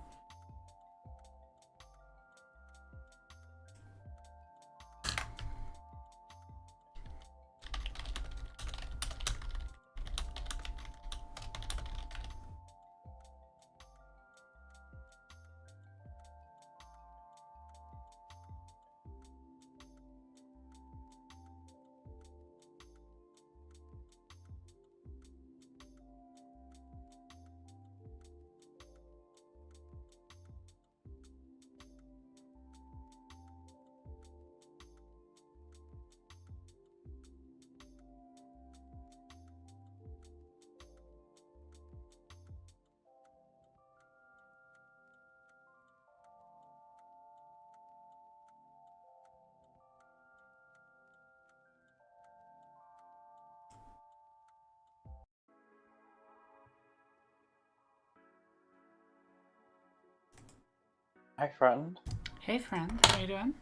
Hi, friend. Hey, friend. How you doing?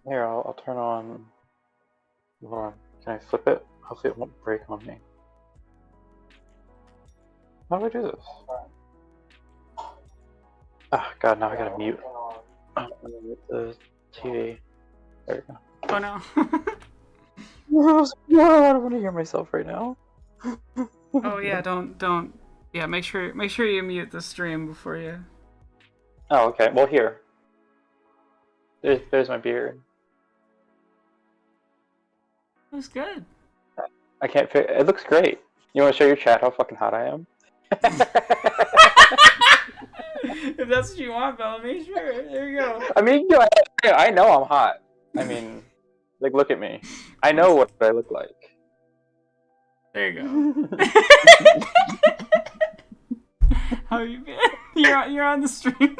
Here, I'll turn on. Hold on. Can I flip it? Hopefully it won't break on me. How do I do this? Ah, God, now I gotta mute. I'm gonna mute the TV. There we go. Oh no. No, I don't want to hear myself right now. Oh yeah, don't. Yeah, make sure you mute the stream before you. Oh, okay. Well, here. There's my beard. That's good. I can't fit. It looks great. You want to show your chat how fucking hot I am? If that's what you want, Bellamy, sure. There you go. I mean, you know, I know I'm hot. I mean, like, look at me. I know what I look like. There you go. How you been? You're on the stream.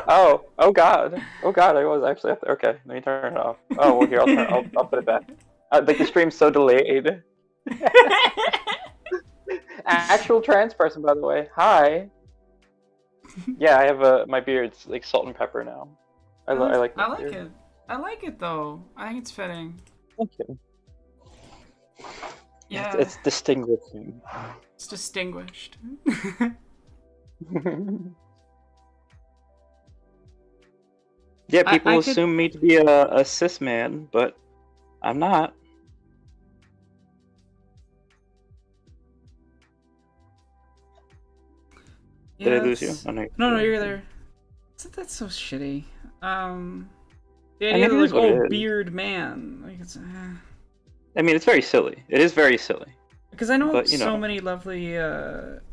Oh God, I was actually up there. Okay, let me turn it off. Oh, well, here I'll put it back. Like the stream's so delayed. Actual trans person, by the way. Hi. Yeah, I have my beard's like salt and pepper now. I like my beard. it. I like it though. I think it's fitting. Thank you. Yeah, It's distinguishing. It's distinguished. Yeah, people I assume me to be a cis man, but I'm not. Did I lose you? Oh, No, you're there. That's so shitty. The I idea mean, that it is like, what oh, it is. beard man, like it's. I mean, it's very silly. It is very silly. Because I know But, you so know. many lovely,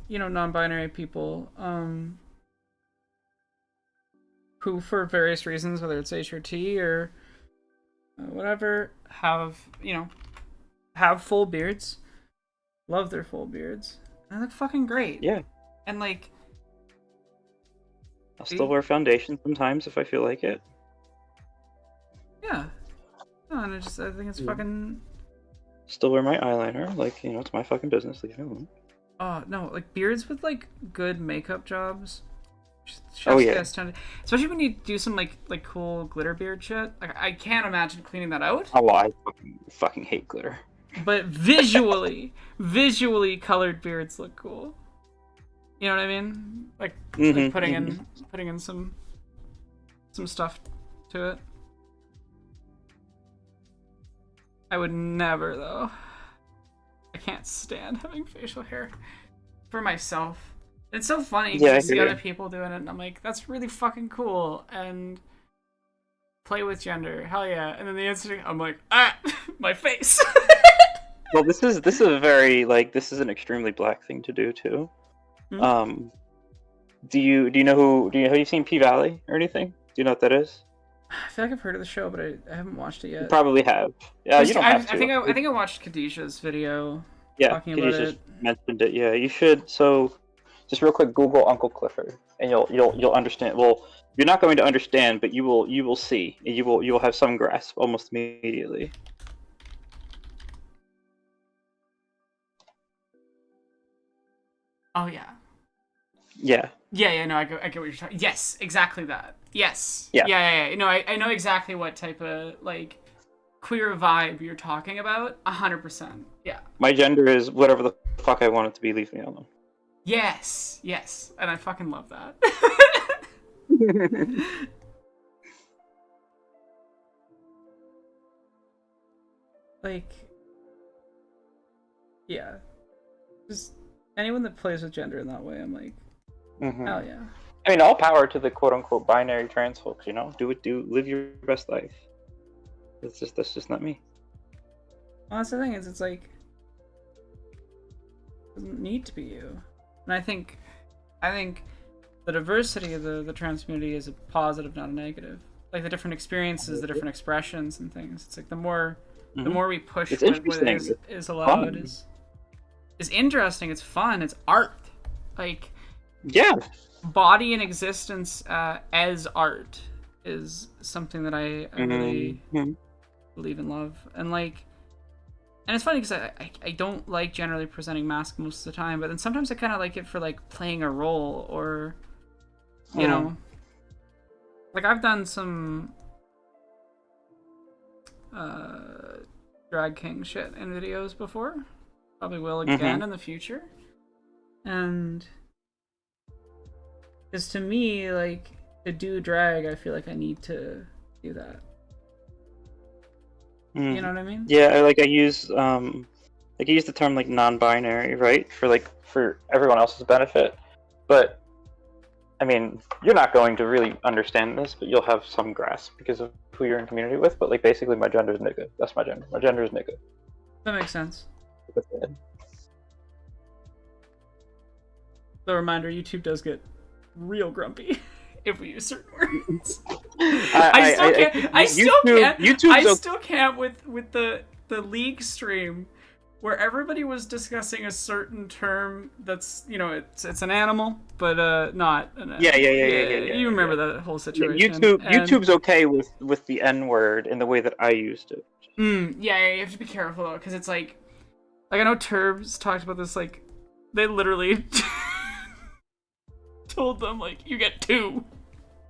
non-binary people, who, for various reasons, whether it's HRT or whatever, have full beards, love their full beards, and they look fucking great. Yeah. And like, I'll still wear foundation sometimes if I feel like it. yeah, no, and I think it's fucking. Still wear my eyeliner. Like, it's my fucking business. Leave me alone. Oh no, like beards with like good makeup jobs. Oh, yeah. Especially when you do some like cool glitter beard shit. Like I can't imagine cleaning that out. Oh, well, I fucking hate glitter. But visually colored beards look cool. You know what I mean? Like, like putting in some stuff to it. I would never though. I can't stand having facial hair for myself. It's so funny because I see other people doing it, and I'm like, that's really fucking cool. And play with gender, hell yeah. And then the instant I'm like, my face. Well, this is a very this is an extremely black thing to do too. Hmm? Do you know have you seen P Valley or anything? Do you know what that is? I feel like I've heard of the show, but I haven't watched it yet. You probably have. Yeah, you don't have to. I think I watched Khadijah's video. Yeah, talking you about just it. mentioned it. Yeah, you should. So, just real quick, Google Uncle Clifford, and you'll understand. Well, you're not going to understand, but you will see. You will have some grasp almost immediately. Oh yeah. Yeah. Yeah. No, I get what you're talking. Yes, exactly that. Yes. Yeah. Yeah. No, I know exactly what type of like queer vibe you're talking about. 100%. Yeah. My gender is whatever the fuck I want it to be. Leave me alone. Yes, and I fucking love that. Like, yeah, just anyone that plays with gender in that way, I'm like, hell yeah. I mean, all power to the quote-unquote binary trans folks. Live your best life. That's just not me. Well, that's the thing it's like, it doesn't need to be you. And I think the diversity of the trans community is a positive, not a negative. Like the different experiences, the different expressions and things. It's like the more we push what is allowed is interesting. It's fun. It's art. Like, yeah, body and existence as art is something that I really believe in love. And like, and it's funny because I don't like generally presenting masks most of the time, but then sometimes I kind of like it for like playing a role or, you know, like I've done some drag king shit in videos before. Probably will again in the future. And because to me, like, to do drag, I feel like I need to do that. You know what I mean? Yeah, I use the term like non-binary, right? For everyone else's benefit. But I mean, you're not going to really understand this, but you'll have some grasp because of who you're in community with. But like, basically, my gender is nigga. That's my gender. My gender is nigga. That makes sense. The reminder: YouTube does get real grumpy if we use certain words. I still can't with the league stream where everybody was discussing a certain term that's, you know, it's an animal, but not an Yeah. you remember that whole situation. YouTube's okay with the N word in the way that I used it. Yeah, you have to be careful though, because it's like I know Turbs talked about this, like they literally told them like you get 2.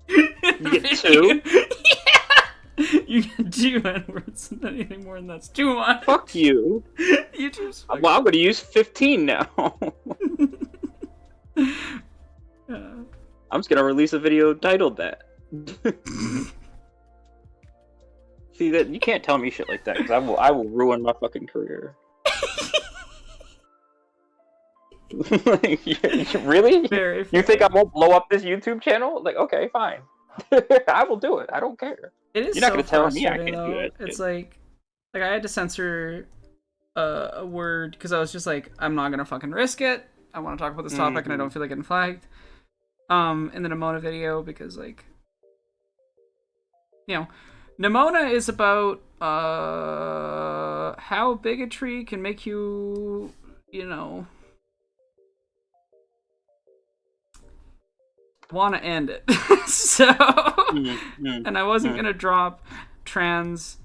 You get 2? Yeah. You get 2 N-words, and anything more than that's too much. Fuck you. YouTube's Well, I'm gonna use 15 now. I'm just gonna release a video titled that. See that you can't tell me shit like that because I will ruin my fucking career. Like, really? Very You think I won't blow up this YouTube channel? Like, okay, fine. I will do it. I don't care. It is. You're not so gonna tell me I frustrating, can't do though. it. It's like I had to censor a word because I was just like, I'm not gonna fucking risk it. I want to talk about this topic and I don't feel like getting flagged. In the Nimona video because like, you know, Nimona is about how bigotry can make you, you know, want to end it. So, and I wasn't gonna drop trans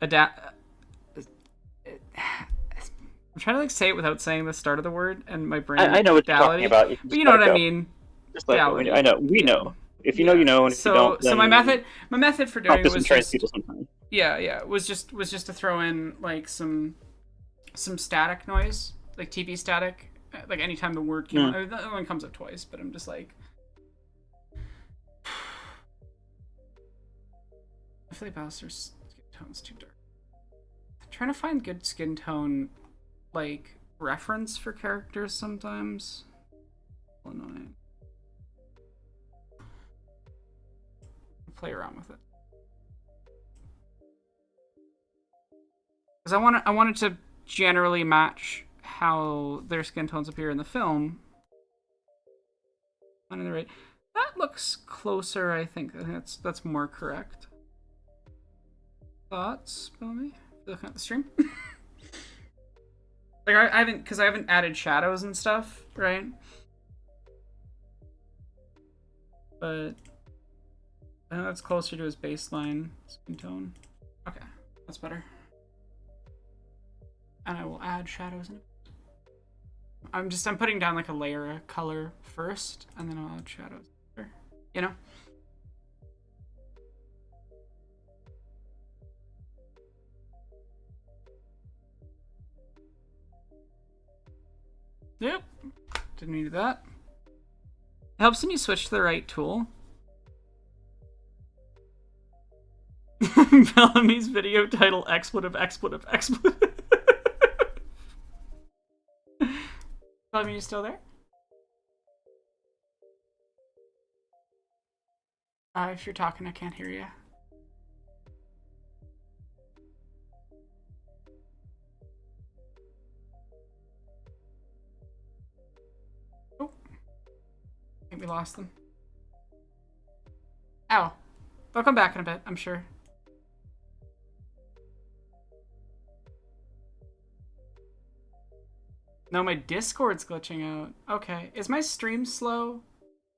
adapt. I'm trying to like say it without saying the start of the word, and my brain. I know what you're talking about. You but you know what I mean. Just like I know. We know. If you know, you know, and if you don't, then so my method for doing it was trans just people sometimes. yeah was just to throw in like some static noise, like TV static, like anytime the word came out. That only comes up twice, but I'm just like, I feel like Bowser's skin tone's too dark. I'm trying to find good skin tone like reference for characters sometimes. Annoying. Play around with it because I wanted to generally match how their skin tones appear in the film. On the right, that looks closer. I think that's more correct. Thoughts, Bellamy? Looking at the stream. Like I haven't added shadows and stuff, right? But I know that's closer to his baseline skin tone. Okay, that's better. And I will add shadows in it. I'm putting down like a layer of color first, and then I'll add shadows. You know? Yep. Didn't need that. It helps when you switch to the right tool. Bellamy's video title: expletive. Bellamy, you still there? If you're talking, I can't hear you. Oh, I think we lost them. Ow. They'll come back in a bit, I'm sure. No, my Discord's glitching out. Okay. Is my stream slow?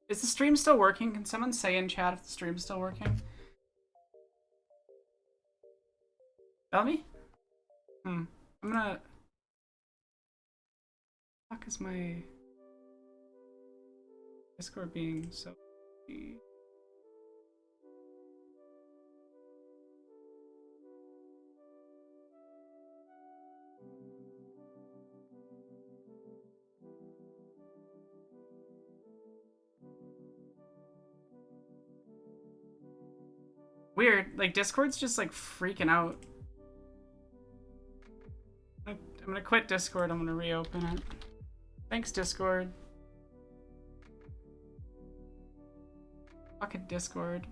Is the stream still working? Can someone say in chat if the stream's still working? Bellamy? I'm gonna... Fuck is my... Discord being so... Weird, like Discord's just like freaking out. I'm gonna quit Discord, I'm gonna reopen it. Thanks, Discord. Fucking Discord.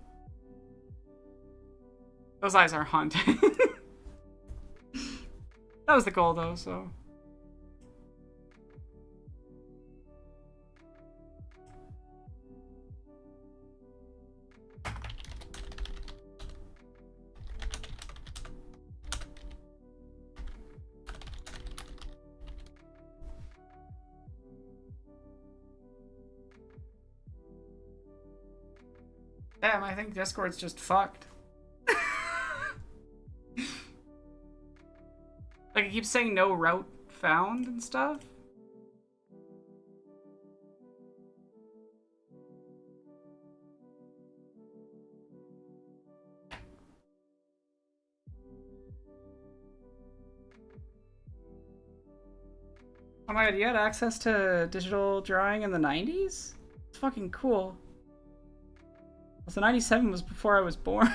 Those eyes are haunting. That was the goal though, so. Damn, I think Discord's just fucked. Like, it keeps saying no route found and stuff. Oh my god, you had access to digital drawing in the 90s? It's fucking cool. So 97 was before I was born.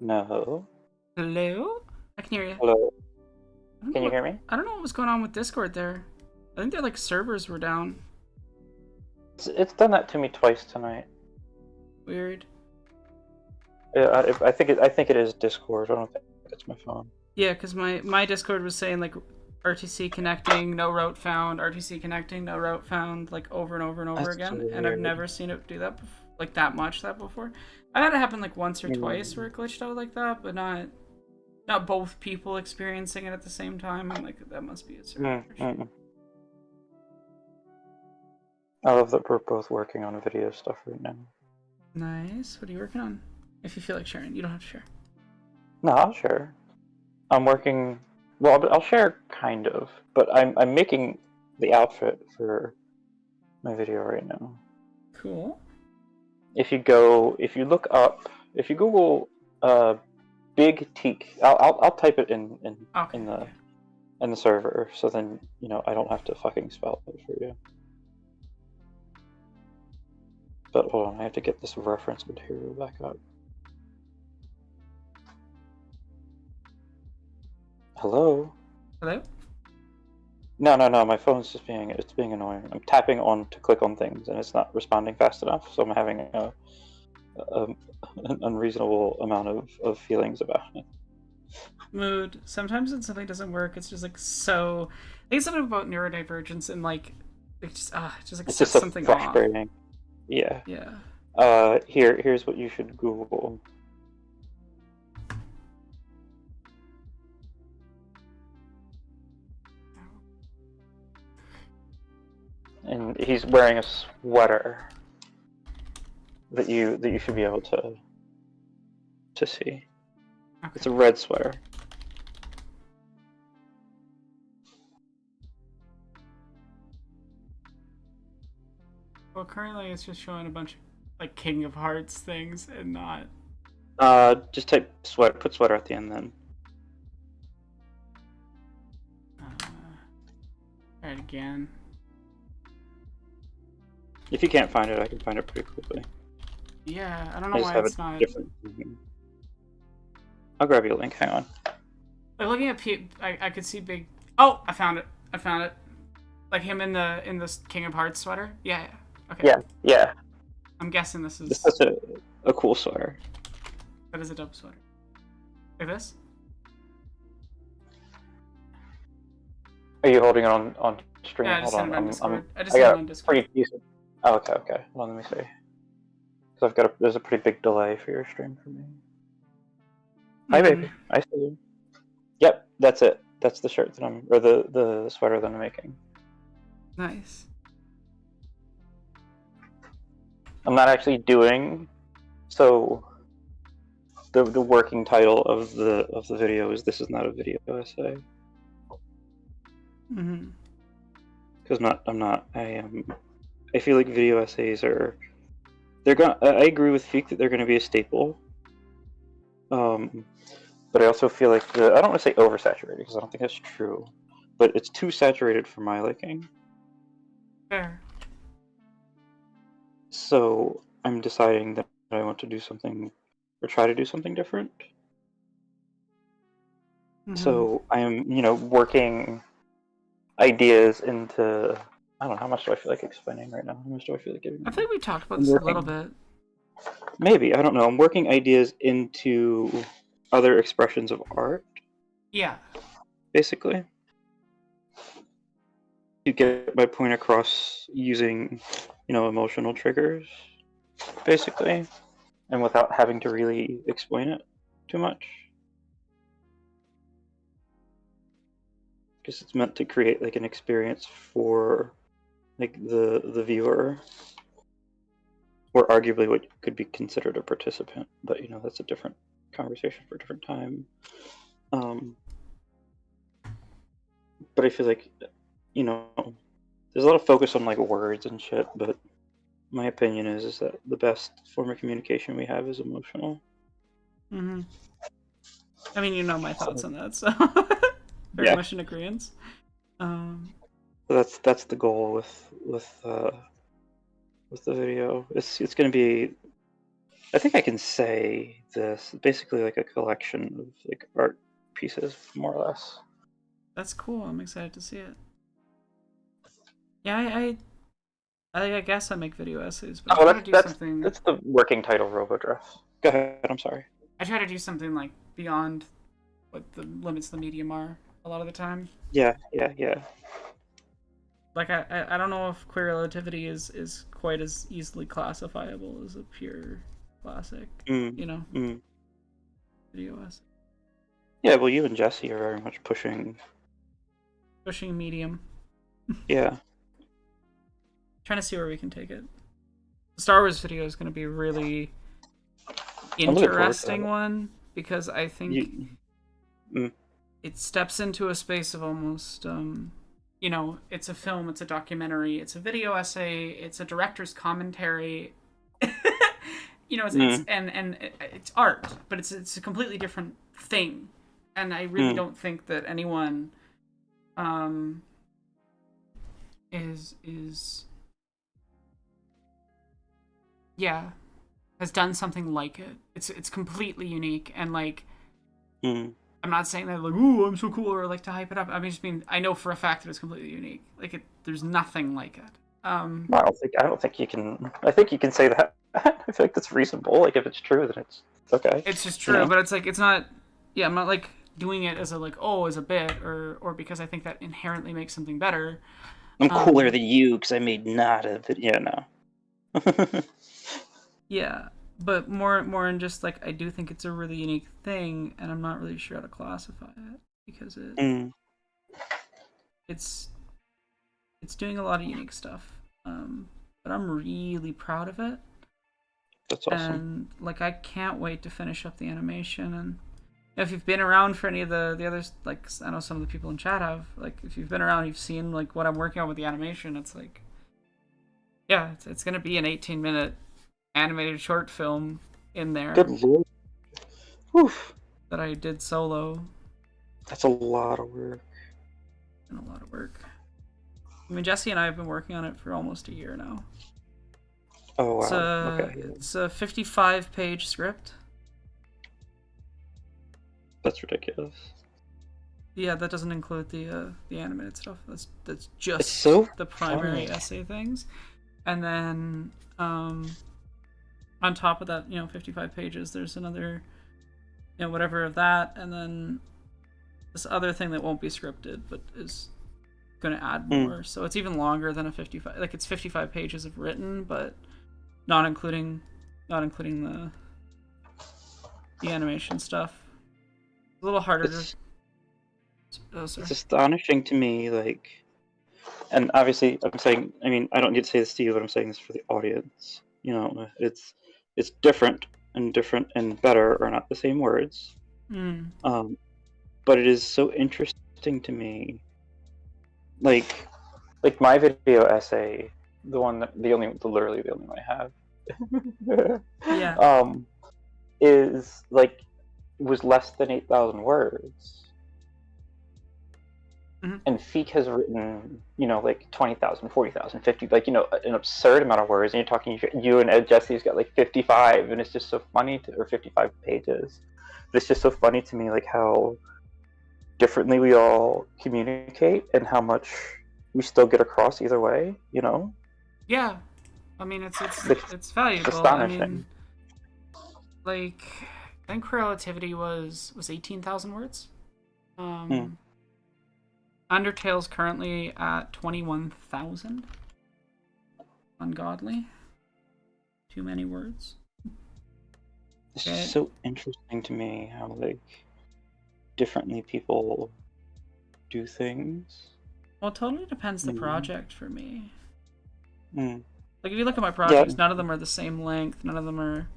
No. Hello? I can hear you. Hello. Can you hear me? I don't know what was going on with Discord there. I think their like servers were down. It's done that to me twice tonight. Weird. Yeah, I think it is Discord. I don't think it's my phone. Yeah, because my Discord was saying like RTC connecting, no route found, RTC connecting, no route found, like over and over and over That's again. so And I've weird. never seen it do that like that much before. I had it happen like once or twice where it glitched out like that, but not both people experiencing it at the same time. I'm like, that must be a server. I love that we're both working on video stuff right now. Nice. What are you working on? If you feel like sharing, you don't have to share. No, I'll share. I'm working. Well, I'll share kind of, but I'm making the outfit for my video right now. Cool. If you Google big teak, I'll type it in the server, so then I don't have to fucking spell it for you. But hold on, I have to get this reference material back up. Hello? Hello? No, my phone's just being annoying. I'm tapping on to click on things and it's not responding fast enough, so I'm having an unreasonable amount of feelings about it. Mood. Sometimes when something doesn't work, it's just like so. I think it's something about neurodivergence and like it just It's sets just something so off. frustrating. Yeah. Yeah. Here's what you should Google. And he's wearing a sweater that you should be able to see. Okay. It's a red sweater. Well, currently it's just showing a bunch of like King of Hearts things and not. Just type sweater. Put sweater at the end then. Try it again. If you can't find it, I can find it pretty quickly. Yeah, I don't know why it's not. Different. I'll grab you a link. Hang on. Like looking at I could see big. Oh, I found it. Like him in the King of Hearts sweater. Yeah. Okay. Yeah. I'm guessing this is. This is a cool sweater. That is a dope sweater. Like this. Are you holding it on stream? Yeah, I just Hold sent it on. on Discord. I just I sent got it on a Discord. pretty decent. Oh, okay. Hold on, let me see. Because there's a pretty big delay for your stream for me. Hi, baby. I see you. Yep, that's it. That's the shirt that or the sweater that I'm making. Nice. I'm not actually doing. So, the working title of the video is "This is not a video essay." Mm-hmm. Because I feel like video essays are. I agree with Feek that they're gonna be a staple. But I also feel like I don't want to say oversaturated because I don't think that's true, but it's too saturated for my liking. Fair. So I'm deciding that I want to do something or try to do something different. Mhm. So I am, working ideas into. I don't know, how much do I feel like explaining right now? How much do I feel like giving? I think we talked about I'm this a little working- bit. Maybe, I don't know. I'm working ideas into other expressions of art, Yeah. basically, to get my point across using, emotional triggers, basically, and without having to really explain it too much. Because it's meant to create like an experience for like the viewer, or arguably what could be considered a participant, but that's a different conversation for a different time. But I feel like there's a lot of focus on like words and shit, but my opinion is that the best form of communication we have is emotional. Mm-hmm. I mean, you know my thoughts on that, so very much in agreement. So that's the goal with the video. It's going to be. I think I can say this basically like a collection of like art pieces, more or less. That's cool. I'm excited to see it. Yeah, I guess I make video essays, but I try to do something. That's the working title, RoboDress. Go ahead. I'm sorry. I try to do something like beyond what the limits of the medium are a lot of the time. Yeah. Like I don't know if queer relativity is quite as easily classifiable as a pure classic, video essay. Yeah, well, you and Jesse are very much pushing medium. Yeah. Trying to see where we can take it. The Star Wars video is going to be a really interesting one because I think it steps into a space of almost, it's a film, it's a documentary, it's a video essay, it's a director's commentary. It's art, but it's a completely different thing, and I really don't think that anyone has done something like it. It's completely unique, and like I'm not saying that like, ooh, I'm so cool, or like to hype it up. I mean, I know for a fact that it's completely unique. Like there's nothing like it. I don't think you can. I think you can say that. I feel like that's reasonable. Like if it's true, then it's okay. It's just true, but it's like it's not. Yeah, I'm not like doing it as a like as a bit or because I think that inherently makes something better. I'm cooler than you because I made not a video. No. Yeah, but more in just like I do think it's a really unique thing, and I'm not really sure how to classify it because it's doing a lot of unique stuff. But I'm really proud of it. That's awesome. And like I can't wait to finish up the animation. And if you've been around for any of the others, like I know some of the people in chat have, like if you've been around, you've seen like what I'm working on with the animation. It's like, yeah, it's gonna be an 18-minute animated short film in there. Good lord. Oof. That I did solo. That's a lot of work. And a lot of work. I mean, Jesse and I have been working on it for almost a year now. Oh wow. It's a 55-page script. That's ridiculous. Yeah, that doesn't include the animated stuff. That's just the primary essay things. And then on top of that, 55 pages, there's another, whatever of that, and then this other thing that won't be scripted, but is going to add more. So it's even longer than a 55. Like it's 55 pages of written, but not including the animation stuff. It's a little harder to. Oh, sorry. It's astonishing to me, like, and obviously, I'm saying. I mean, I don't need to say this to you, but I'm saying this for the audience. It's different and better are not the same words. But it is so interesting to me. Like my video essay, literally the only one I have. Yeah. Is like was less than 8,000 words. and Feek has written, like 20,000, 40,000, 50, like, an absurd amount of words. And you're talking, you and Ed Jesse's got like 55, and it's just so funny or 55 pages. It's just so funny to me, like how differently we all communicate and how much we still get across either way, Yeah, I mean it's valuable. It's astonishing. I mean, like, I think relativity was 18,000 words. Undertale's currently at 21,000. Ungodly. Too many words. It's just so interesting to me how, like, differently people do things. Well, it totally depends the project for me. Mm. Like, if you look at my projects, none of them are the same length. None of them are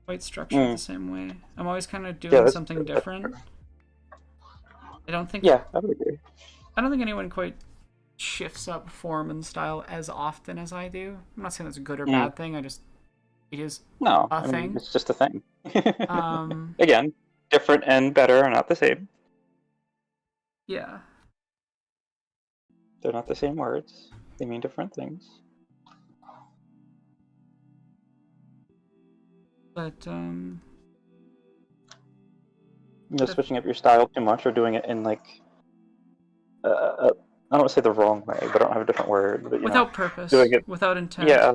quite structured the same way. I'm always kind of doing something different. I don't think... Yeah, I would agree. I don't think anyone quite shifts up form and style as often as I do. I'm not saying that's a good or bad thing. It is a thing. It's just a thing. Again, different and better are not the same. Yeah. They're not the same words. They mean different things. But, switching up your style too much or doing it in, like, I don't want to say the wrong way, but I don't have a different word. But, without purpose, without intent. Yeah,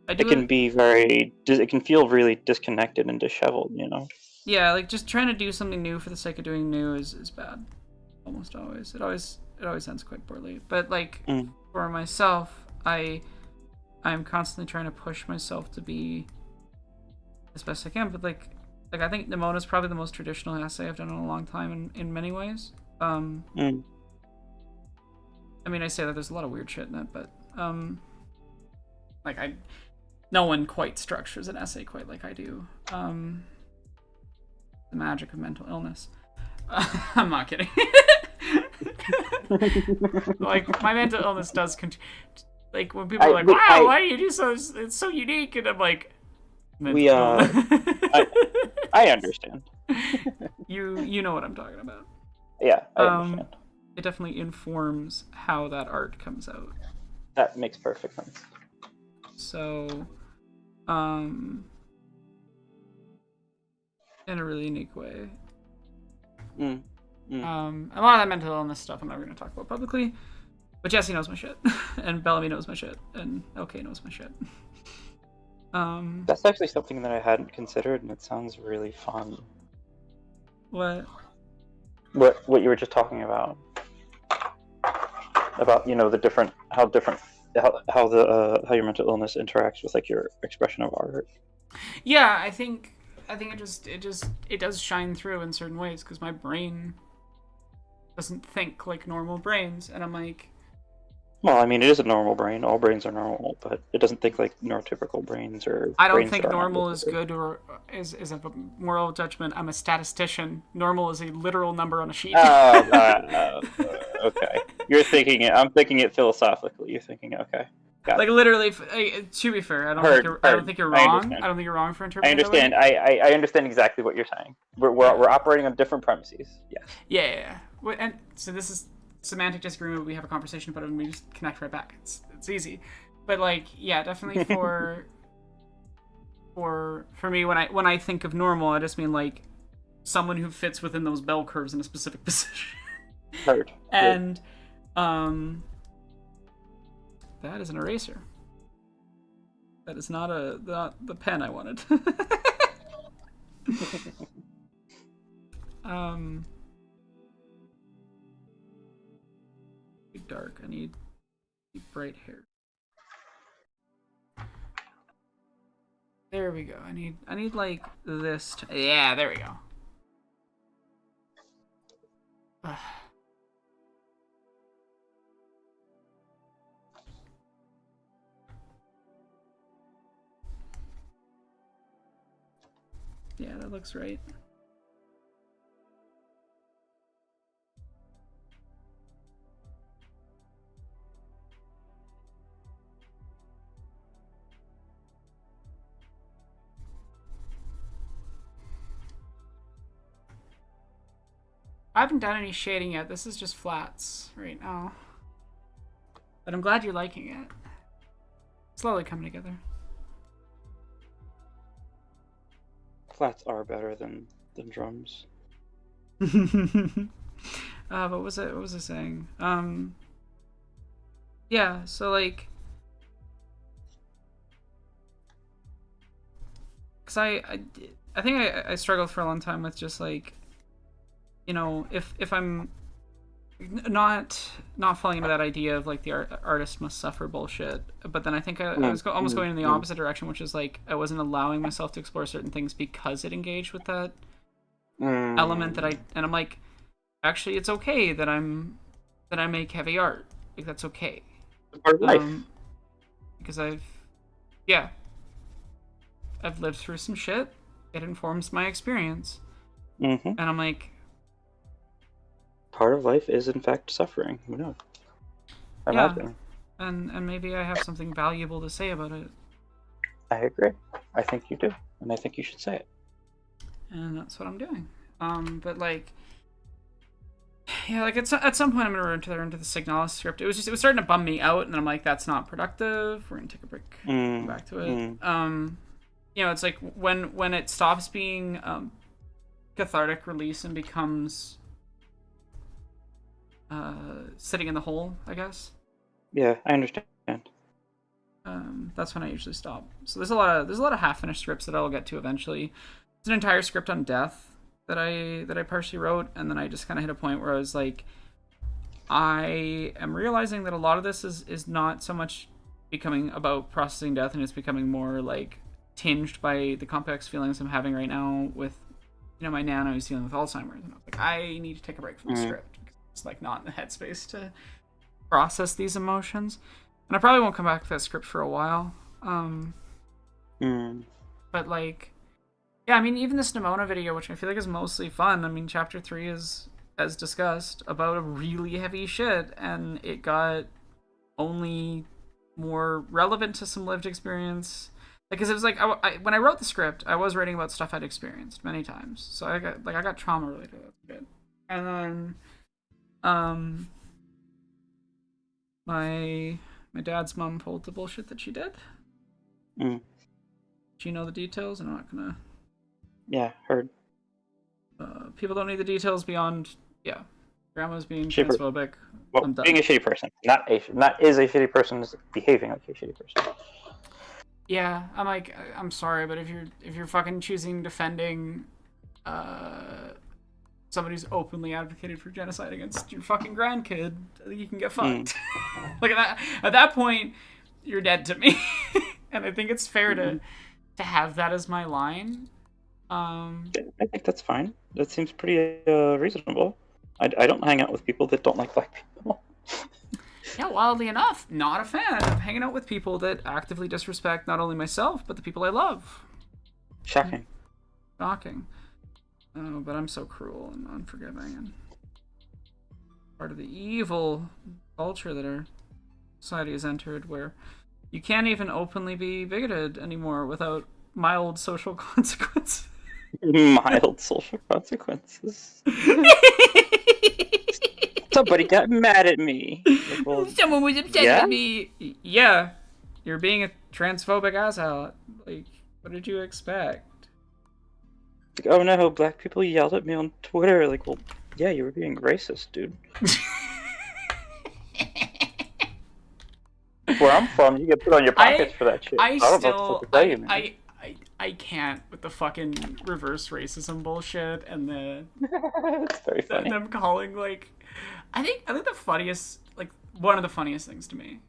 it can feel really disconnected and disheveled, Yeah, like, just trying to do something new for the sake of doing new is bad. Almost always. It always ends quite poorly. But, like, for myself, I'm constantly trying to push myself to be as best I can. But, like I think Nimona is probably the most traditional essay I've done in a long time in many ways. I mean, I say that there's a lot of weird shit in it, but no one quite structures an essay quite like I do. The magic of mental illness. I'm not kidding. Like, my mental illness does like, when people are like, wow, why do you do so? It's so unique, and I'm like, I understand. You know what I'm talking about. Yeah, I understand. It definitely informs how that art comes out. That makes perfect sense. So, in a really unique way. A lot of that mental illness stuff I'm never going to talk about publicly, but Jesse knows my shit, and Bellamy knows my shit, and OK knows my shit. That's actually something that I hadn't considered, and it sounds really fun. What you were just talking about the different how your mental illness interacts with, like, your expression of art. Yeah, I think it does shine through in certain ways, because my brain doesn't think like normal brains, and I'm like, well, I mean, it is a normal brain. All brains are normal, but it doesn't think like neurotypical brains or. I don't think normal is good or is a moral judgment. I'm a statistician. Normal is a literal number on a sheet. Okay. You're thinking it. I'm thinking it philosophically. You're thinking, okay. Like, literally, to be fair, I don't think you're wrong. I don't think you're wrong for interpreting. I understand. I understand exactly what you're saying. We're operating on different premises. Yes. Yeah. And so this is semantic disagreement. We have a conversation about it, and we just connect right back. It's easy. But, like, yeah, definitely for me, when I think of normal, I just mean, like, someone who fits within those bell curves in a specific position. Heard. And that is an eraser. That is not the pen I wanted. Dark. I need bright hair. There we go. I need like this. Yeah, there we go. Yeah, that looks right. I haven't done any shading yet. This is just flats right now. But I'm glad you're liking it. Slowly coming together. Flats are better than drums. What was it? What was I saying? Yeah. So like, cause I think I struggled for a long time with just like, you know, if I'm not falling into that idea of like the artist must suffer bullshit, but then I think I was almost going in the opposite direction, which is like I wasn't allowing myself to explore certain things because it engaged with that element that and I'm like, actually it's okay that I make heavy art, like that's okay. It's part of life. Because I've lived through some shit. It informs my experience, and I'm like, part of life is in fact suffering. Who knows? Imagine. And maybe I have something valuable to say about it. I agree. I think you do, and I think you should say it. And that's what I'm doing. But like, yeah, like at some point I'm gonna enter into the Signalis script. It was starting to bum me out, and then I'm like, that's not productive. We're gonna take a break. Come back to it. You know, it's like when it stops being cathartic release and becomes sitting in the hole, I guess. Yeah, I understand. That's when I usually stop. So there's a lot of half-finished scripts that I'll get to eventually. It's an entire script on death that I partially wrote, and then I just kind of hit a point where I was like, I am realizing that a lot of this is not so much becoming about processing death, and it's becoming more like tinged by the complex feelings I'm having right now with, you know, my nana who's dealing with Alzheimer's, and I was like, I need to take a break from the script. It's like not in the headspace to process these emotions, and I probably won't come back to that script for a while. But like, yeah, I mean, even this Nimona video, which I feel like is mostly fun. I mean, chapter 3 is, as discussed, about a really heavy shit, and it got only more relevant to some lived experience. Because it was like, when I wrote the script, I was writing about stuff I'd experienced many times. So I got trauma related to it. And then, my dad's mom pulled the bullshit that she did. Do you know the details? I'm not gonna. Yeah, heard. People don't need the details beyond, grandma's being transphobic. Well, being a shitty person, not is a shitty person, is behaving like a shitty person. Yeah, I'm like, I'm sorry, but if you're fucking choosing defending somebody who's openly advocated for genocide against your fucking grandkid, you can get fucked. Like at that point, you're dead to me. And I think it's fair to have that as my line. I think that's fine. That seems pretty reasonable. I don't hang out with people that don't like black people. Yeah, wildly enough, not a fan of hanging out with people that actively disrespect not only myself, but the people I love. Shocking. Shocking. Oh, but I'm so cruel and unforgiving and part of the evil culture that our society has entered, where you can't even openly be bigoted anymore without mild social consequences. Mild social consequences. Somebody got mad at me. Like, well, someone was upset with me. Yeah, you're being a transphobic asshole. Like, what did you expect? Like, oh no, black people yelled at me on Twitter. Like, well, yeah, you were being racist, dude. Where I'm from, you get put on your pockets for that shit. I can't with the fucking reverse racism bullshit and the. It's very funny. Them calling like, I think the funniest, like one of the funniest things to me,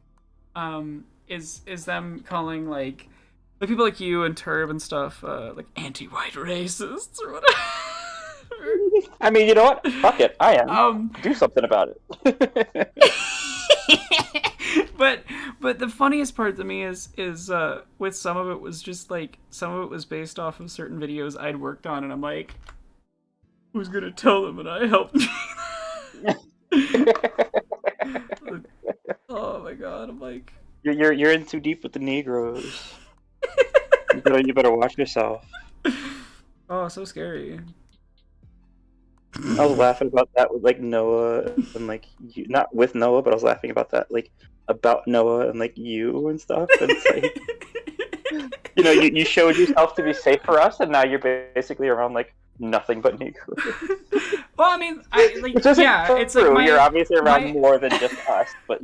is them calling like people like you and Turb and stuff like anti-white racists or whatever. I mean, you know what? Fuck it, I am. Do something about it. But the funniest part to me is with some of it was just like, some of it was based off of certain videos I'd worked on, and I'm like, who's gonna tell them that I helped? Oh my god, I'm like, you're in too deep with the Negroes. You better watch yourself. Oh, so scary. I was laughing about that with like Noah and like you, not with Noah, but I was laughing about that like about Noah and like you and stuff. And it's like you showed yourself to be safe for us, and now you're basically around like nothing but Negroes. Well, I mean, it's true. like You're obviously around more than just us, but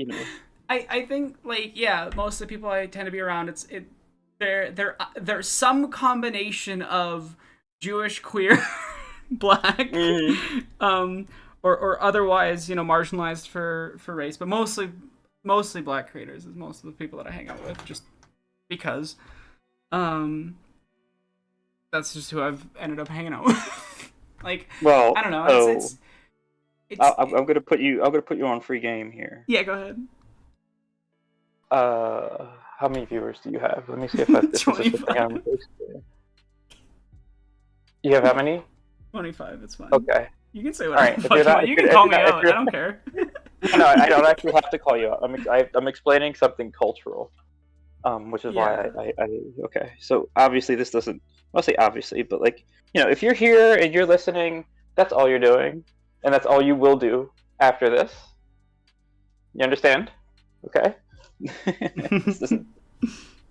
I think like most of the people I tend to be around, there's some combination of Jewish, queer, black, or otherwise marginalized for race, but mostly black creators is most of the people that I hang out with, just because that's just who I've ended up hanging out with. Like, well, I don't know. I'm gonna put you on free game here. Yeah, go ahead. How many viewers do you have? Let me see if I. 25. You have how many? 25. It's fine. Okay. You can say whatever. Right, you can call me out. I don't care. No, I don't actually have to call you out. I'm explaining something cultural, which is why I. Okay, so obviously this doesn't. I'll say obviously, but like if you're here and you're listening, that's all you're doing, and that's all you will do after this. You understand? Okay.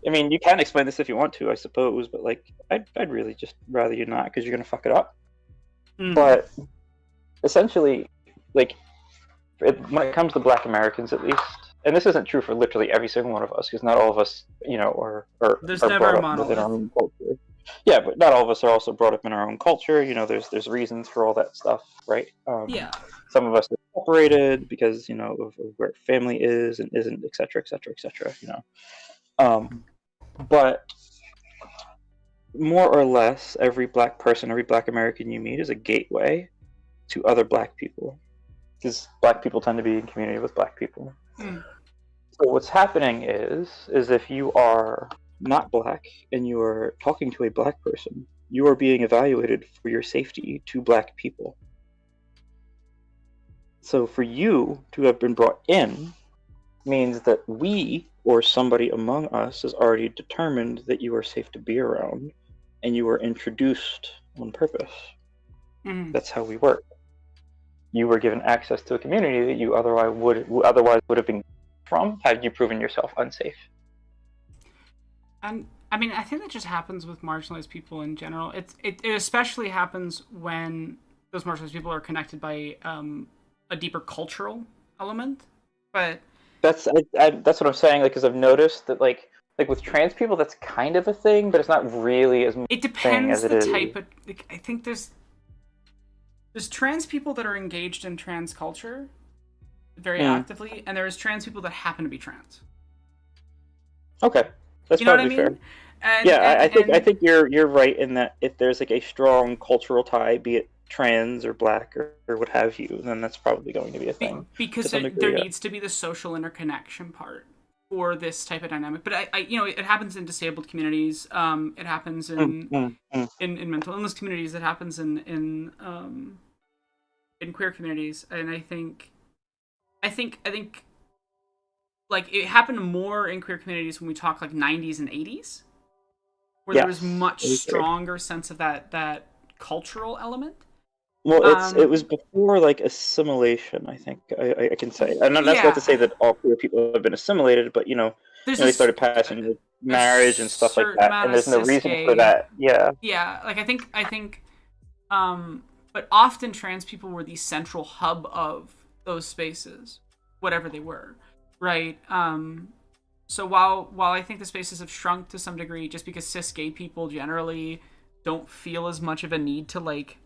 I mean, you can explain this if you want to, I suppose, but like, I'd really just rather you not, because you're gonna fuck it up. But essentially, like, when it comes to Black Americans, at least, and this isn't true for literally every single one of us, because not all of us, are brought up within our own culture. Yeah, but not all of us are also brought up in our own culture. There's reasons for all that stuff, right? Some of us are separated because of where family is and isn't, etc., etc., etc. But more or less, every Black person, every Black American you meet is a gateway to other Black people, because Black people tend to be in community with Black people. So what's happening is if you are not Black and you are talking to a Black person, you are being evaluated for your safety to Black people. So for you to have been brought in means that we, or somebody among us, has already determined that you are safe to be around, and you were introduced on purpose. That's how we work. You were given access to a community that you otherwise would have been from had you proven yourself unsafe. And I mean, I think that just happens with marginalized people in general. It especially happens when those marginalized people are connected by a deeper cultural element. But that's what I'm saying. Like, because I've noticed that like with trans people, that's kind of a thing, but it's not really as much. It depends the type of. Like, I think there's trans people that are engaged in trans culture very actively, and there's trans people that happen to be trans. Okay, that's probably fair. I think you're right in that if there's like a strong cultural tie, be it trans or Black or what have you, then that's probably going to be a thing. Because there needs to be the social interconnection part for this type of dynamic. But it happens in disabled communities. It happens in mental illness communities. It happens in queer communities. And I think like it happened more in queer communities when we talk like 90s and 80s, where there was much stronger sense of that cultural element. Well, it was before like assimilation, I think I can say. And that's not to say that all queer people have been assimilated, but they started passing marriage and stuff like that, and there's no reason for that. Yeah, like I think but often trans people were the central hub of those spaces, whatever they were, right? So while I think the spaces have shrunk to some degree, just because cis gay people generally don't feel as much of a need to like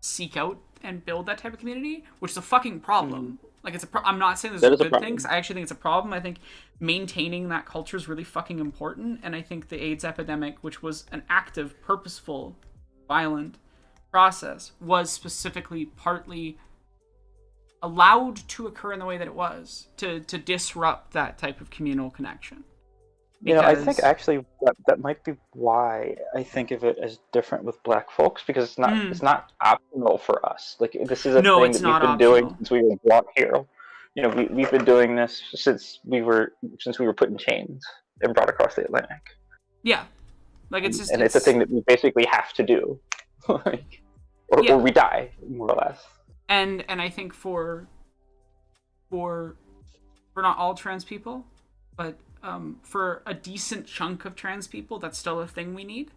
seek out and build that type of community, which is a fucking problem. Like I'm not saying there's good things. I actually think it's a problem. I think maintaining that culture is really fucking important. And I think the AIDS epidemic, which was an active, purposeful, violent process, was specifically partly allowed to occur in the way that it was to disrupt that type of communal connection. I think actually that might be why I think of it as different with Black folks, because it's not optional for us. Like, this is a thing that we've been doing since we were brought here. We've been doing this since we were put in chains and brought across the Atlantic. Yeah, like it's a thing that we basically have to do, or we die, more or less. and I think for not all trans people, but for a decent chunk of trans people, that's still a thing we need,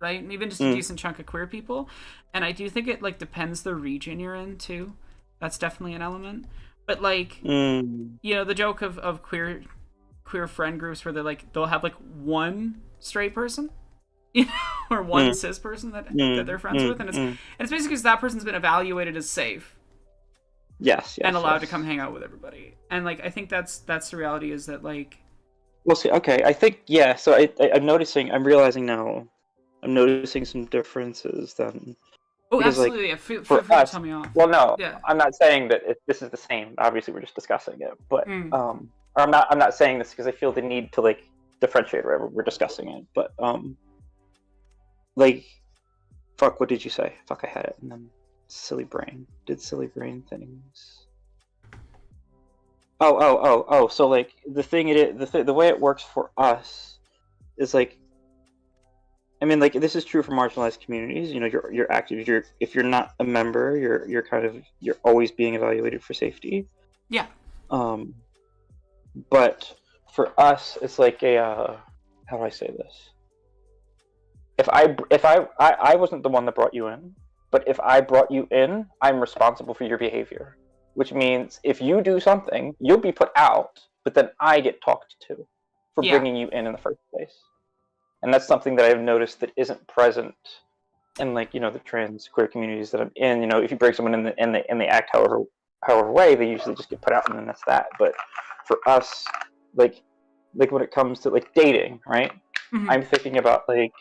right? And even just a decent chunk of queer people. And I do think it like depends the region you're in too. That's definitely an element. But like, you know, the joke of queer friend groups where they'll have like one straight person, you know, or one cis person that they're friends with, and it's basically because that person's been evaluated as safe. Yes, and allowed to come hang out with everybody. And like, I think that's the reality, is that like, well, see, okay, I think, yeah, so I'm realizing now, I'm noticing some differences then. Oh, because, absolutely, like, feel for free to us, tell me off. well, no, Yeah. I'm not saying that this is the same, obviously we're just discussing it, but, or I'm not saying this because I feel the need to, like, differentiate wherever we're discussing it, but, like, fuck, what did you say? Fuck, I had it, and then silly brain things. Oh. So like the way it works for us is like, I mean, like, this is true for marginalized communities. You know, you're active. If you're not a member, you're always being evaluated for safety. Yeah. But for us, it's like a how do I say this? If I wasn't the one that brought you in, but if I brought you in, I'm responsible for your behavior. Which means if you do something, you'll be put out, but then I get talked to for bringing you in the first place. And that's something that I've noticed that isn't present in, like, you know, the trans queer communities that I'm in. You know, if you bring someone in the act however way, they usually just get put out, and then that's that. But for us, like when it comes to like dating, right? I'm thinking about like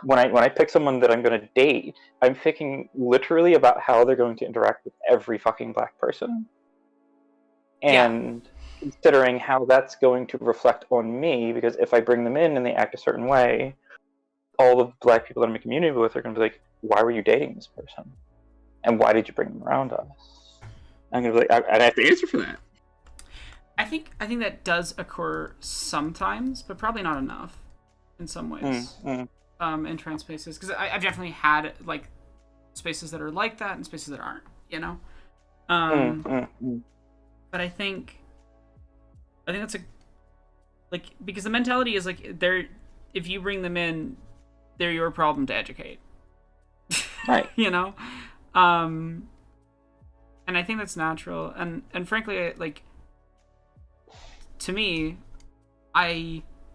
when I pick someone that I'm going to date, I'm thinking literally about how they're going to interact with every fucking black person. And considering how that's going to reflect on me, because if I bring them in and they act a certain way, all the black people that I'm in community with are going to be like, why were you dating this person? And why did you bring them around us? I'm going to be like, I have to answer for that. I think that does occur sometimes, but probably not enough in some ways. In trans spaces, because I've definitely had like spaces that are like that and spaces that aren't, you know. But I think that's because the mentality is like, if you bring them in, they're your problem to educate, right? You know. And I think that's natural, and frankly, like, to me,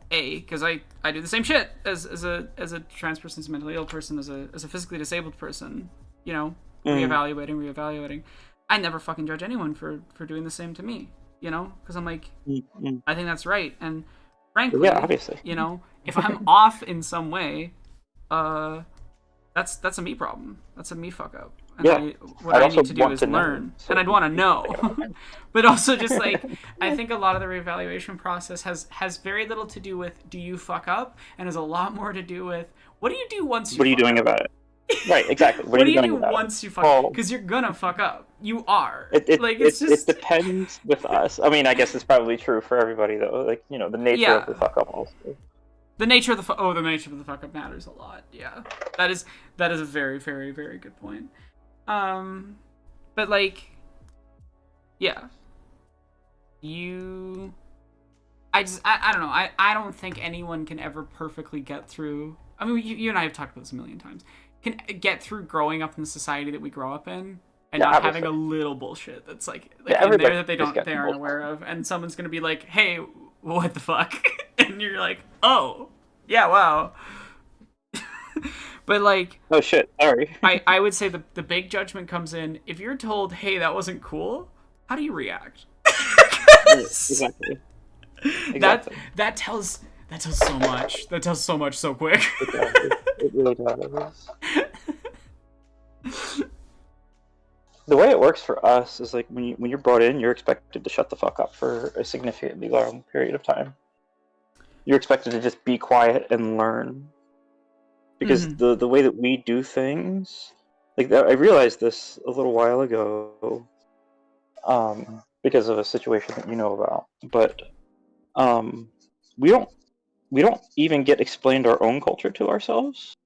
because I do the same shit as a trans person, as a mentally ill person, as a physically disabled person, you know, reevaluating. I never fucking judge anyone for doing the same to me, you know, because I'm like, I think that's right, and frankly, obviously, you know, if I'm off in some way, that's a me problem. That's a me fuck up. And what I need to do is learn, and I'd want to know. But also, just like, I think a lot of the reevaluation process has very little to do with do you fuck up, and has a lot more to do with what do you do once you. What are you doing about it? Right, exactly. What do you do once you fuck up? Because you're gonna fuck up. You are. It depends with us. I mean, I guess it's probably true for everybody though. Like, you know, the nature of the fuck up also. The nature of the nature of the fuck up matters a lot. Yeah, that is a very, very, very good point. But like, yeah, I don't know. I don't think anyone can ever perfectly get through. I mean, you and I have talked about this a million times. Can get through growing up in the society that we grow up in, and not having a little bullshit that's like in there that they aren't aware of, and someone's gonna be like, "Hey, what the fuck?" And you're like, "Oh, yeah, wow." But like, oh shit, sorry. I would say the big judgment comes in if you're told, "Hey, that wasn't cool." How do you react? Exactly. That tells so much. That tells so much so quick. It really does. The way it works for us is like when you're brought in, you're expected to shut the fuck up for a significantly long period of time. You're expected to just be quiet and learn. Because the way that we do things, like, I realized this a little while ago, because of a situation that you know about. But we don't even get explained our own culture to ourselves.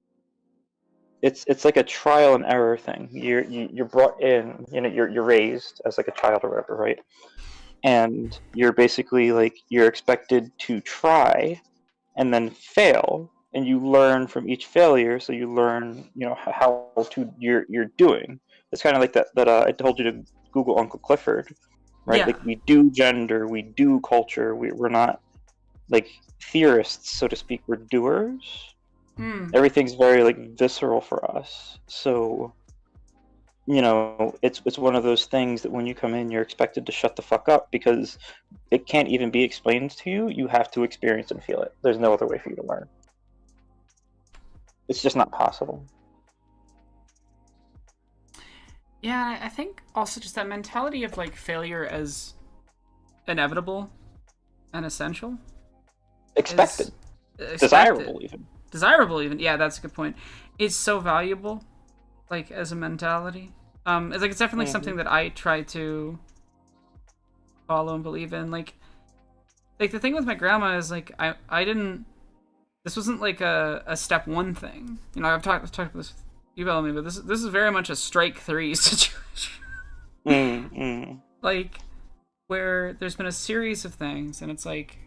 it's like a trial and error thing. You're brought in, you're raised as like a child or whatever, right? And you're basically like you're expected to try and then fail, and you learn from each failure. So you learn, how to you're doing. It's kind of like that I told you to Google Uncle Clifford, right? Yeah. Like we do gender, we do culture. We're not like theorists, so to speak. We're doers. Everything's very like visceral for us. So it's one of those things that when you come in, you're expected to shut the fuck up because it can't even be explained to you. You have to experience and feel it. There's no other way for you to learn. It's just not possible. Yeah, I think also just that mentality of like failure as inevitable and essential. Expected. Desirable even. Yeah, that's a good point. It's so valuable, like as a mentality. It's definitely something that I try to follow and believe in. Like the thing with my grandma is like I didn't. This wasn't like a step one thing. I've talked about this with you, Bellamy, but this is very much a strike 3 situation. Like where there's been a series of things, and it's like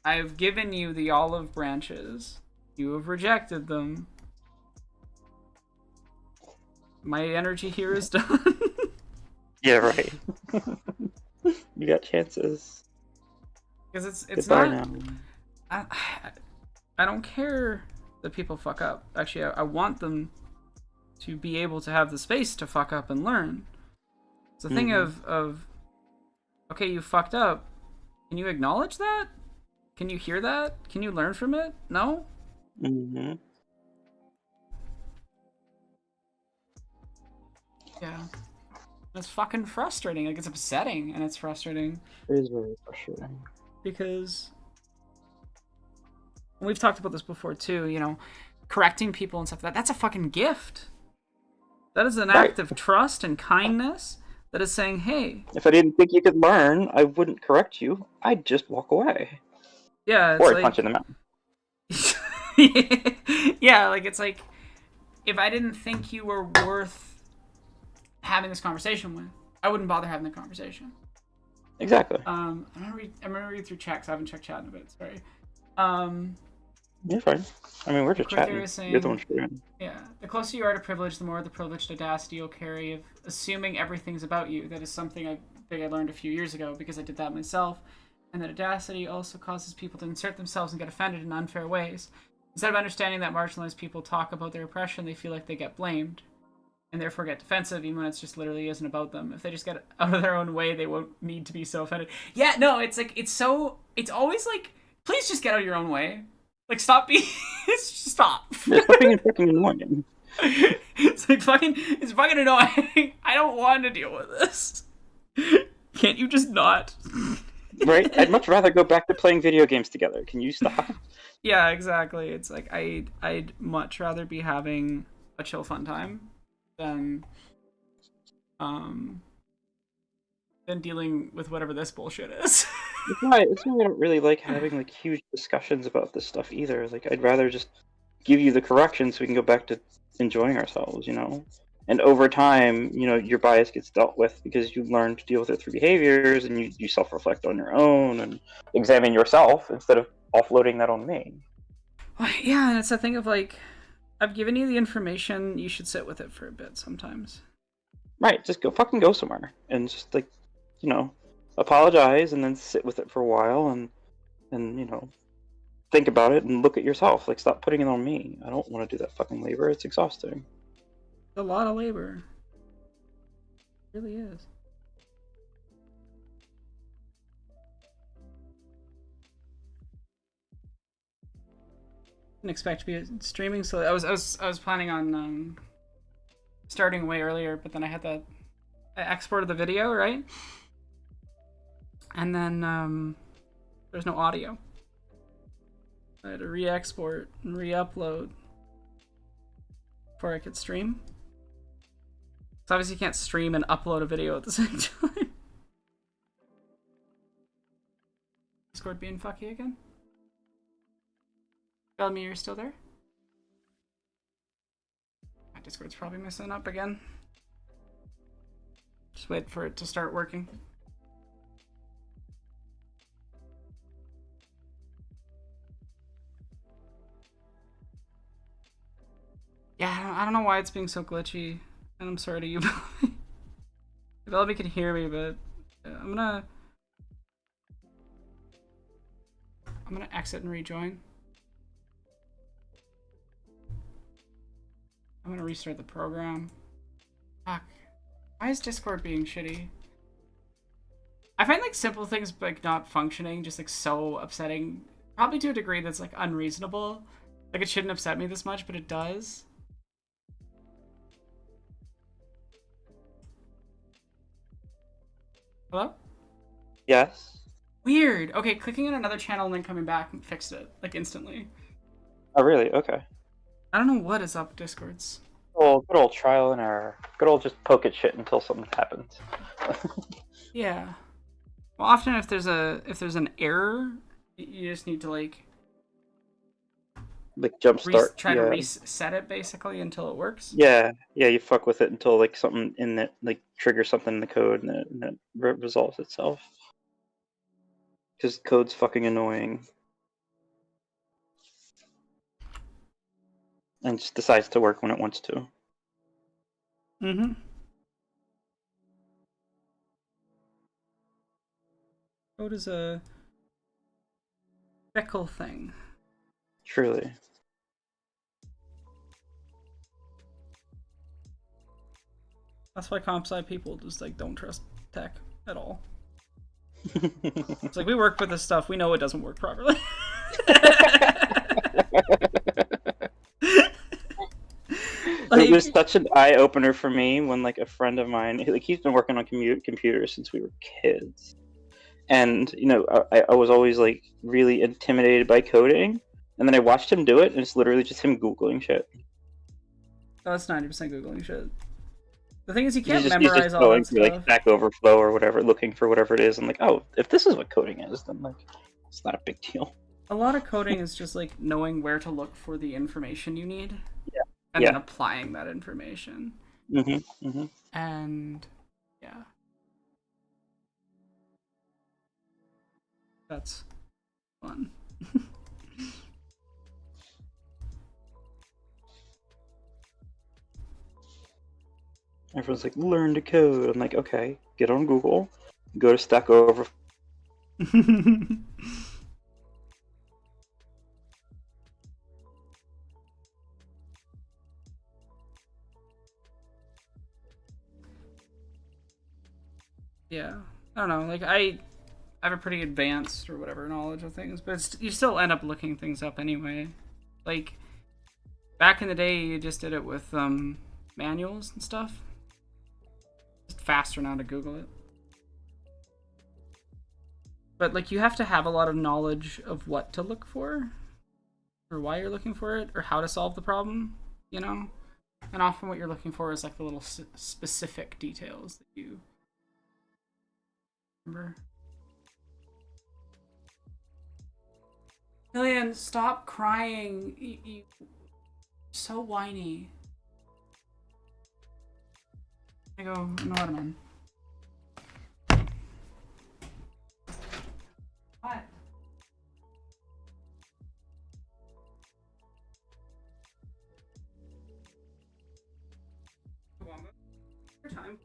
I've given you the olive branches. You have rejected them. My energy here is done. Yeah, right. You got chances. Because it's Goodbye not. now. I don't care that people fuck up. Actually, I want them to be able to have the space to fuck up and learn. It's a thing of okay, you fucked up. Can you acknowledge that? Can you hear that? Can you learn from it? No? Yeah. It's fucking frustrating. Like, it's upsetting and it's frustrating. It is very frustrating. Because we've talked about this before too, correcting people and stuff like that. That's a fucking gift. That is an act of trust and kindness that is saying, hey. If I didn't think you could learn, I wouldn't correct you. I'd just walk away. Yeah, it's or I'd like... punch you in the mouth. Yeah, like it's like if I didn't think you were worth having this conversation with, I wouldn't bother having the conversation. Exactly. I'm gonna read through chat 'cause I haven't checked chat in a bit. Sorry. You're fine. I mean, we're just chatting. Saying, You're the one sharing. Yeah. The closer you are to privilege, the more the privileged audacity you'll carry of assuming everything's about you. That is something I think I learned a few years ago because I did that myself. And that audacity also causes people to insert themselves and get offended in unfair ways. Instead of understanding that marginalized people talk about their oppression, they feel like they get blamed. And therefore get defensive even when it's just literally isn't about them. If they just get out of their own way, they won't need to be so offended. Yeah, no, it's like, it's always like, please just get out of your own way. Like, stop being... stop. It's fucking annoying. It's fucking annoying. I don't want to deal with this. Can't you just not? Right? I'd much rather go back to playing video games together. Can you stop? Yeah, exactly. It's like, I'd much rather be having a chill, fun time than dealing with whatever this bullshit is. It's why I don't really like having like huge discussions about this stuff either. Like, I'd rather just give you the correction so we can go back to enjoying ourselves, And over time, your bias gets dealt with because you learn to deal with it through behaviors, and you self-reflect on your own and examine yourself instead of offloading that on me. Yeah, and it's a thing of like, I've given you the information, you should sit with it for a bit sometimes. Right, just go somewhere and just like, apologize and then sit with it for a while and think about it and look at yourself. Like, stop putting it on me. I don't want to do that fucking labor. It's exhausting. It's a lot of labor. It really is. Didn't expect to be streaming, so I was planning on starting way earlier, but then I exported the video, right? And then there's no audio. I had to re-export and re-upload before I could stream. So obviously you can't stream and upload a video at the same time. Discord being fucky again? Bellamy, you're still there? My Discord's probably messing up again. Just wait for it to start working. Yeah, I don't know why it's being so glitchy, and I'm sorry to you, Bellamy. Bellamy can hear me, but I'm gonna exit and rejoin. I'm gonna restart the program. Fuck. Why is Discord being shitty? I find like simple things like not functioning just like so upsetting. Probably to a degree that's like unreasonable. Like it shouldn't upset me this much, but it does. Hello? Yes. Weird. Okay, clicking on another channel and then coming back fixed it like instantly. Oh, really? Okay. I don't know what is up with Discords. Well, good old trial and error. Good old just poke at shit until something happens. Yeah. Well, often if there's an error, you just need to like jumpstart. try to reset it basically until it works. Yeah, you fuck with it until like something in that like triggers something in the code and it resolves itself. Because code's fucking annoying. And just decides to work when it wants to. Mm-hmm. Code is a fickle thing. Truly. That's why comp sci people just like don't trust tech at all. It's like we work with this stuff, we know it doesn't work properly. It was such an eye opener for me when like a friend of mine, like he's been working on computers since we were kids, and you know I was always like really intimidated by coding, and then I watched him do it, and it's literally just him googling shit. Oh, that's 90% googling shit. The thing is, you can't he's memorize just all going that through stuff. like Stack Overflow or whatever, looking for whatever it is. I'm like, oh, if this is what coding is, then like it's not a big deal. A lot of coding is just like knowing where to look for the information you need. Yeah. And then applying that information. Mm-hmm. Mm-hmm. And yeah. That's fun. Everyone's like, learn to code. I'm like, okay, get on Google, go to Stack Overflow. Yeah, I don't know. Like I have a pretty advanced or whatever knowledge of things, but you still end up looking things up anyway. Like back in the day, you just did it with manuals and stuff. It's faster now to Google it. But like you have to have a lot of knowledge of what to look for, or why you're looking for it, or how to solve the problem. You know, and often what you're looking for is like the little specific details that you remember. Lillian, stop crying. You so whiny. I go, no, Ottoman. What? Your time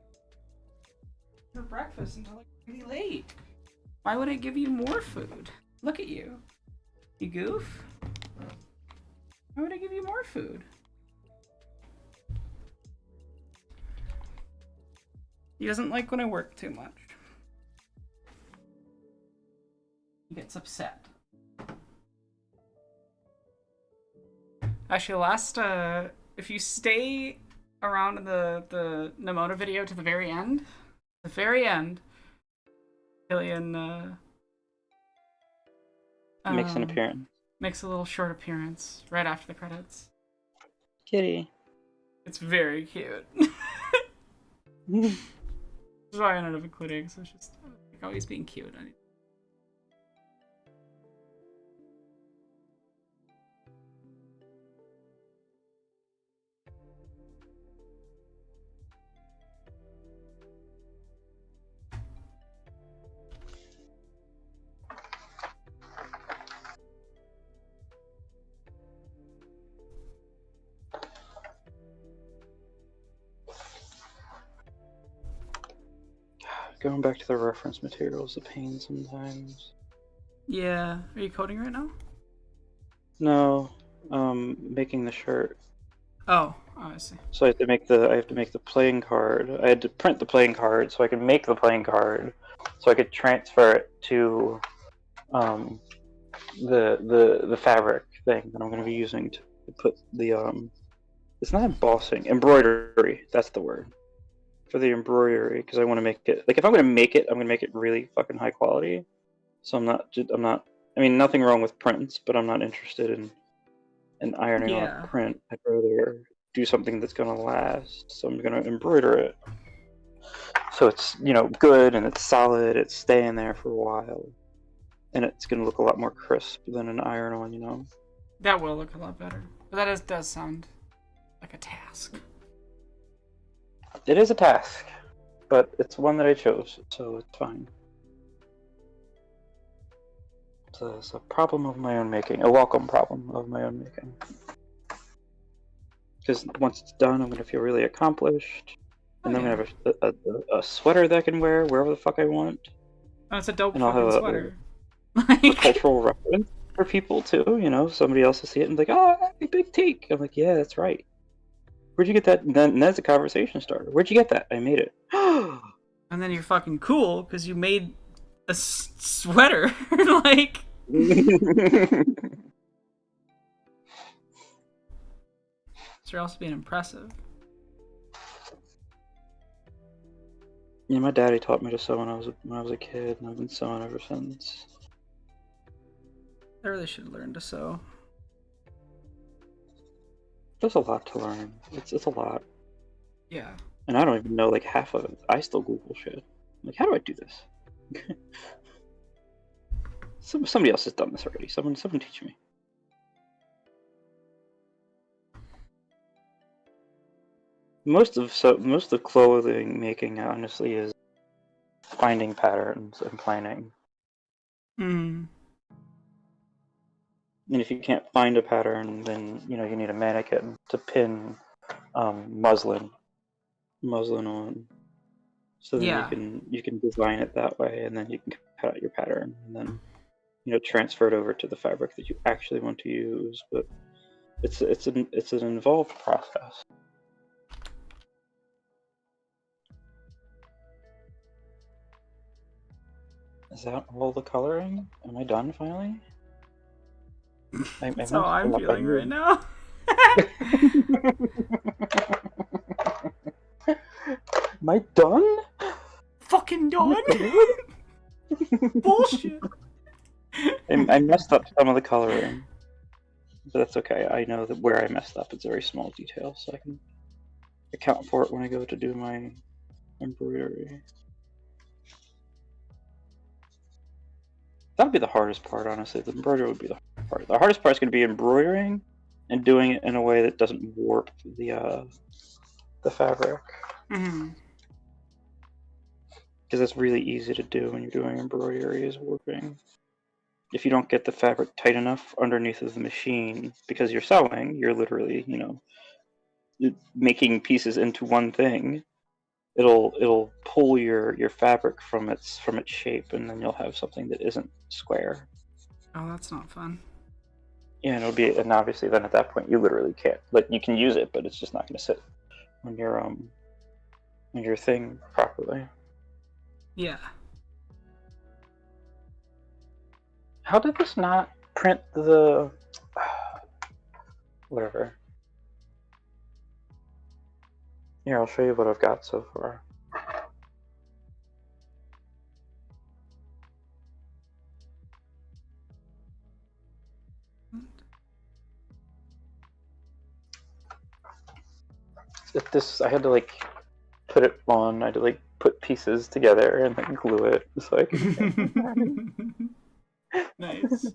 for breakfast until like really late. Why would I give you more food? Look at you. You goof. Why would I give you more food? He doesn't like when I work too much. He gets upset. Actually, if you stay around in the Nimona video to the very end, Killian Makes an appearance. Makes a little short appearance right after the credits. Kitty. It's very cute. That's why I ended up including, so it's just like always being cute. going back to the reference materials, a pain sometimes. Yeah. Are you coding right now? No, making the shirt. Oh, I see. So I have to make the playing card. I had to print the playing card so I could make the playing card, so I could transfer it to the fabric thing that I'm going to be using to put the it's not embossing, embroidery. That's the word for the embroidery, because I want to make it like if I'm going to make it, I'm going to make it really fucking high quality. So I'm not. I mean, nothing wrong with prints, but I'm not interested in ironing on Yeah. a print. I'd rather do something that's going to last. So I'm going to embroider it. So it's, good and it's solid. It's staying there for a while. And it's going to look a lot more crisp than an iron-on, That will look a lot better. But that does sound like a task. It is a task, but it's one that I chose, so it's fine. It's a problem of my own making, a welcome problem of my own making. Because once it's done, I'm going to feel really accomplished. And then I'm going to have a sweater that I can wear wherever the fuck I want. Oh, it's a dope And I'll fucking have sweater. a cultural reference for people too, somebody else will see it and be like, oh, Big Teak. I'm like, yeah, that's right. Where'd you get that? And then that's a conversation starter. Where'd you get that? I made it. And then you're fucking cool because you made a sweater. Like. So you're also being impressive. Yeah, my daddy taught me to sew when I was a kid, and I've been sewing ever since. I really should learn to sew. There's a lot to learn. It's a lot. Yeah. And I don't even know like half of it. I still Google shit. Like, how do I do this? Somebody else has done this already. Someone teach me. Most of clothing making honestly is finding patterns and planning. Hmm. And if you can't find a pattern, then you need a mannequin to pin muslin on, so then you can design it that way, and then you can cut out your pattern, and then transfer it over to the fabric that you actually want to use. But it's an involved process. Is that all the coloring? Am I done finally? That's how I'm feeling right now. Am I done? Fucking done? Bullshit. I messed up some of the coloring, but that's okay. I know that where I messed up, it's a very small detail, so I can account for it when I go to do my embroidery. That would be the hardest part, honestly. The embroidery would be the hardest part. The hardest part is going to be embroidering and doing it in a way that doesn't warp the fabric. Mm-hmm. Because it's really easy to do when you're doing embroidery, is warping. If you don't get the fabric tight enough underneath of the machine, because you're sewing, you're literally, making pieces into one thing. It'll pull your fabric from its shape, and then you'll have something that isn't square. Oh, that's not fun. Yeah, and obviously then at that point you literally can't. Like, you can use it, but it's just not going to sit on your thing properly. Yeah. How did this not print the whatever? Here, I'll show you what I've got so far. I had to put it on. I had to put pieces together and then glue it so I could. Nice.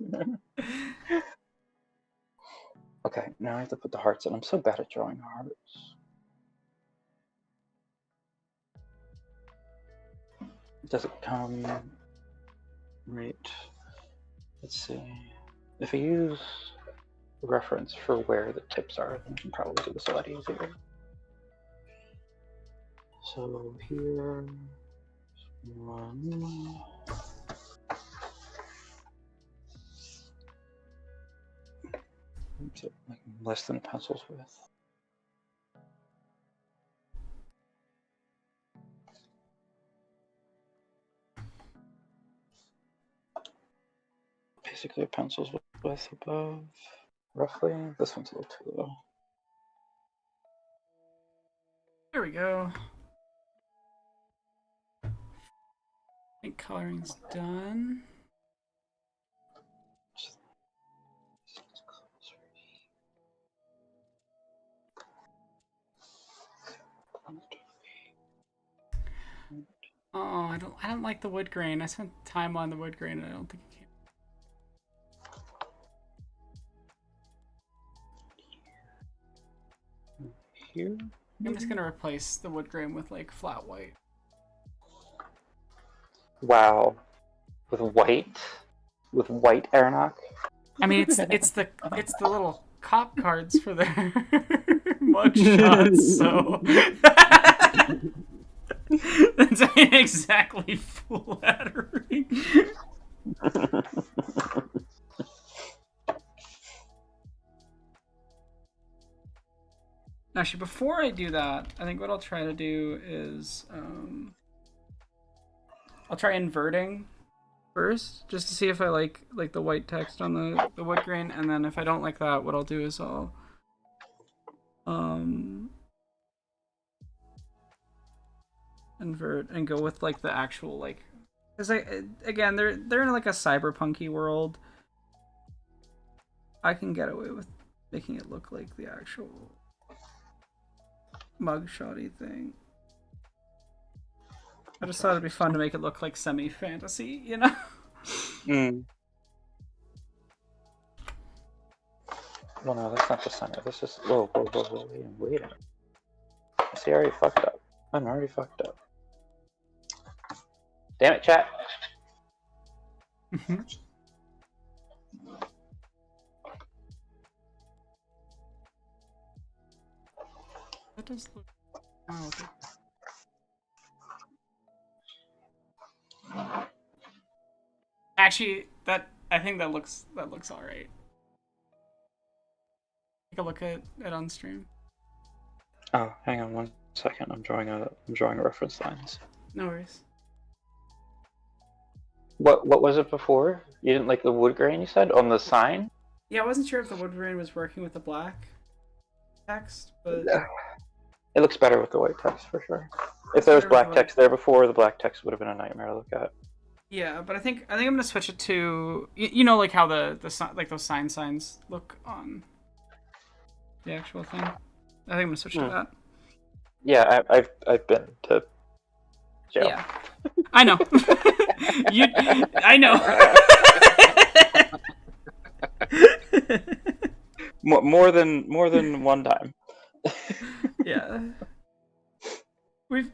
Okay, now I have to put the hearts in. I'm so bad at drawing hearts. Does it come right? Let's see. If I use reference for where the tips are, then I can probably do this a lot easier. So here, One. Like less than a pencil's width. Basically a pencil's width above, roughly. This one's a little too low. There we go. I think coloring's done. Oh, I don't like the wood grain. I spent time on the wood grain and I don't think it came. Here? I'm just gonna replace the wood grain with like flat white. Wow. With white? With white Aeronok? I mean, it's the little cop cards for their mug shots, so that's ain't exactly flattering. Actually, before I do that, I think what I'll try to do is I'll try inverting first, just to see if I like the white text on the wood grain, and then if I don't like that, what I'll do is I'll invert and go with like the actual like, because again they're in like a cyberpunky world. I can get away with making it look like the actual mugshotty thing. I just thought it'd be fun to make it look like semi-fantasy, you know? Mm. Well, no, that's not the center. This is... Whoa, wait a minute. See, I already fucked up. I'm already fucked up. Damn it, chat. That does look... Oh, okay. Actually, I think that looks all right. Take a look at it on stream. Oh, hang on 1 second. I'm drawing reference lines. No worries. What was it before? You didn't like the wood grain, you said, on the sign? Yeah, I wasn't sure if the wood grain was working with the black text, but it looks better with the white text for sure. If there was black text there before, the black text would have been a nightmare to look at. Yeah, but I think I'm gonna switch it to you know, like how the like those signs look on the actual thing. I think I'm gonna switch to that. Yeah, I've been to jail. Yeah, I know. I know. more than one time. Yeah, we've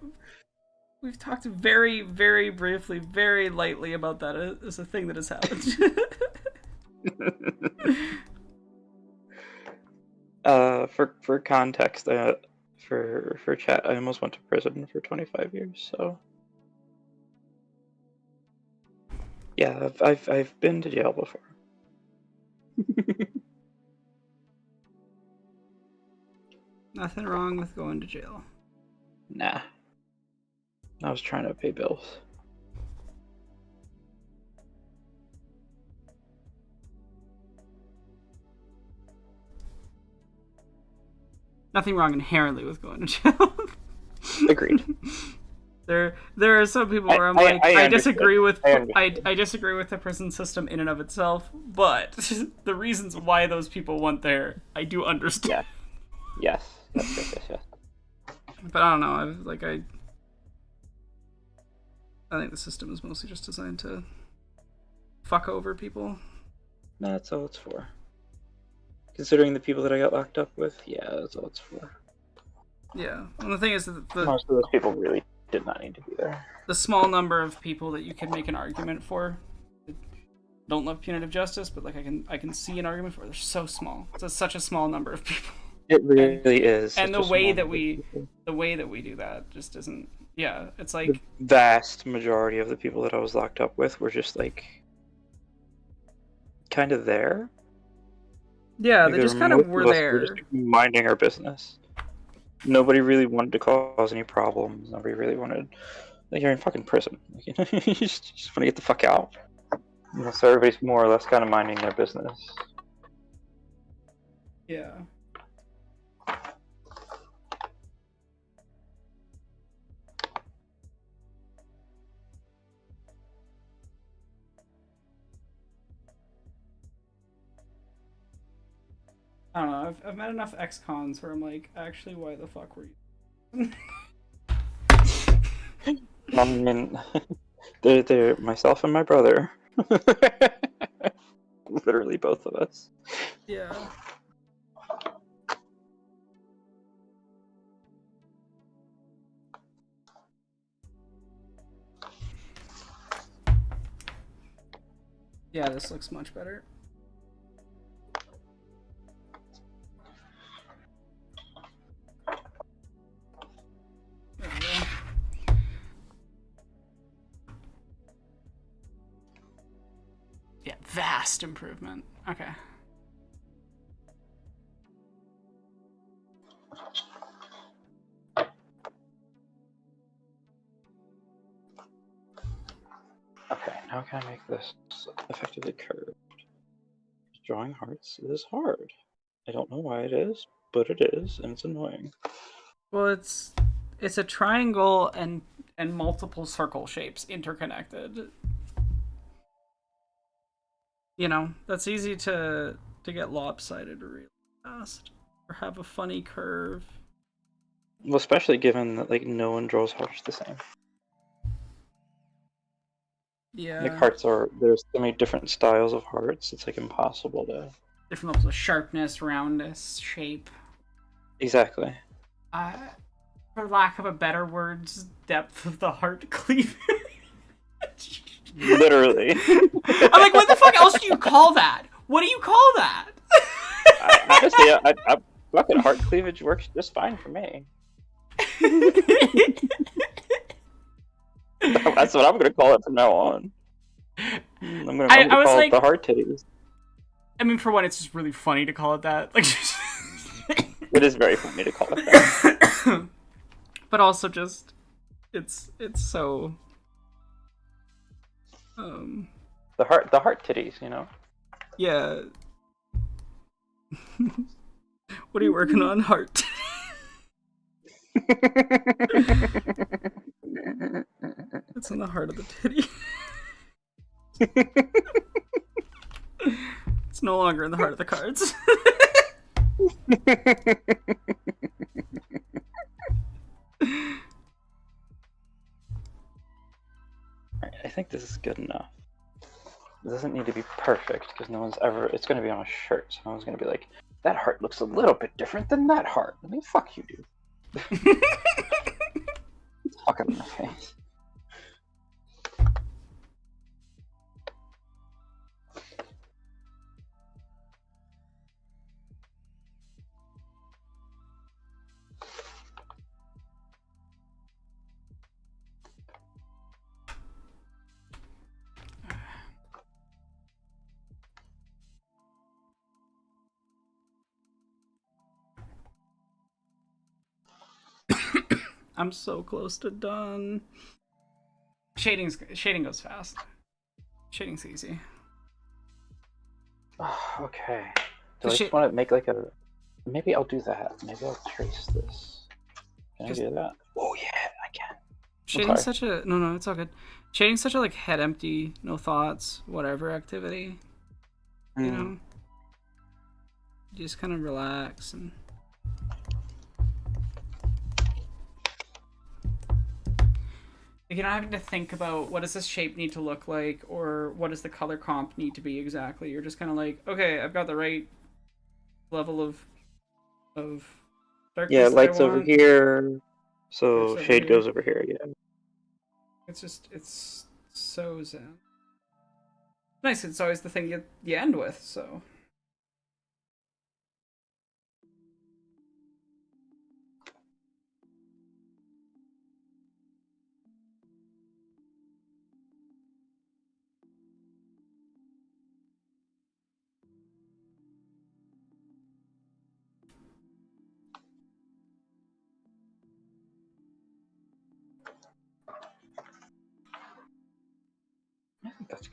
talked very, very briefly, very lightly about that as a thing that has happened. For context, for chat, I almost went to prison for 25 years. So yeah, I've been to jail before. Nothing wrong with going to jail. Nah. I was trying to pay bills. Nothing wrong inherently with going to jail. Agreed. There are some people where I'm I disagree with I disagree with the prison system in and of itself, but the reasons why those people went there, I do understand. Yes. But I don't know. I think the system is mostly just designed to fuck over people. No, that's all it's for. Considering the people that I got locked up with, yeah, that's all it's for. Yeah, and the thing is that most of those people really did not need to be there. The small number of people that you can make an argument for don't love punitive justice, but like I can see an argument for. They're so small. It's such a small number of people. It really is. And the way that we do that just isn't Yeah, it's The like vast majority of the people that I was locked up with were just like kind of there. yeah, Like they just kind of most were of us were just there. minding our business. Nobody really wanted to cause any problems. Nobody really wanted. Like, you're in fucking prison. Like, you just want to get the fuck out. So everybody's more or less kind of minding their business. Yeah. I don't know. I've met enough ex-cons where I'm like, actually, why the fuck were you? I mean, they're myself and my brother. Literally both of us. Yeah. Yeah, this looks much better. There we go. Yeah, vast improvement. Okay. Okay, how can I make this effectively curved? Drawing hearts is hard. I don't know why it is, but it is, and it's annoying. Well, it's a triangle and multiple circle shapes interconnected. You know, that's easy to get lopsided really fast or have a funny curve. Well, especially given that like no one draws hearts the same. Yeah. Like hearts there's so many different styles of hearts. It's like impossible to. Different levels of sharpness, roundness, shape. Exactly. For lack of a better words, depth of the heart cleavage. Literally. I'm like, what the fuck else do you call that? What do you call that? Honestly, I fucking heart cleavage works just fine for me. That's what I'm gonna call it from now on. I'm gonna call it the heart titties. I mean, for one, it's just really funny to call it that. Like, it is very funny to call it that. But also, just it's so. The heart titties, you know. Yeah. What are you working on, heart? It's in the heart of the titty. It's no longer in the heart of the cards. I think this is good enough. It doesn't need to be perfect because no one's ever. It's going to be on a shirt, so no one's going to be like, "That heart looks a little bit different than that heart." I mean, fuck you, dude. Fuck it in the face. I'm so close to done. Shading goes fast. Shading's easy. Okay. Do I just want to make like a? Maybe I'll do that. Maybe I'll trace this. Can I do that? Oh yeah, I can. Shading's such a no, it's all good. Shading's such a like head empty, no thoughts, whatever activity. You know, you just kind of relax and. You're not having to think about what does this shape need to look like or what does the color comp need to be exactly. You're just kind of like, okay, I've got the right level of darkness. Yeah, light's over here, so shade goes over here. Yeah. It's so zen. Nice. It's always the thing you end with. So.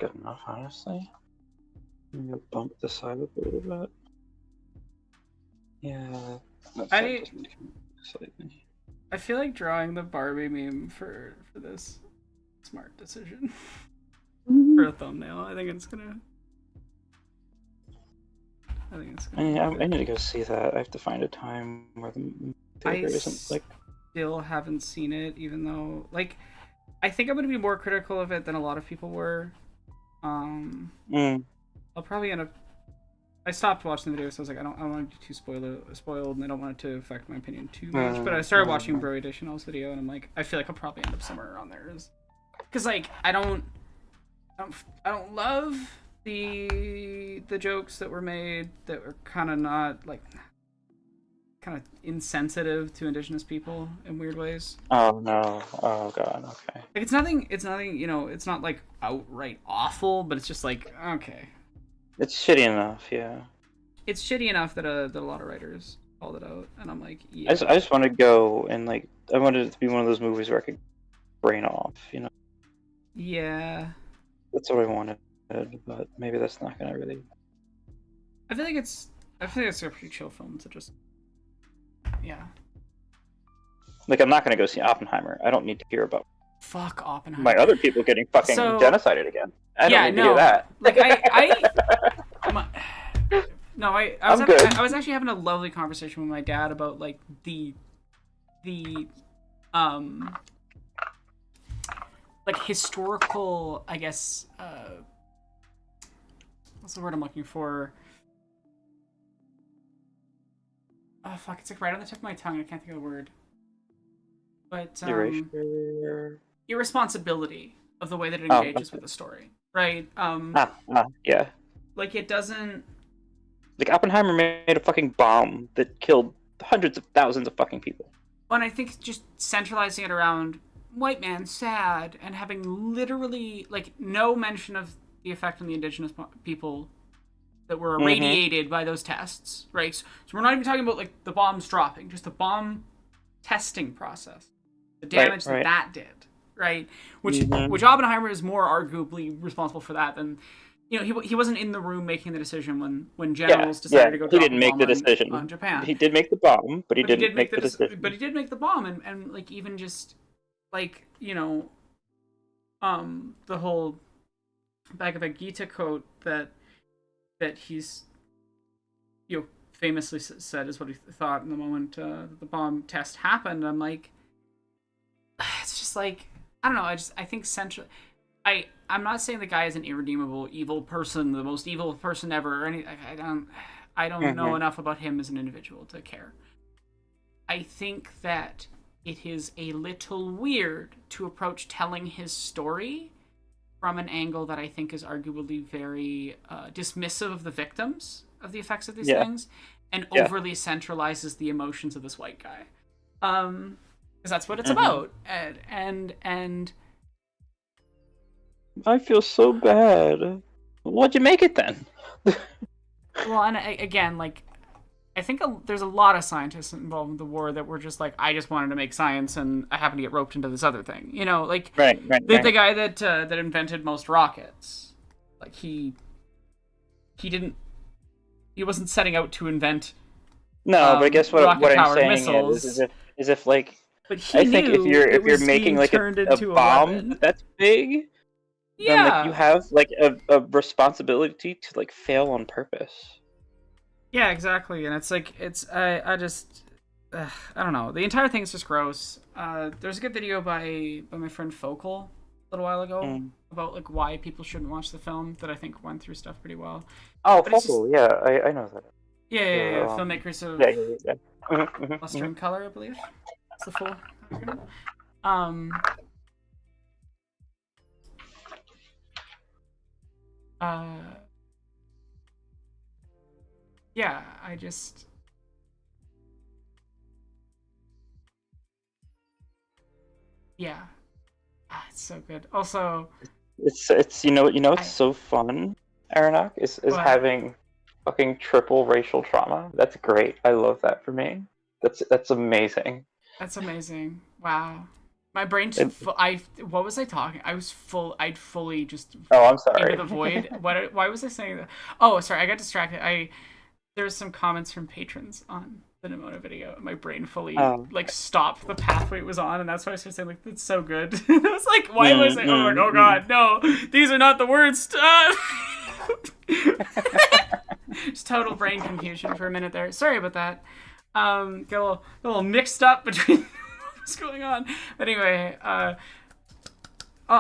good enough, honestly. I'm gonna bump the side up a little bit. Yeah, that side just makes me slightly. I feel like drawing the Barbie meme for this smart decision for a thumbnail. I think it's gonna. I need to go see that. I have to find a time where the theater isn't like. Still haven't seen it, even though like I think I'm gonna be more critical of it than a lot of people were. I'll probably end up. I stopped watching the video, so I was like, I don't want to be too spoiled, and I don't want it to affect my opinion too much. But I started watching Bro Additional's video, and I'm like, I feel like I'll probably end up somewhere around there, because like I don't love the jokes that were made that were kind of not like kind of insensitive to Indigenous people in weird ways. Oh no! Oh god! Okay. Like it's nothing. You know, it's not like outright awful, but it's just like okay. It's shitty enough, yeah. It's shitty enough that a lot of writers called it out, and I'm like, yeah. I just want to go and like I wanted it to be one of those movies where I could brain off, you know. Yeah. That's what I wanted, but maybe that's not gonna really. I feel like it's a pretty chill film to just. Yeah. Like I'm not gonna go see Oppenheimer. I don't need to hear about. Fuck Oppenheimer. My other people getting fucking genocided again. I don't need to hear that. Like I was actually having a lovely conversation with my dad about like the like historical, I guess, what's the word I'm looking for? Oh fuck, it's like right on the tip of my tongue. I can't think of the word. But irresponsibility of the way that it engages with the story, right? Yeah. Like it doesn't. Like Oppenheimer made a fucking bomb that killed hundreds of thousands of fucking people. And I think just centralizing it around white man sad and having literally like no mention of the effect on the Indigenous people that were irradiated by those tests, right? So we're not even talking about like the bombs dropping, just the bomb testing process, the damage that did, right? Which Oppenheimer is more arguably responsible for that than, you know, he wasn't in the room making the decision when generals decided to go. He didn't make the decision on Japan. He did make the bomb, but he didn't make the decision. But he did make the bomb, and like even just like, you know, the whole Bhagavad Gita quote that he's, you know, famously said is what he thought in the moment the bomb test happened. I'm like, it's just like, I don't know. I think central. I'm not saying the guy is an irredeemable evil person, the most evil person ever, or anything. I don't know enough about him as an individual to care. I think that it is a little weird to approach telling his story from an angle that I think is arguably very dismissive of the victims of the effects of these things, and overly centralizes the emotions of this white guy, because that's what it's about. And I feel so bad. What'd you make it then? Well, and again, like, I think there's a lot of scientists involved in the war that were just like, I just wanted to make science, and I happened to get roped into this other thing. You know, like the guy that invented most rockets, like he wasn't setting out to invent. No, but I guess what I'm saying missiles. is if like, but he I think if you're making like a bomb that's big, then like you have like a responsibility to like fail on purpose. Yeah, exactly, and it's like I just I don't know. The entire thing is just gross. There's a good video by my friend Focal a little while ago about like why people shouldn't watch the film that I think went through stuff pretty well. Oh, Focal, yeah, I know that. Yeah. Filmmakers of Luster and Color, I believe. That's the full acronym. Yeah, I just... Yeah. It's so good. Also... It's you know it's so fun, Aeronok, is having fucking triple racial trauma. That's great. I love that for me. That's amazing. That's amazing. Wow. My brain. What was I talking? I was full. I'd fully just. Oh, I'm sorry. Into the void. Why was I saying that? Oh, sorry. I got distracted. There's some comments from patrons on the Nimona video, and my brain fully like stopped the pathway it was on, and that's why I started saying like, "That's so good." I was like, "Why was I?" Oh, like, oh god, no! These are not the words. Just total brain confusion for a minute there. Sorry about that. Got a little mixed up between what's going on. But anyway,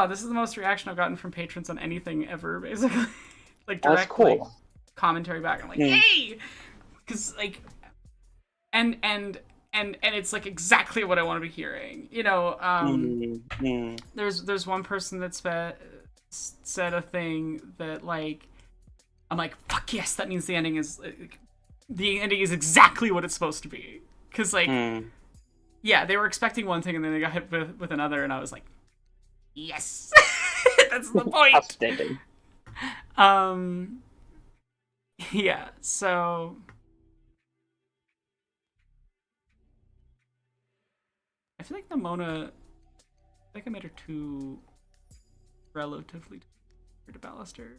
this is the most reaction I've gotten from patrons on anything ever, basically. Like direct like, commentary back. I'm like, yay! Because like, and it's like exactly what I want to be hearing. You know, there's one person that said a thing that like, I'm like, fuck yes, that means the ending is exactly what it's supposed to be. Because like, yeah, they were expecting one thing and then they got hit with another, and I was like, yes, that's the point. Outstanding. Yeah, so I feel like Nimona, I think I made her too relatively to Ballister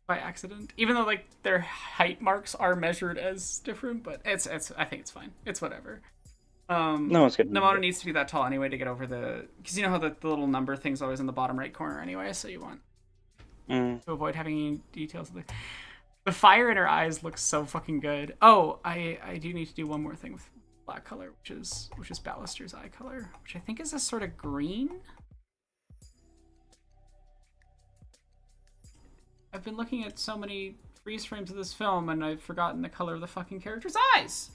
by accident, even though like their height marks are measured as different, but it's I think it's fine. It's whatever. No, it's good. Nimona needs to be that tall anyway to get over because you know how the little number thing's always in the bottom right corner anyway, so you want to avoid having any details. The fire in her eyes looks so fucking good. Oh, I do need to do one more thing with black color, which is Ballister's eye color, which I think is a sort of green. I've been looking at so many freeze frames of this film and I've forgotten the color of the fucking character's eyes.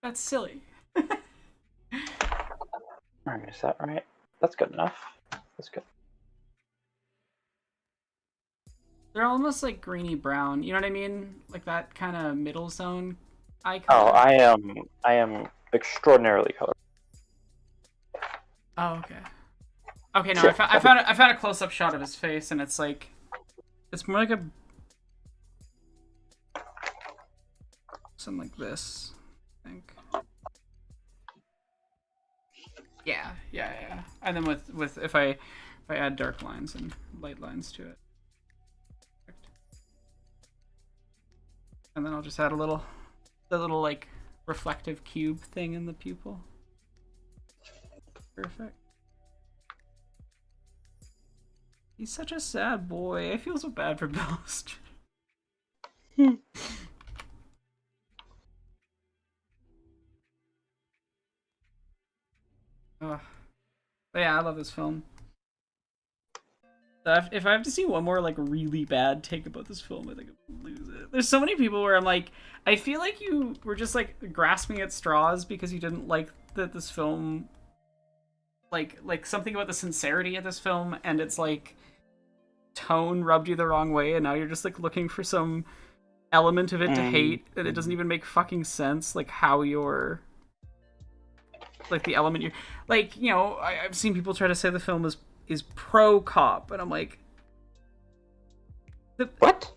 That's silly. Alright, is that right? That's good enough. That's good. They're almost like greeny brown. You know what I mean? Like that kind of middle zone eye Oh, color. I am extraordinarily colorful. Oh, okay. Okay, no, I found a close-up shot of his face, and it's like, it's more like a something like this, I think. Yeah. And then with if I add dark lines and light lines to it, and then I'll just add the little like reflective cube thing in the pupil. Perfect. He's such a sad boy. I feel so bad for Ballister. But yeah, I love this film. If I have to see one more like really bad take about this film, I think I'll lose it. There's so many people where I'm like, I feel like you were just like grasping at straws because you didn't like that this film, like something about the sincerity of this film and its like tone rubbed you the wrong way, and now you're just like looking for some element of it to hate, and it doesn't even make fucking sense. Like how you're like the element you're like, you know, I've seen people try to say the film is pro cop, and I'm like, what?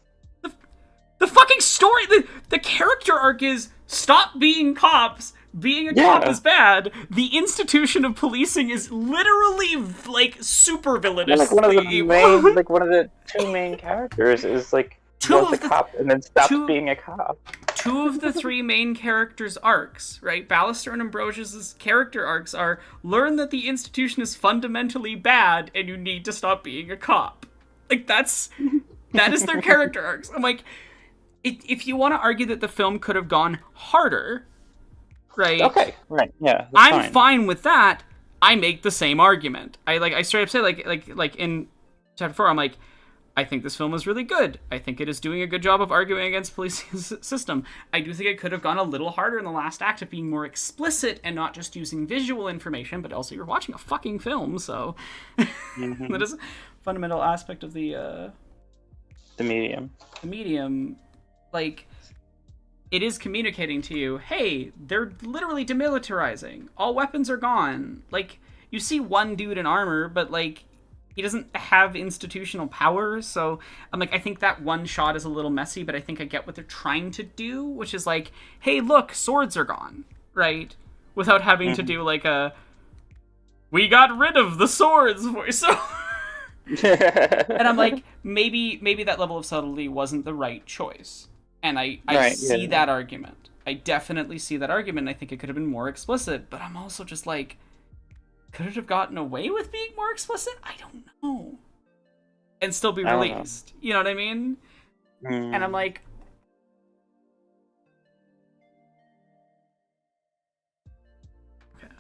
The fucking story, the character arc is stop being cops. Being a cop is bad. The institution of policing is literally like super villainous. Like one of the main, like one of the two main characters is like was a cop and then stopped being a cop. Two of the three main characters' arcs, right? Ballister and Ambrosius's character arcs are learn that the institution is fundamentally bad and you need to stop being a cop. Like that is their character arcs. I'm like, if you want to argue that the film could have gone harder, right? Okay, right, yeah. I'm fine with that. I make the same argument. I straight up say like in chapter 4, I'm like, I think this film is really good. I think it is doing a good job of arguing against policing system. I do think it could have gone a little harder in the last act of being more explicit and not just using visual information, but also you're watching a fucking film, so that is a fundamental aspect of the medium. The medium, like, it is communicating to you, hey, they're literally demilitarizing. All weapons are gone. Like, you see one dude in armor, but like, he doesn't have institutional power. So I'm like, I think that one shot is a little messy, but I think I get what they're trying to do, which is like, hey, look, swords are gone, right? Without having to do like a, we got rid of the swords voiceover. And I'm like, maybe that level of subtlety wasn't the right choice. And I see that argument. I definitely see that argument. I think it could have been more explicit, but I'm also just like, could it have gotten away with being more explicit? I don't know. And still be released. You know what I mean? And I'm like, okay.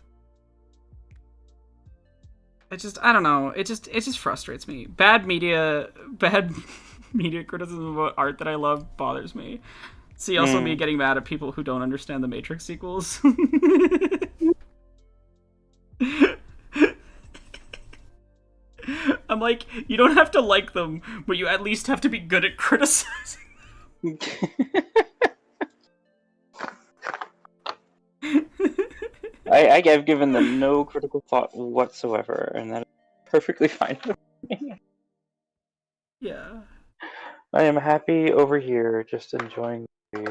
I don't know. It just frustrates me. Bad media criticism about art that I love bothers me. See, also me getting mad at people who don't understand the Matrix sequels. I'm like, you don't have to like them, but you at least have to be good at criticizing them. I've given them no critical thought whatsoever, and that is perfectly fine with me. Yeah. I am happy over here, just enjoying these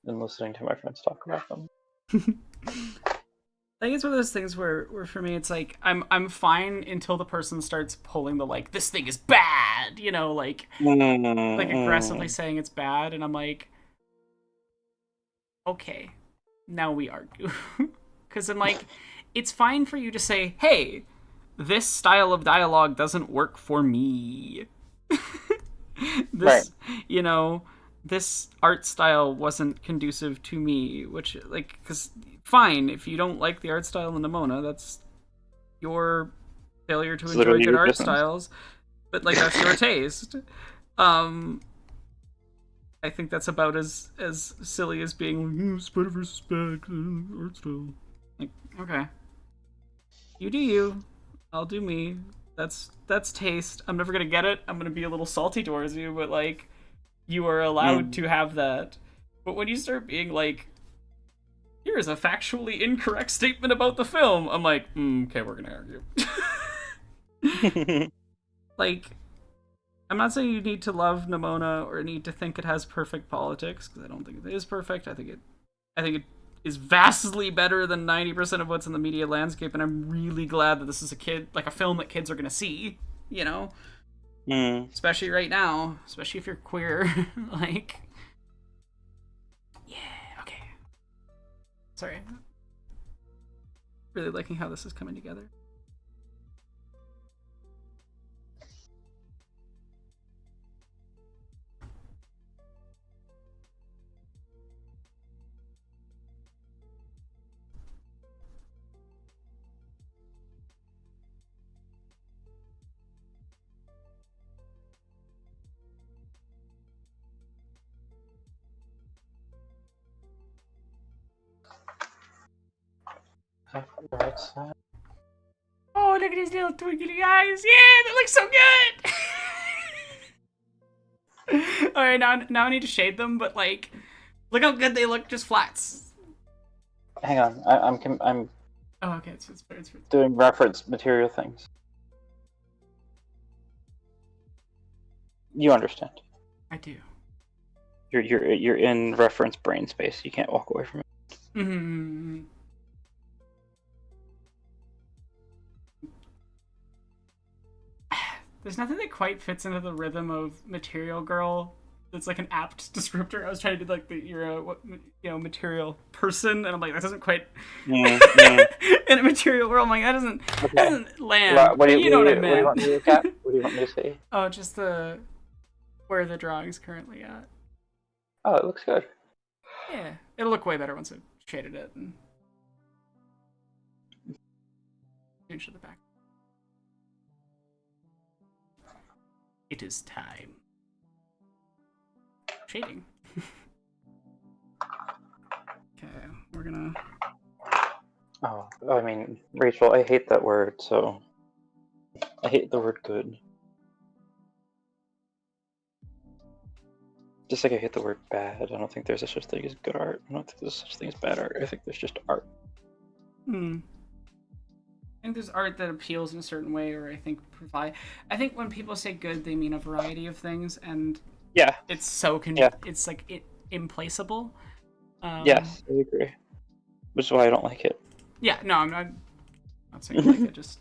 and listening to my friends talk about them. I think it's one of those things where for me it's like I'm fine until the person starts pulling the like, this thing is bad, you know, like aggressively saying it's bad, and I'm like, okay, now we argue. Because I'm like, it's fine for you to say, hey, this style of dialogue doesn't work for me. This, you know, this art style wasn't conducive to me, which, like, because fine, if you don't like the art style in Nimona, that's your failure to enjoy good art styles, but, like, that's your taste. I think that's about as silly as being like, Spider-Verse is bad, art style. Like, okay. You do you. I'll do me. That's taste. I'm never gonna get it. I'm gonna be a little salty towards you, but, like, you are allowed to have that. But when you start being like, here's a factually incorrect statement about the film, I'm like, okay, we're gonna argue. Like, I'm not saying you need to love Nimona or need to think it has perfect politics, because I don't think it is perfect. I think it is vastly better than 90% of what's in the media landscape, and I'm really glad that this is a film that kids are gonna see, you know? Especially right now, especially if you're queer. Like, yeah, okay. Sorry. Really liking how this is coming together. Oh, look at his little twinkly eyes. Yeah, that looks so good. All right, now I need to shade them, but, like, look how good they look, just flats. Hang on, I'm. Oh, okay, it's doing reference material things. You understand? I do. You're in reference brain space. You can't walk away from it. Mm-hmm. There's nothing that quite fits into the rhythm of Material Girl. It's like an apt descriptor. I was trying to do like material person, and I'm like, that doesn't quite in a material world. I'm like, that doesn't land. What you know what I meant? What do you want me to look at? What do you want me to say? Oh, just where the drawing's currently at. Oh, it looks good. Yeah, it'll look way better once I've shaded it and change to the back. It is time. Shading. Okay, we're gonna... Oh, I mean, Rachel, I hate that word, so... I hate the word good. Just like I hate the word bad. I don't think there's such thing as good art. I don't think there's such thing as bad art. I think there's just art. I think there's art that appeals in a certain way, or I think when people say good, they mean a variety of things, and Yeah. it's so Yeah. it's like implaceable. Yes, I agree. Which is why I don't like it. Yeah, no, I'm not saying like it. Just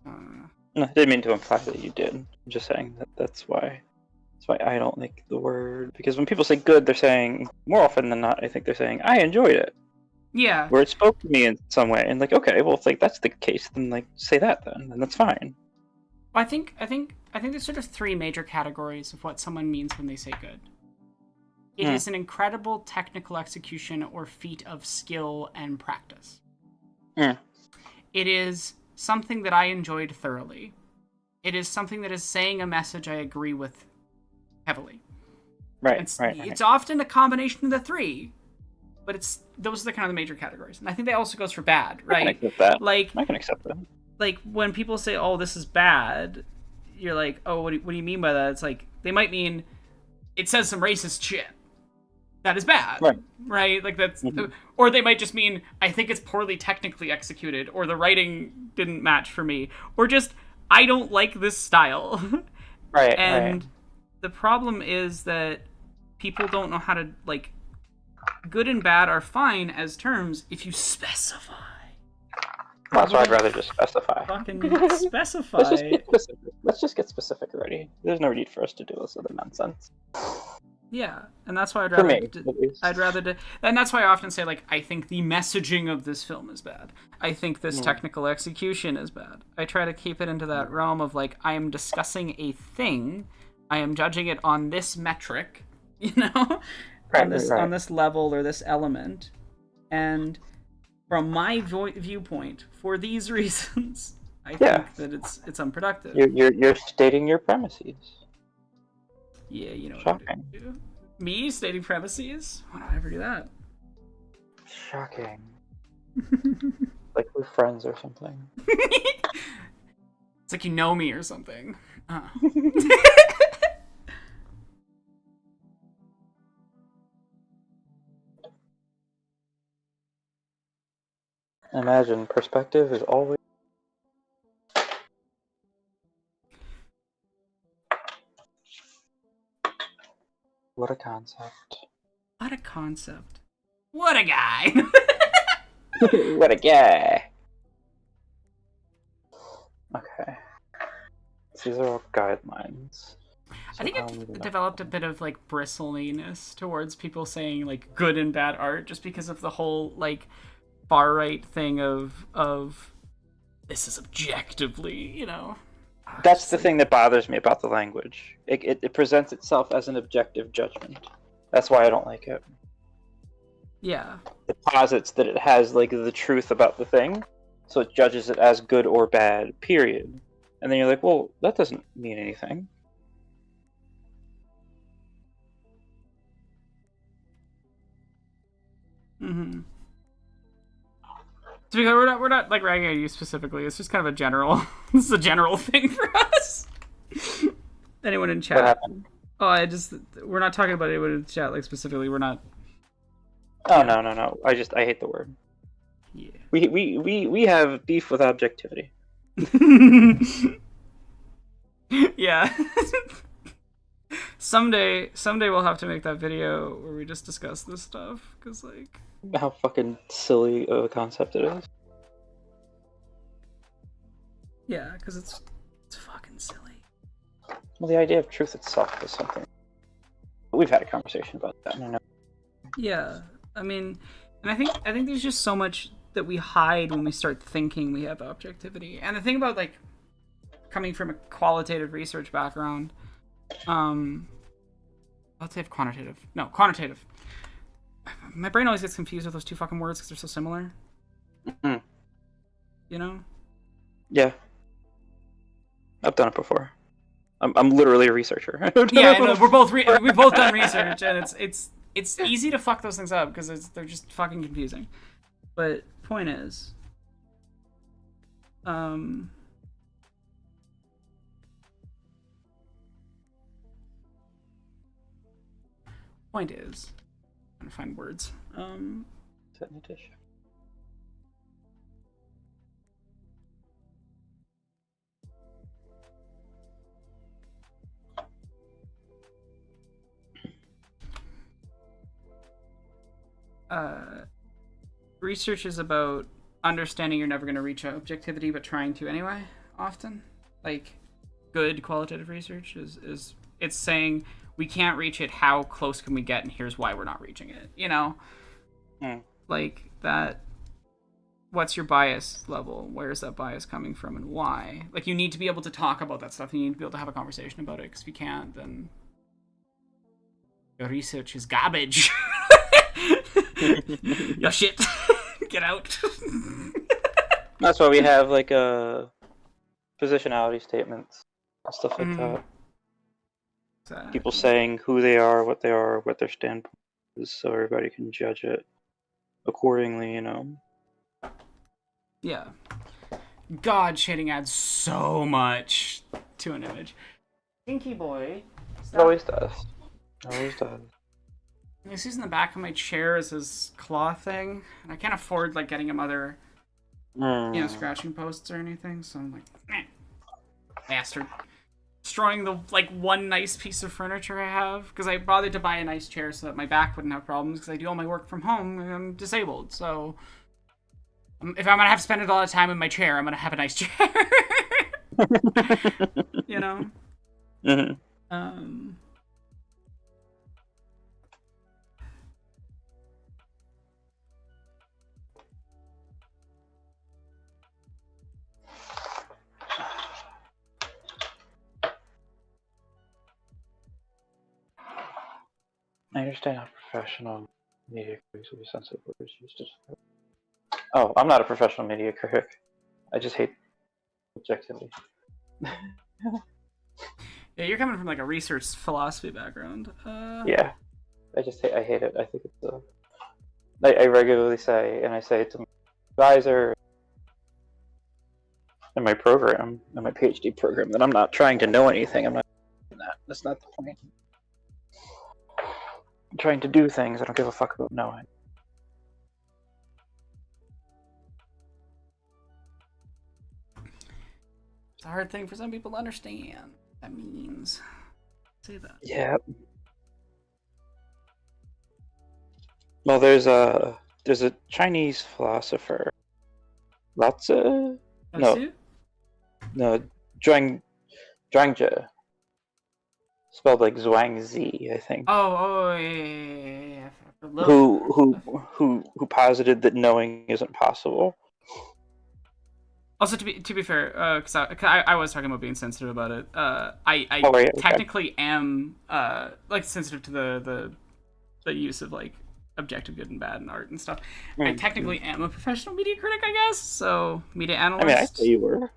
No, I didn't mean to imply that you did. I'm just saying that's why. That's why I don't like the word, because when people say good, they're saying, more often than not, I think they're saying I enjoyed it. yeah. Where it spoke to me in some way, and like, okay, well, if like that's the case, then like say that then, and that's fine. I think there's sort of three major categories of what someone means when they say good. It is an incredible technical execution or feat of skill and practice. It is something that I enjoyed thoroughly. It is something that is saying a message I agree with heavily. Right. It's often a combination of the three, but those are the kind of the major categories. And I think that also goes for bad, right? I can accept that. Like, I can accept that. Like, when people say, oh, this is bad, you're like, oh, what do you mean by that? It's like, they might mean it says some racist shit. That is bad. Right? Like, that's... Mm-hmm. Or they might just mean, I think it's poorly technically executed, or the writing didn't match for me, or just, I don't like this style. And the problem is that people don't know how to, like... Good and bad are fine as terms if you specify. That's why I'd rather just specify. Fucking specify. Let's just get specific. Let's just get specific already. There's no need for us to do this other nonsense. Yeah, and that's why For me, I'd rather and that's why I often say, like, I think the messaging of this film is bad. I think this technical execution is bad. I try to keep it into that realm of, like, I am discussing a thing, I am judging it on this metric, you know, on this level or this element, and from my viewpoint, for these reasons, I think that it's unproductive. You're stating your premises. Yeah, you know Shocking. what I do. Me stating premises? Why don't I ever do that? Shocking. Like we're friends or something. It's like you know me or something. Imagine, perspective is always... What a concept. What a concept. What a guy! What a guy! Okay. These are all guidelines. So I think it developed a bit of, like, bristliness towards people saying, like, good and bad art, just because of the whole, like, far-right thing of this is objectively, you know. That's the thing that bothers me about the language. It presents itself as an objective judgment. That's why I don't like it. Yeah. It posits that it has, like, the truth about the thing, so it judges it as good or bad, period. And then you're like, well, that doesn't mean anything. Mm-hmm. To be clear, we're not like ragging at you specifically. It's just kind of a general. This is a general thing for us. Anyone in chat? What happened? Oh, we're not talking about anyone in chat, like, specifically. We're not. Oh, no. I hate the word. Yeah. We have beef with objectivity. Yeah. Someday we'll have to make that video where we just discuss this stuff, because, like, How fucking silly of a concept it is. yeah, because it's fucking silly. Well, the idea of truth itself is something. We've had a conversation about that. I know. Yeah, I mean, and I think there's just so much that we hide when we start thinking we have objectivity. And the thing about, like, coming from a qualitative research background, let's say quantitative. No, quantitative. My brain always gets confused with those two fucking words because they're so similar. Mm-hmm. You know? Yeah. I've done it before. I'm literally a researcher. Yeah, no, we've both done research, and it's easy to fuck those things up because they're just fucking confusing. But point is, I'm trying to find words. research is about understanding you're never going to reach objectivity, but trying to anyway. Often, like good qualitative research is it's saying we can't reach it. How close can we get? And here's why we're not reaching it. You know, like that. What's your bias level? Where's that bias coming from, and why? Like, you need to be able to talk about that stuff. And you need to be able to have a conversation about it. Because if you can't, then your research is garbage. Your shit. Get out. That's why we have like positionality statements and stuff like that. Exactly. People saying who they are, what their standpoint is, so everybody can judge it accordingly. You know. Yeah. God, shading adds so much to an image. Pinky boy. It always does. Always does. He's using the back of my chair as his claw thing, and I can't afford like getting him other, scratching posts or anything. So I'm like, bastard, destroying the like one nice piece of furniture I have because I bothered to buy a nice chair so that my back wouldn't have problems because I do all my work from home and I'm disabled. So if I'm gonna have to spend a lot of time in my chair, I'm gonna have a nice chair. You know. I understand how professional media critics will be sensitive words used to. Oh, I'm not a professional media critic. I just hate objectivity. Yeah, you're coming from like a research philosophy background. Yeah, I hate it. I think it's I regularly say, and I say it to my advisor in my program, in my PhD program, that I'm not trying to know anything. I'm not doing that. That's not the point. I'm trying to do things. I don't give a fuck about knowing. It's a hard thing for some people to understand. That means. Say that. Yeah. Well, there's a Chinese philosopher, Lao Tzu. No, Zhuangzi. Spelled like Zhuangzi, I think. Yeah. Who posited that knowing isn't possible. Also, to be fair, because I was talking about being sensitive about it. I technically am like sensitive to the use of like objective good and bad in art and stuff. I technically am a professional media critic, I guess. So media analyst. I mean, I say you were.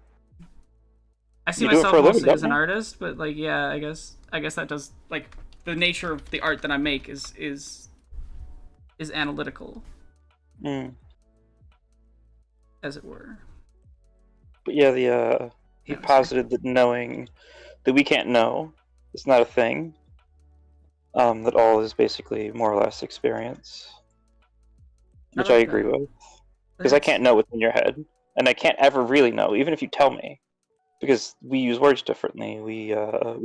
I see myself mostly as an artist, but like, yeah, I guess that does like the nature of the art that I make is analytical, as it were. But yeah, he posited that knowing that we can't know, it's not a thing. That all is basically more or less experience, which I agree with, because I can't know what's in your head, and I can't ever really know, even if you tell me. Because we use words differently, we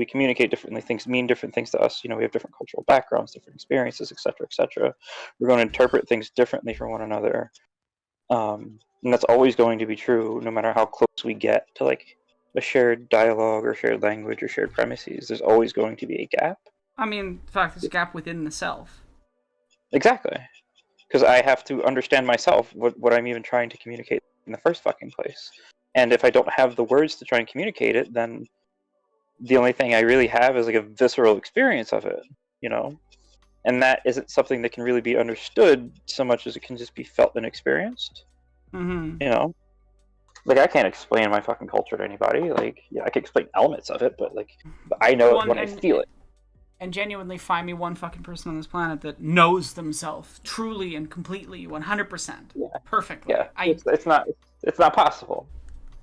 communicate differently. Things mean different things to us. You know, we have different cultural backgrounds, different experiences, etc., etc. We're going to interpret things differently from one another, and that's always going to be true, no matter how close we get to like a shared dialogue or shared language or shared premises. There's always going to be a gap. I mean, in fact, there's a gap within the self. Exactly, because I have to understand myself, what I'm even trying to communicate in the first fucking place. And if I don't have the words to try and communicate it, then the only thing I really have is like a visceral experience of it, you know? And that isn't something that can really be understood so much as it can just be felt and experienced. You know? Like, I can't explain my fucking culture to anybody. Like, yeah, I can explain elements of it, but like, I know it when I feel it. And genuinely find me one fucking person on this planet that knows themselves truly and completely, 100%, perfectly. Yeah, it's not possible.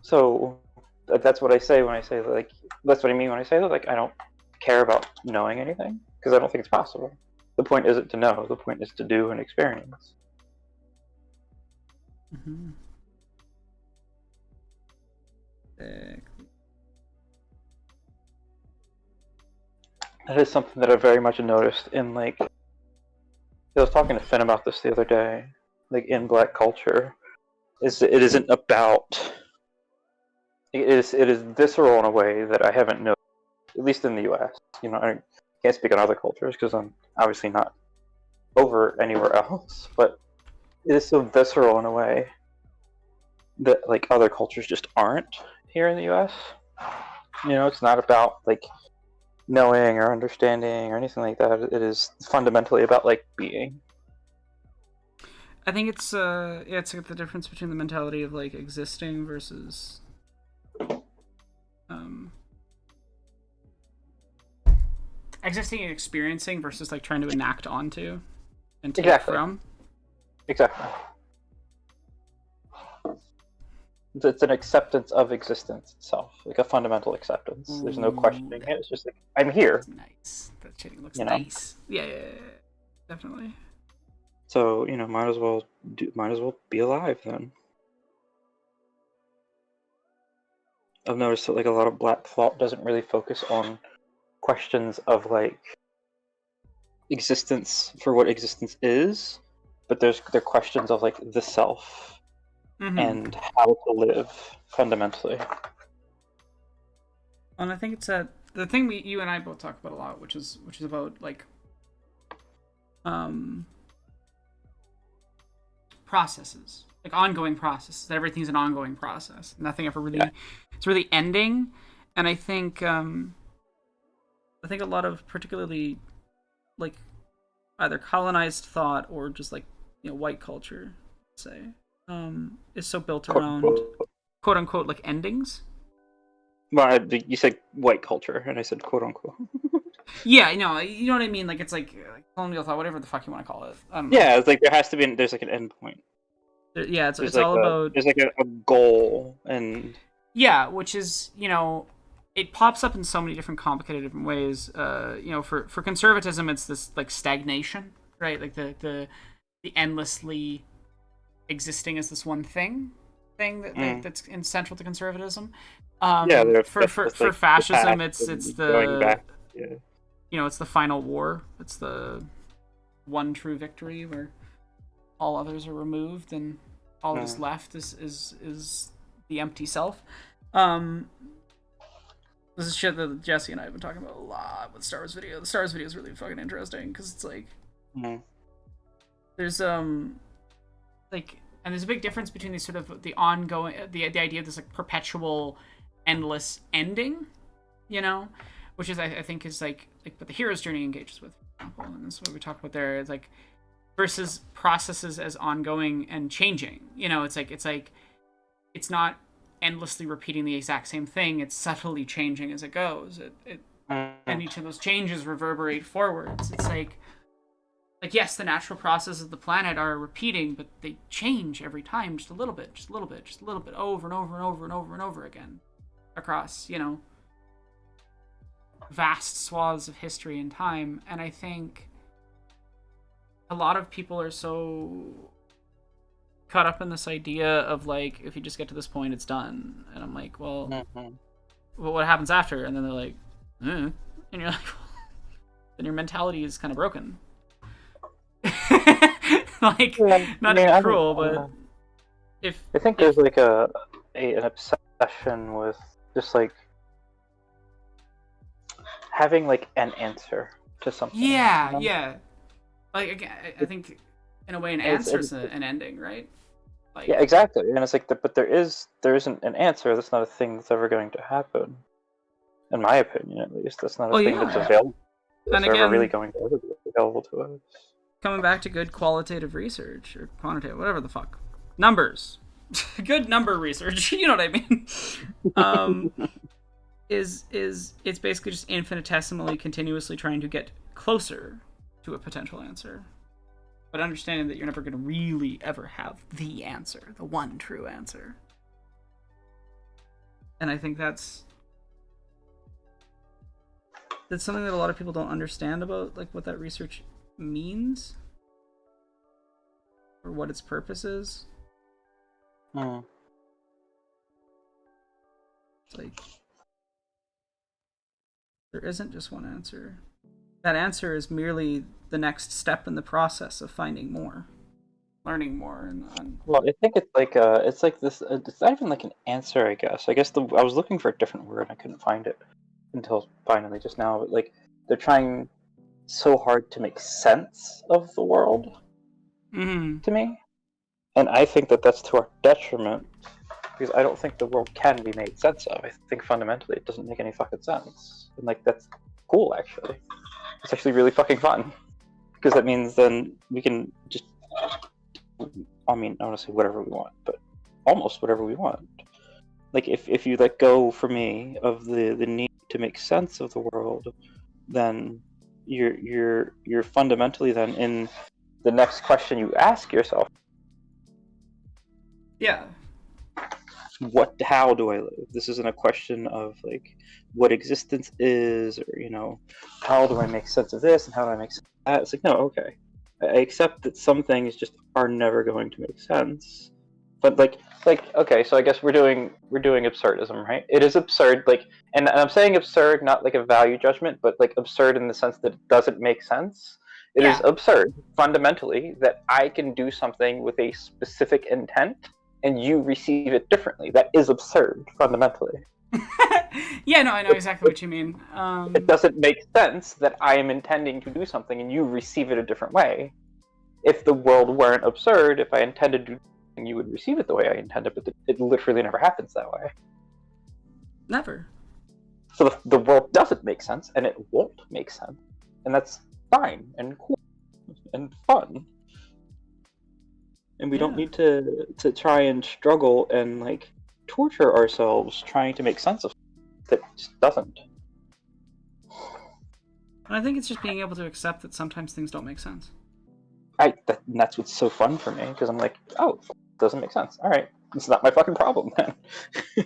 So that's what I say when I say like, that's what I mean when I say that, like, I don't care about knowing anything because I don't think it's possible. The point isn't to know, the point is to do and experience. That is something that I've very much noticed in like I was talking to Finn about this the other day. Like in Black culture, it isn't about. It is visceral in a way that I haven't noticed, at least in the U.S. You know, I can't speak on other cultures because I'm obviously not over anywhere else. But it is so visceral in a way that like other cultures just aren't here in the U.S. You know, it's not about like knowing or understanding or anything like that. It is fundamentally about like being. I think it's like the difference between the mentality of like existing versus existing and experiencing versus like trying to enact onto and take from. Exactly. It's an acceptance of existence itself, like a fundamental acceptance. There's no questioning it. It's just like, I'm here. That's nice. That shit looks nice. Yeah, definitely. So might as well be alive then. I've noticed that like a lot of Black thought doesn't really focus on questions of like existence for what existence is, but they're questions of like the self. Mm-hmm. And how to live fundamentally. And I think it's the thing you and I both talk about a lot, which is about like processes, like ongoing processes. That everything's an ongoing process. Nothing ever really it's really ending. And I think a lot of particularly like either colonized thought or just like white culture, say. Is so built around quote unquote like endings. Well, you said white culture, and I said quote unquote. Yeah, I know. You know what I mean? Like it's like colonial thought, whatever the fuck you want to call it. Yeah, it's like there's like an end point. Yeah, it's all about. There's like a goal, and yeah, which is it pops up in so many different complicated different ways. For conservatism, it's this like stagnation, right? Like the endlessly existing as this one thing that's central to conservatism. For fascism, it's the it's the final war. It's the one true victory where all others are removed and all that is left is the empty self. This is shit that Jesse and I have been talking about a lot with Star Wars video. The Star Wars video is really fucking interesting because it's like there's and there's a big difference between these sort of the ongoing the idea of this like perpetual endless ending, which is I think is like what the hero's journey engages with, for example, and this is what we talk about there. It's like versus processes as ongoing and changing. It's like it's not endlessly repeating the exact same thing. It's subtly changing as it goes. And each of those changes reverberate forwards. It's like yes, the natural processes of the planet are repeating, but they change every time, just a little bit, over and over and over and over and over again, across vast swaths of history and time. And I think a lot of people are so caught up in this idea of like, if you just get to this point, it's done. And I'm like, well, what happens after? And then they're like, and you're like, well, then your mentality is kind of broken. Like, not cruel, but if I think there's like an obsession with just like having like an answer to something. Yeah. Like again, I think in a way an answer is an ending, right? Like, yeah, exactly. And it's like, but there isn't an answer. That's not a thing that's ever going to happen. In my opinion, at least, that's not a thing that's available. That's ever really going to be available to us. Coming back to good qualitative research or quantitative, whatever the fuck, numbers, good number research. You know what I mean? Is it's basically just infinitesimally, continuously trying to get closer to a potential answer, but understanding that you're never going to really ever have the answer, the one true answer. And I think that's something that a lot of people don't understand about like what that research means or what its purpose is. It's like there isn't just one answer. That answer is merely the next step in the process of finding more, learning more, and Well, I think it's like this. It's not even like an answer, I guess. I guess I was looking for a different word. I couldn't find it until finally just now. But like they're trying so hard to make sense of the world to me, and I think that that's to our detriment because I don't think the world can be made sense of. I think fundamentally it doesn't make any fucking sense, and like that's cool actually. It's actually really fucking fun because that means then we can just. I mean, I want to say whatever we want, but almost whatever we want. Like if you let go for me of the need to make sense of the world, then you're fundamentally then in the next question you ask yourself. yeah. How do I live? This isn't a question of like what existence is, or how do I make sense of this and how do I make sense of that? It's like, no, okay. I accept that some things just are never going to make sense, but like okay, so I guess we're doing absurdism, right? It is absurd, like, and I'm saying absurd not like a value judgment, but like absurd in the sense that it doesn't make sense. It is absurd fundamentally that I can do something with a specific intent and you receive it differently. That is absurd fundamentally. Yeah, no, I know exactly what you mean. It doesn't make sense that I am intending to do something and you receive it a different way. If the world weren't absurd, if I intended to do something, you would receive it the way I intended, but it literally never happens that way. Never. So the world doesn't make sense, and it won't make sense. And that's fine and cool and fun. And we don't need to try and struggle and like torture ourselves trying to make sense of that just doesn't. And I think it's just being able to accept that sometimes things don't make sense. And that's what's so fun for me, because I'm like, oh, it doesn't make sense. All right, it's not my fucking problem then.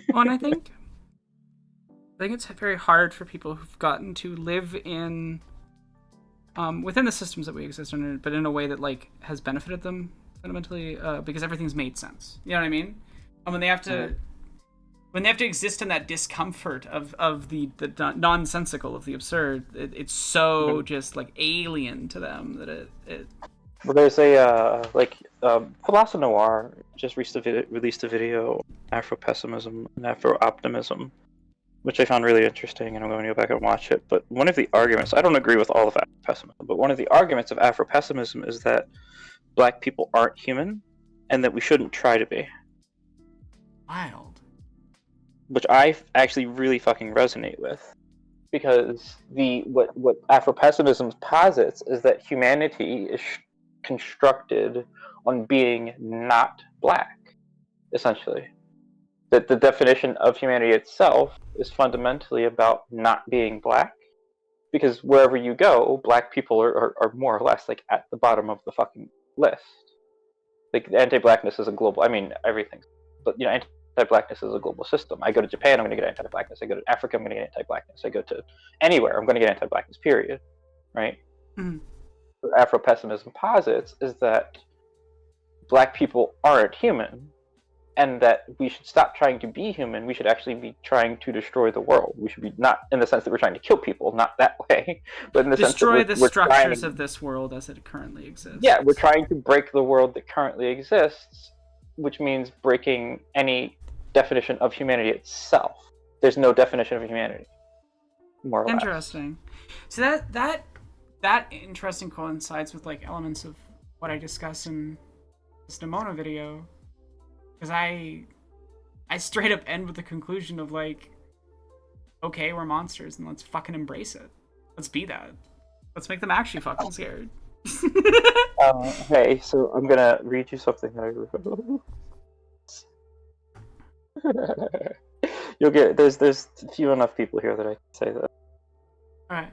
Well, and I think it's very hard for people who've gotten to live in within the systems that we exist in, but in a way that like has benefited them fundamentally, because everything's made sense. You know what I mean? And when they have to. When they have to exist in that discomfort of the nonsensical, of the absurd, it's so just like alien to them that it. Well, there's a Colossal Noir just released a video, Afro-pessimism and Afro-optimism, which I found really interesting, and I'm going to go back and watch it. But one of the arguments, I don't agree with all of Afro-pessimism, but one of the arguments of Afro-pessimism is that Black people aren't human, and that we shouldn't try to be. Wild. Which I actually really fucking resonate with, because what Afro-pessimism posits is that humanity is constructed on being not Black, essentially. That the definition of humanity itself is fundamentally about not being Black, because wherever you go, Black people are more or less like at the bottom of the fucking list. Like anti-Blackness is a global. I mean everything, but anti-Blackness is a global system. I go to Japan, I'm going to get anti-Blackness. I go to Africa, I'm going to get anti-Blackness. I go to anywhere, I'm going to get anti-Blackness, period. Right? Mm-hmm. What Afro-pessimism posits is that Black people aren't human, and that we should stop trying to be human. We should actually be trying to destroy the world. We should be not in the sense that we're trying to kill people, not that way, but in the sense that we're the structures of this world as it currently exists. Yeah, we're trying to break the world that currently exists, which means breaking any definition of humanity itself. There's no definition of humanity, more or less. Interesting. So that interesting coincides with like elements of what I discuss in this Nimona video, because I straight up end with the conclusion of like, okay, we're monsters and let's fucking embrace it. Let's be that. Let's make them actually fucking scared. Hey, so I'm gonna read you something that I wrote. You'll get there's few enough people here that I can say that. Alright.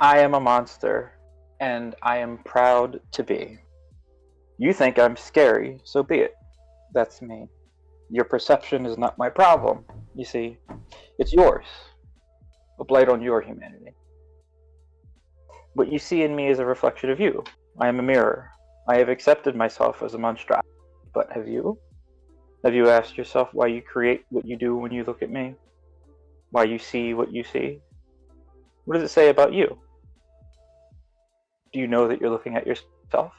I am a monster, and I am proud to be. You think I'm scary, so be it. That's me. Your perception is not my problem. You see, it's yours. A blight on your humanity. What you see in me is a reflection of you. I am a mirror. I have accepted myself as a monstrosity. But have you? Have you asked yourself why you create what you do when you look at me? Why you see what you see? What does it say about you? Do you know that you're looking at yourself?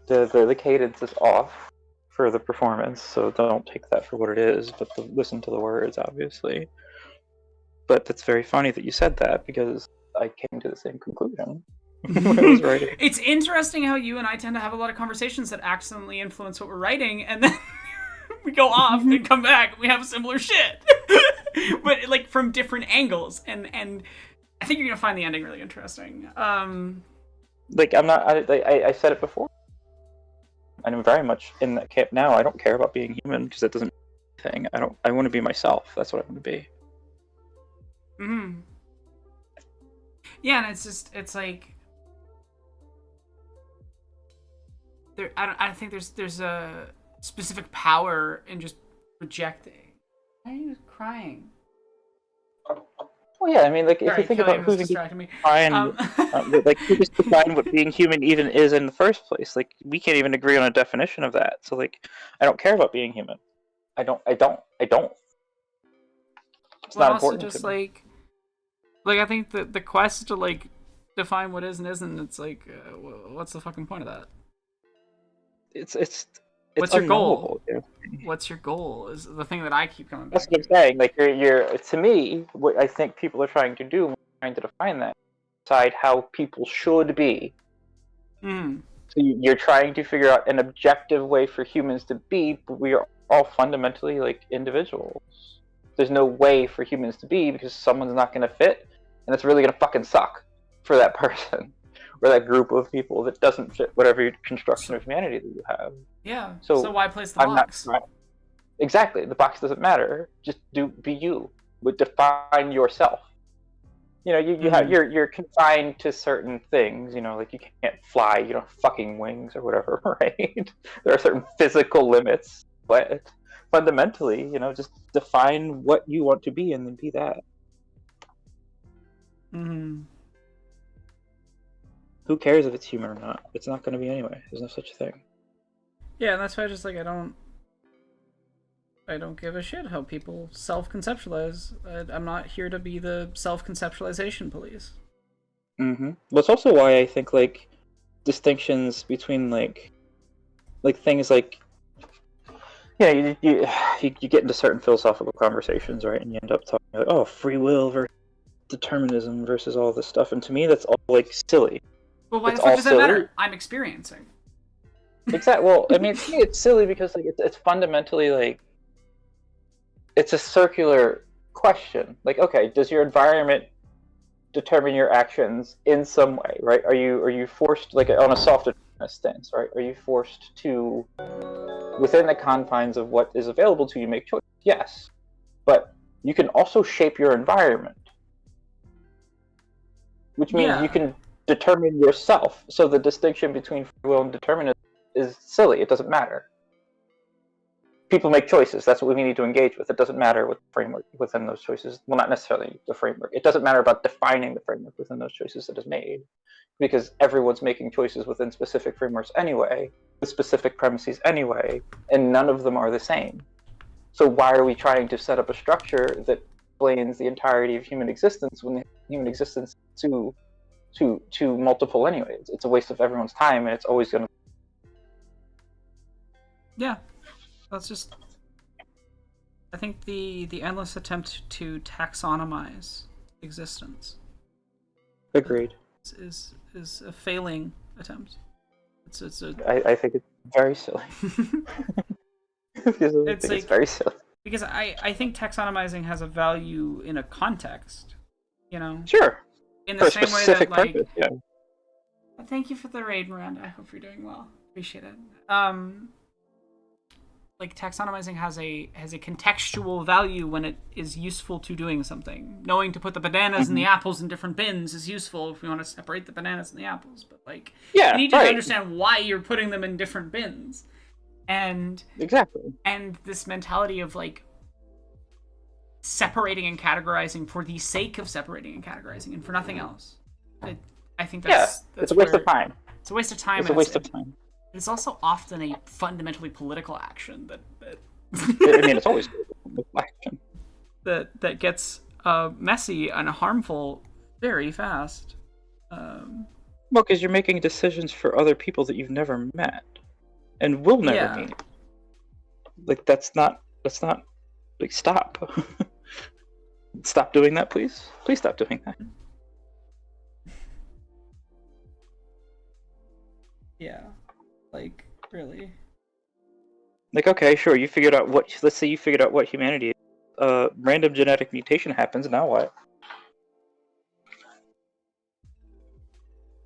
The cadence is off for the performance, so don't take that for what it is, but listen to the words, obviously. But it's very funny that you said that, because I came to the same conclusion when I was writing. It's interesting how you and I tend to have a lot of conversations that accidentally influence what we're writing, and then we go off and come back and we have similar shit. But like from different angles, and I think you're gonna find the ending really interesting. Like I said it before. I'm very much in that camp now. I don't care about being human because it doesn't mean anything. I want to be myself. That's what I want to be. Mm-hmm. Yeah, and it's like I think there's a specific power in just rejecting. Why are you crying? Well, yeah, I mean, like, Sorry, if you think about who can define, like, who just define what being human even is in the first place, like, we can't even agree on a definition of that. So, like, I don't care about being human. I don't. It's not important just to me. like I think that the quest to like define what is and isn't, it's like, what's the fucking point of that? It's What's your goal? Yeah. What's your goal is the thing that I keep coming back That's what I'm saying. Like, you're to me, what I think people are trying to do, trying to define that, decide how people should be. Mm. So you're trying to figure out an objective way for humans to be, but we are all fundamentally like individuals. There's no way for humans to be because someone's not going to fit, and it's really going to fucking suck for that person or that group of people that doesn't fit whatever construction of humanity that you have. Yeah. So why place the I'm box? Exactly. The box doesn't matter. Just be you. But define yourself. You know, you have you're confined to certain things. You know, like you can't fly. You don't have fucking wings or whatever, right? There are certain physical limits, but fundamentally, you know, just define what you want to be and then be that. Mm-hmm. Who cares if it's human or not? It's not going to be anyway. There's no such thing. Yeah, and that's why I just like I don't give a shit how people self-conceptualize. I'm not here to be the self-conceptualization police. Mm-hmm. Well, it's also why I think like distinctions between like things like you get into certain philosophical conversations, right? And you end up talking like, oh, free will versus determinism versus all this stuff, and to me that's all like silly. Well, why the fuck does that matter? I'm experiencing. Exactly. Well, I mean, to me it's silly because like it's fundamentally like it's a circular question. Like, okay, does your environment determine your actions in some way, right? Are you forced, like on a soft determinist stance, right? Are you forced to, within the confines of what is available to you, make choices? Yes, but you can also shape your environment, which means you can determine yourself. So the distinction between free will and determinism is silly. It doesn't matter. People make choices. That's what we need to engage with. It doesn't matter what the framework within those choices. Well, not necessarily the framework. It doesn't matter about defining the framework within those choices that is made, because everyone's making choices within specific frameworks anyway, with specific premises anyway, and none of them are the same. So why are we trying to set up a structure that explains the entirety of human existence when human existence to multiple anyway? It's a waste of everyone's time, and it's always going to. Yeah. That's just, I think the endless attempt to taxonomize existence. Agreed. Is a failing attempt. I think it's very silly. It's very silly. Because I think taxonomizing has a value in a context, you know? Sure. In the same way that, like... purpose, yeah. Thank you for the raid, Miranda. I hope you're doing well. Appreciate it. Like taxonomizing has a contextual value when it is useful to doing something. Knowing to put the bananas and the apples in different bins is useful if we want to separate the bananas and the apples. But like, you need to understand why you're putting them in different bins. And exactly. And this mentality of like separating and categorizing for the sake of separating and categorizing and for nothing else. I think that's it's a waste of time. It's a waste of time. It's a waste of time. It's also often a fundamentally political action that I mean, it's always action that gets messy and harmful very fast. Well, because you're making decisions for other people that you've never met and will never meet. Like that's not like stop. Stop doing that, please. Please stop doing that. Yeah, like really. Like, okay, sure, you figured out what. Let's say you figured out what humanity is. Random genetic mutation happens. Now what?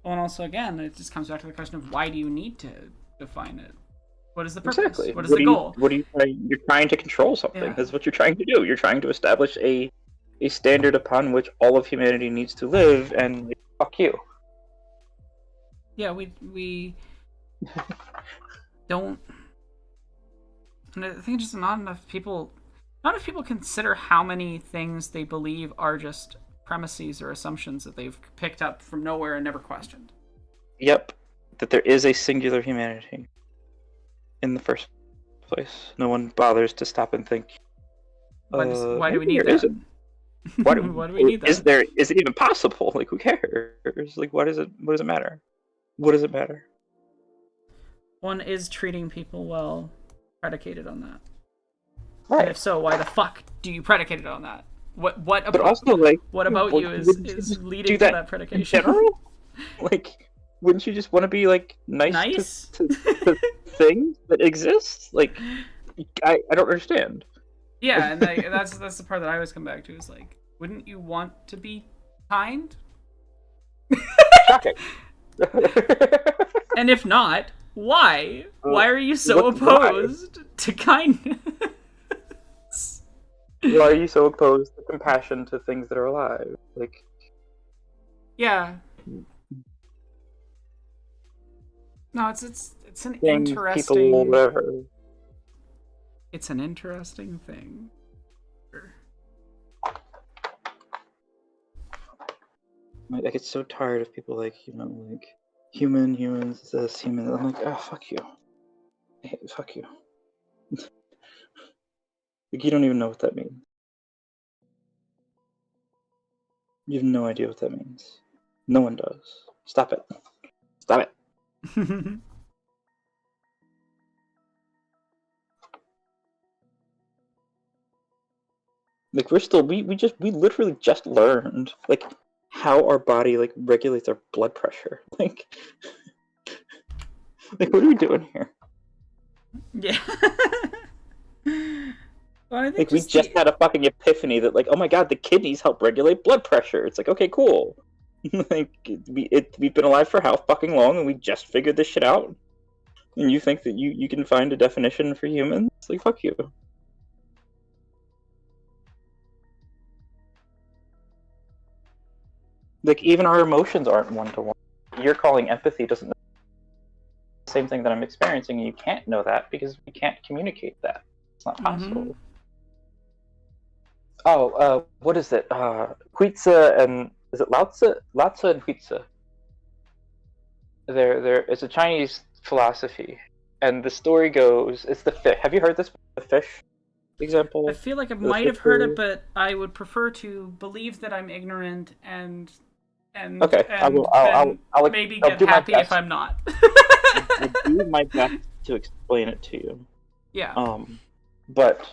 Well, and also again, it just comes back to the question of why do you need to define it? What is the purpose? Exactly. What is the goal? What are you trying? You're trying to control something. Yeah. That's what you're trying to do. You're trying to establish a standard upon which all of humanity needs to live, and fuck you. Yeah, we don't. And I think just not enough people consider how many things they believe are just premises or assumptions that they've picked up from nowhere and never questioned. Yep, that there is a singular humanity in the first place. No one bothers to stop and think. Why do we need that? Why do we need that? Is it even possible? Like, who cares? Like, what does it matter? What does it matter? One is treating people well predicated on that. Right. And if so, why the fuck do you predicate it on that? What about, but also, like, what about you is leading to that predication? In general? Like, wouldn't you just want to be like nice? To things that exist? Like, I don't understand. Yeah, and that's the part that I always come back to is like, wouldn't you want to be kind? Shocking. And if not, why? Why are you so opposed to kindness? Why are you so opposed to compassion to things that are alive? Like, yeah. No, it's an interesting. People, whatever. It's an interesting thing. I get so tired of people like, like humans, this, human. I'm like, oh, fuck you. Fuck you. Like, you don't even know what that means. You have no idea what that means. No one does. Stop it. Stop it. Like, we literally just learned, like, how our body, like, regulates our blood pressure. Like, what are we doing here? Yeah. Well, like, we just had a fucking epiphany that, like, oh my god, the kidneys help regulate blood pressure. It's like, okay, cool. Like, we've been alive for how fucking long, and we just figured this shit out? And you think that you can find a definition for humans? Like, fuck you. Like, even our emotions aren't one-to-one. You're calling empathy doesn't know the same thing that I'm experiencing, and you can't know that because we can't communicate that. It's not possible. Mm-hmm. Oh, what is it? Huizi and... Is it Lao Tzu? Lao Tzu and Huizi. It's a Chinese philosophy. And the story goes... It's the fish. Have you heard this? The fish example? I feel like I might have heard it, but I would prefer to believe that I'm ignorant and okay, I'll maybe get happy if I'm not. I'll do my best to explain it to you. Yeah. But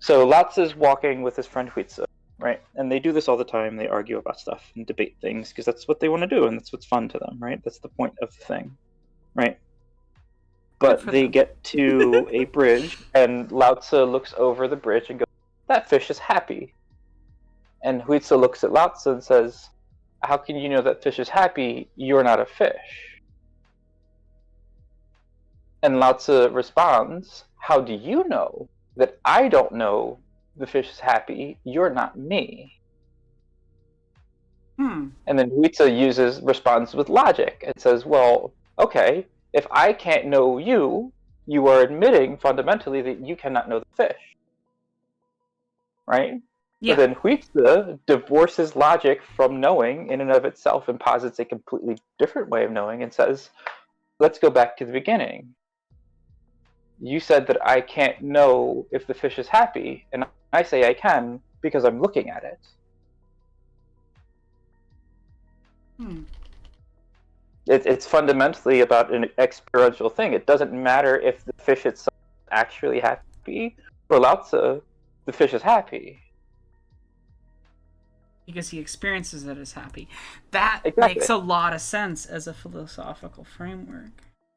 so Lao Tzu's walking with his friend Huizi, right? And they do this all the time. They argue about stuff and debate things because that's what they want to do and that's what's fun to them, right? That's the point of the thing, right? But they get to a bridge, and Lao Tzu looks over the bridge and goes, "That fish is happy." And Huizi looks at Lao Tzu and says, "How can you know that fish is happy? You're not a fish." And Lao Tzu responds, "How do you know that I don't know the fish is happy? You're not me." And then Huizi responds with logic and says, "Well, okay, if I can't know you, you are admitting fundamentally that you cannot know the fish. Right? So then Huizi divorces logic from knowing in and of itself and posits a completely different way of knowing and says, let's go back to the beginning. You said that I can't know if the fish is happy, and I say I can because I'm looking at it. It's fundamentally about an experiential thing. It doesn't matter if the fish itself is actually happy. For Lao Tzu, the fish is happy. Because he experiences it as happy. That Exactly. makes a lot of sense as a philosophical framework.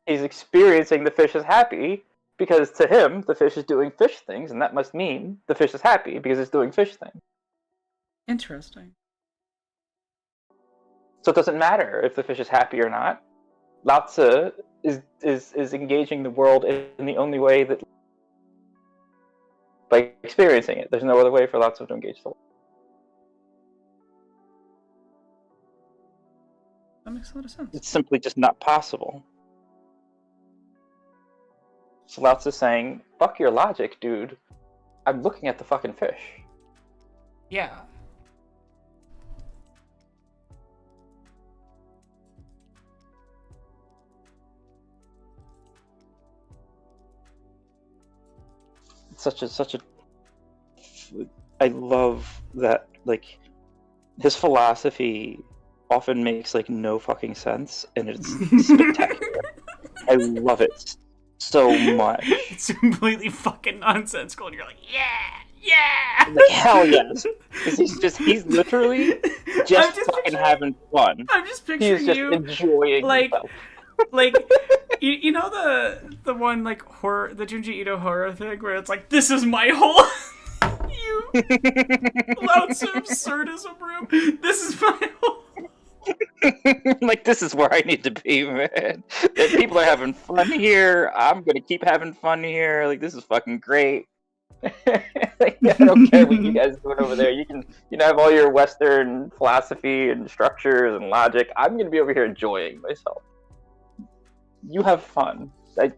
He's experiencing the fish is happy because to him, the fish is doing fish things, and that must mean the fish is happy because it's doing fish things. Interesting. So it doesn't matter if the fish is happy or not. Lao Tzu is engaging the world in the only way that by experiencing it. There's no other way for Lao Tzu to engage the world. That makes a lot of sense. It's simply just not possible. So Lao Tzu's saying, fuck your logic, dude. I'm looking at the fucking fish. Yeah. It's such a I love that, like, his philosophy often makes like no fucking sense, and it's spectacular. I love it so much. It's completely fucking nonsensical, and you're like, yeah! Like, hell yes. He's literally just fucking having fun. I'm just picturing He's just you enjoying like, himself. like, you know the one like horror, the Junji Ito horror thing where it's like, this is my whole you Lao Tzu absurdism room. This is my whole. Like, this is where I need to be, man. People are having fun here. I'm gonna keep having fun here. Like, this is fucking great. Like, I don't care what you guys are doing over there. You can, have all your Western philosophy and structures and logic. I'm gonna be over here enjoying myself. You have fun.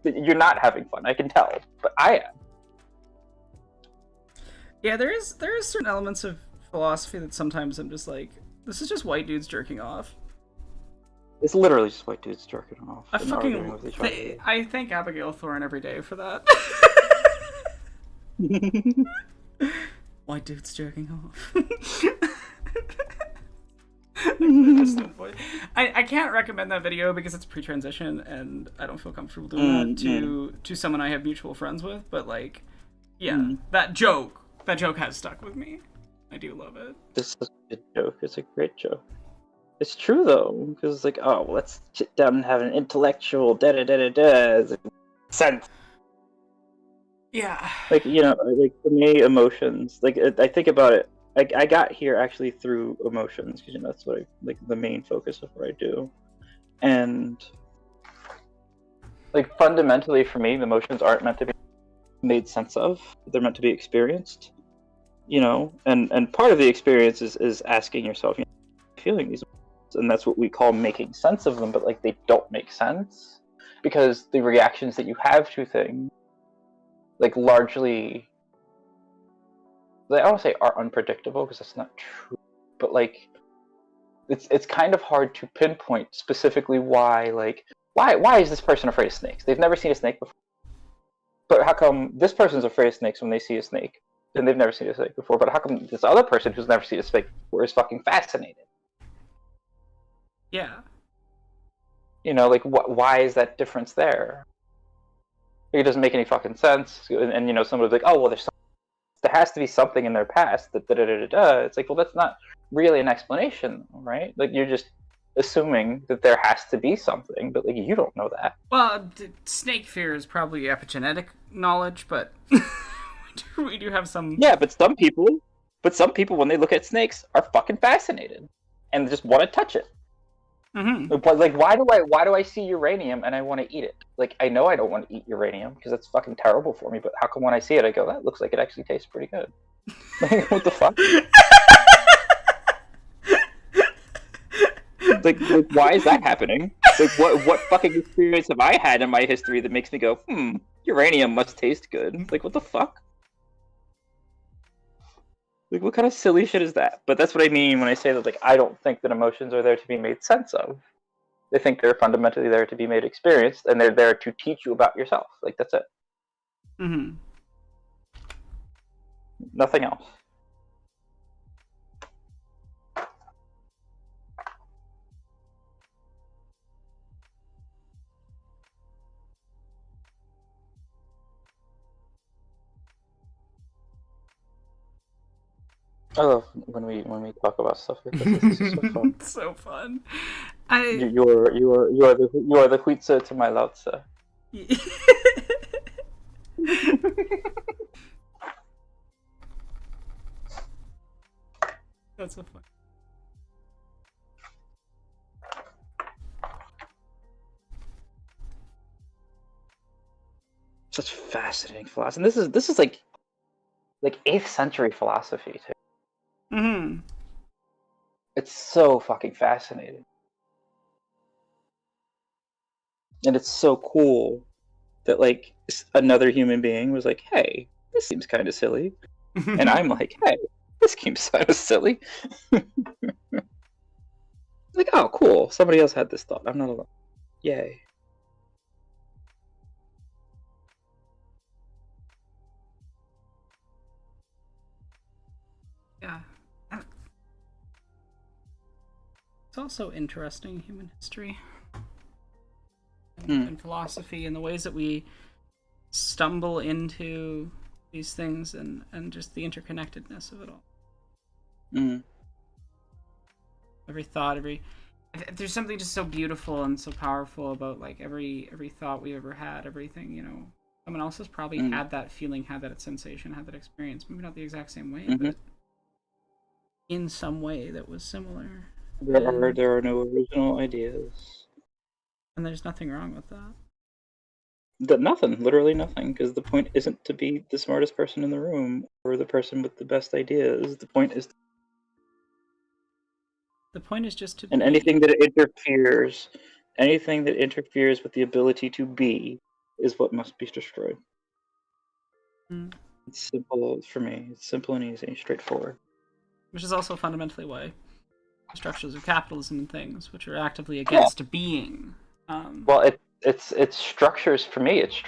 You're not having fun. I can tell, but I am. Yeah, there is certain elements of philosophy that sometimes I'm just like, this is just white dudes jerking off. It's literally just white dudes jerking off. I thank Abigail Thorne every day for that. White dudes jerking off. I can't recommend that video because it's pre-transition and I don't feel comfortable doing that to someone I have mutual friends with. But like, yeah, that joke has stuck with me. I do love it. This is a good joke. It's a great joke. It's true though, because it's like, oh, let's sit down and have an intellectual sense. Yeah. Like, like for me, emotions. Like, I think about it. I got here actually through emotions, because that's what the main focus of what I do. And like fundamentally for me, the emotions aren't meant to be made sense of. They're meant to be experienced. And part of the experience is asking yourself, feeling these emotions, and that's what we call making sense of them. But like, they don't make sense because the reactions that you have to things, like, largely, I don't want to say are unpredictable because that's not true, but like, it's kind of hard to pinpoint specifically why is this person afraid of snakes? They've never seen a snake before. But how come this person's afraid of snakes when they see a snake? And they've never seen a snake before. But how come this other person who's never seen a snake before is fucking fascinated? Yeah. Like, why is that difference there? It doesn't make any fucking sense. And somebody's like, oh, well, there has to be something in their past that da-da-da-da-da. It's like, well, that's not really an explanation, right? Like, you're just assuming that there has to be something, but like, you don't know that. Well, snake fear is probably epigenetic knowledge, but we do have some. Yeah, but some people when they look at snakes are fucking fascinated and just want to touch it. Mm-hmm. Like, why do I see uranium and I want to eat it? Like, I know I don't want to eat uranium because that's fucking terrible for me. But how come when I see it, I go, that looks like it actually tastes pretty good? Like, what the fuck? like, why is that happening? Like, what fucking experience have I had in my history that makes me go, uranium must taste good? Like, what the fuck? Like, what kind of silly shit is that? But that's what I mean when I say that, like, I don't think that emotions are there to be made sense of. They think they're fundamentally there to be made experienced, and they're there to teach you about yourself. Like, that's it. Mm-hmm. Nothing else. I love when we talk about stuff like this. This is so fun. It's so fun. You are the Huitze to my Lao Tzu. That's so fun. Such fascinating philosophy. And this is like 8th century philosophy too. Mm-hmm. It's so fucking fascinating. And it's so cool that like another human being was like, hey, this seems kind of silly. And I'm like, hey, this seems kind of silly. Like, oh, cool. Somebody else had this thought. I'm not alone. Yay. Yeah. It's also interesting, human history and philosophy, and the ways that we stumble into these things, and just the interconnectedness of it all. Mm. Every thought, there's something just so beautiful and so powerful about like every thought we ever had, everything, you know. Someone else has probably had that feeling, had that sensation, had that experience. Maybe not the exact same way, but in some way that was similar. There are no original ideas. And there's nothing wrong with that. Nothing, literally nothing, because the point isn't to be the smartest person in the room or the person with the best ideas. The point is just to and be. anything that interferes with the ability to be is what must be destroyed. Mm. It's simple for me. It's simple and easy, straightforward. Which is also fundamentally why the structures of capitalism and things, which are actively against being. Well, it's structures for me. It's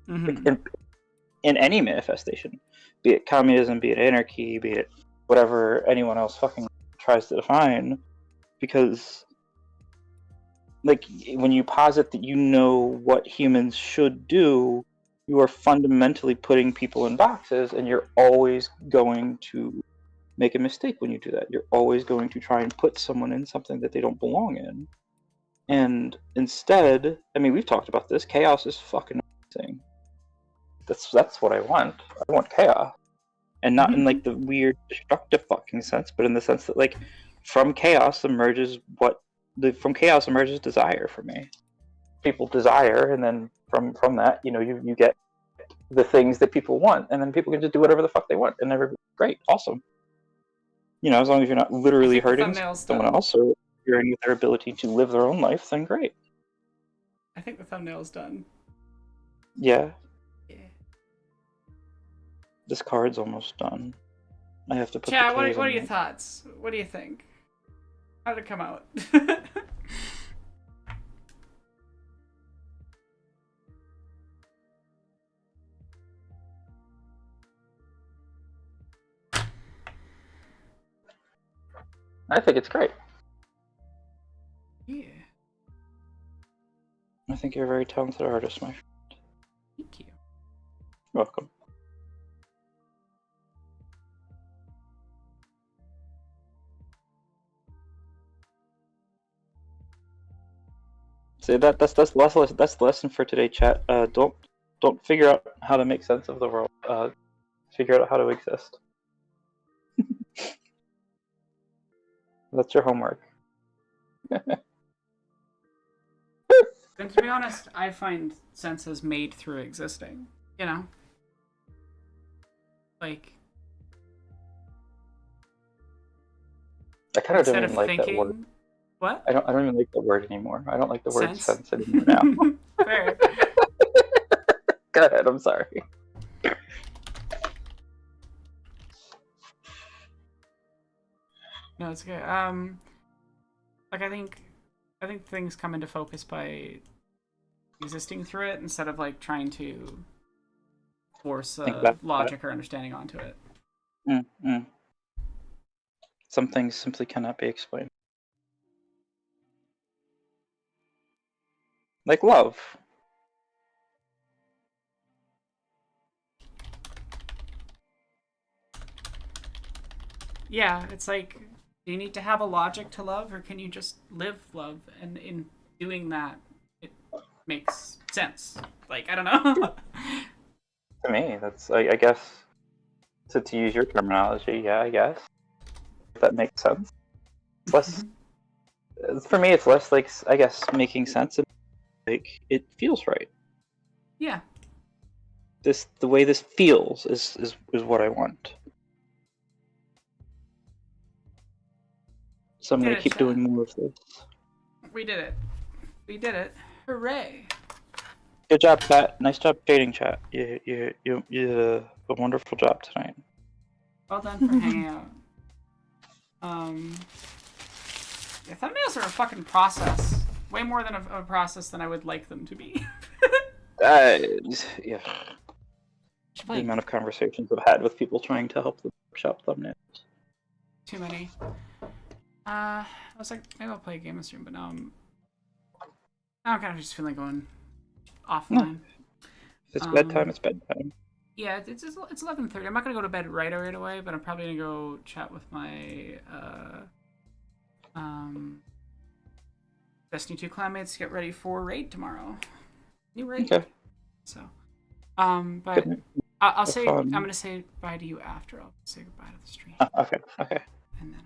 in any manifestation, be it communism, be it anarchy, be it whatever anyone else fucking tries to define, because like when you posit that you know what humans should do, you are fundamentally putting people in boxes, and you're always going to make a mistake when you do that. You're always going to try and put someone in something that they don't belong in. And instead, I mean, we've talked about this, chaos is fucking amazing. That's what I want. I want chaos. And not in like the weird destructive fucking sense, but in the sense that like from chaos emerges desire for me. People desire, and then from that, you know, you get the things that people want, and then people can just do whatever the fuck they want, and they're great, awesome. You know, as long as you're not literally hurting someone else or interfering with their ability to live their own life, then great. I think the thumbnail's done. Yeah. Yeah. This card's almost done. I have to put Chad, what are your thoughts? What do you think? How did it come out? I think it's great. Yeah. I think you're a very talented artist, my friend. Thank you. You're welcome. See, that's the lesson for today, chat. Don't figure out how to make sense of the world. Figure out how to exist. That's your homework. And to be honest, I find sense is made through existing. You know? Like, I kind of don't instead even of like thinking... that word. What? I don't even like the word anymore. I don't like the word sense anymore now. Fair. Go ahead, I'm sorry. No, it's okay. Like I think things come into focus by existing through it instead of like trying to force Think back. logic or understanding onto it. Mm. Some things simply cannot be explained. Like love. Yeah, it's like, do you need to have a logic to love, or can you just live love? And in doing that, it makes sense. Like, I don't know. To me, that's I guess to use your terminology, yeah, I guess. If that makes sense. It's less for me it's less like I guess making sense and like it feels right. Yeah. The way this feels is what I want. So I'm Did gonna it, keep chat. doing more of this. We did it. We did it. Hooray. Good job, chat. Nice job shading, chat. You did a wonderful job tonight. Well done for hanging out. Yeah, thumbnails are a fucking process. Way more than a process than I would like them to be. Yeah. The Like, amount of conversations I've had with people trying to help them shop thumbnails. Too many. I was like, maybe I'll play a game this room, but now I'm kind of just feeling going offline. If it's bedtime, it's bedtime. Yeah, it's 11:30. I'm not gonna go to bed right away, but I'm probably gonna go chat with my Destiny 2 clanmates to get ready for raid tomorrow. New raid. Okay. So, but I'll say fun. I'm gonna say bye to you after. I'll say goodbye to the stream. Okay. And then,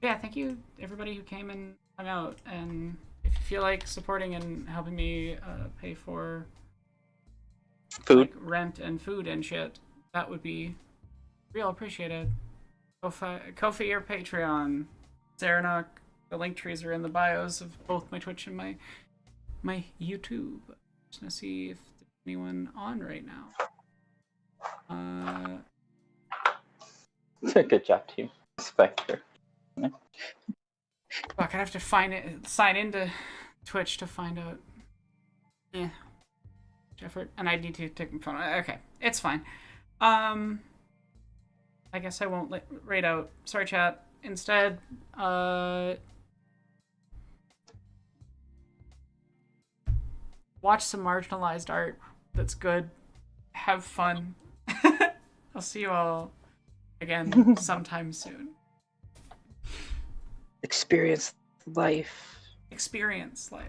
yeah, thank you everybody who came and hung out. And if you feel like supporting and helping me pay for Food. like rent and food and shit, that would be real appreciated. Ko-fi or Patreon. It's Aeronok. The link trees are in the bios of both my Twitch and my YouTube. Just gonna see if there's anyone on right now. Good job, team. Spectre. Fuck, I'd have to sign into Twitch to find out. Yeah. Effort, and I need to take my phone. Okay, it's fine. I guess I won't raid out. Sorry, chat. Instead, watch some marginalized art that's good. Have fun. I'll see you all again sometime soon. Experience life. Experience life.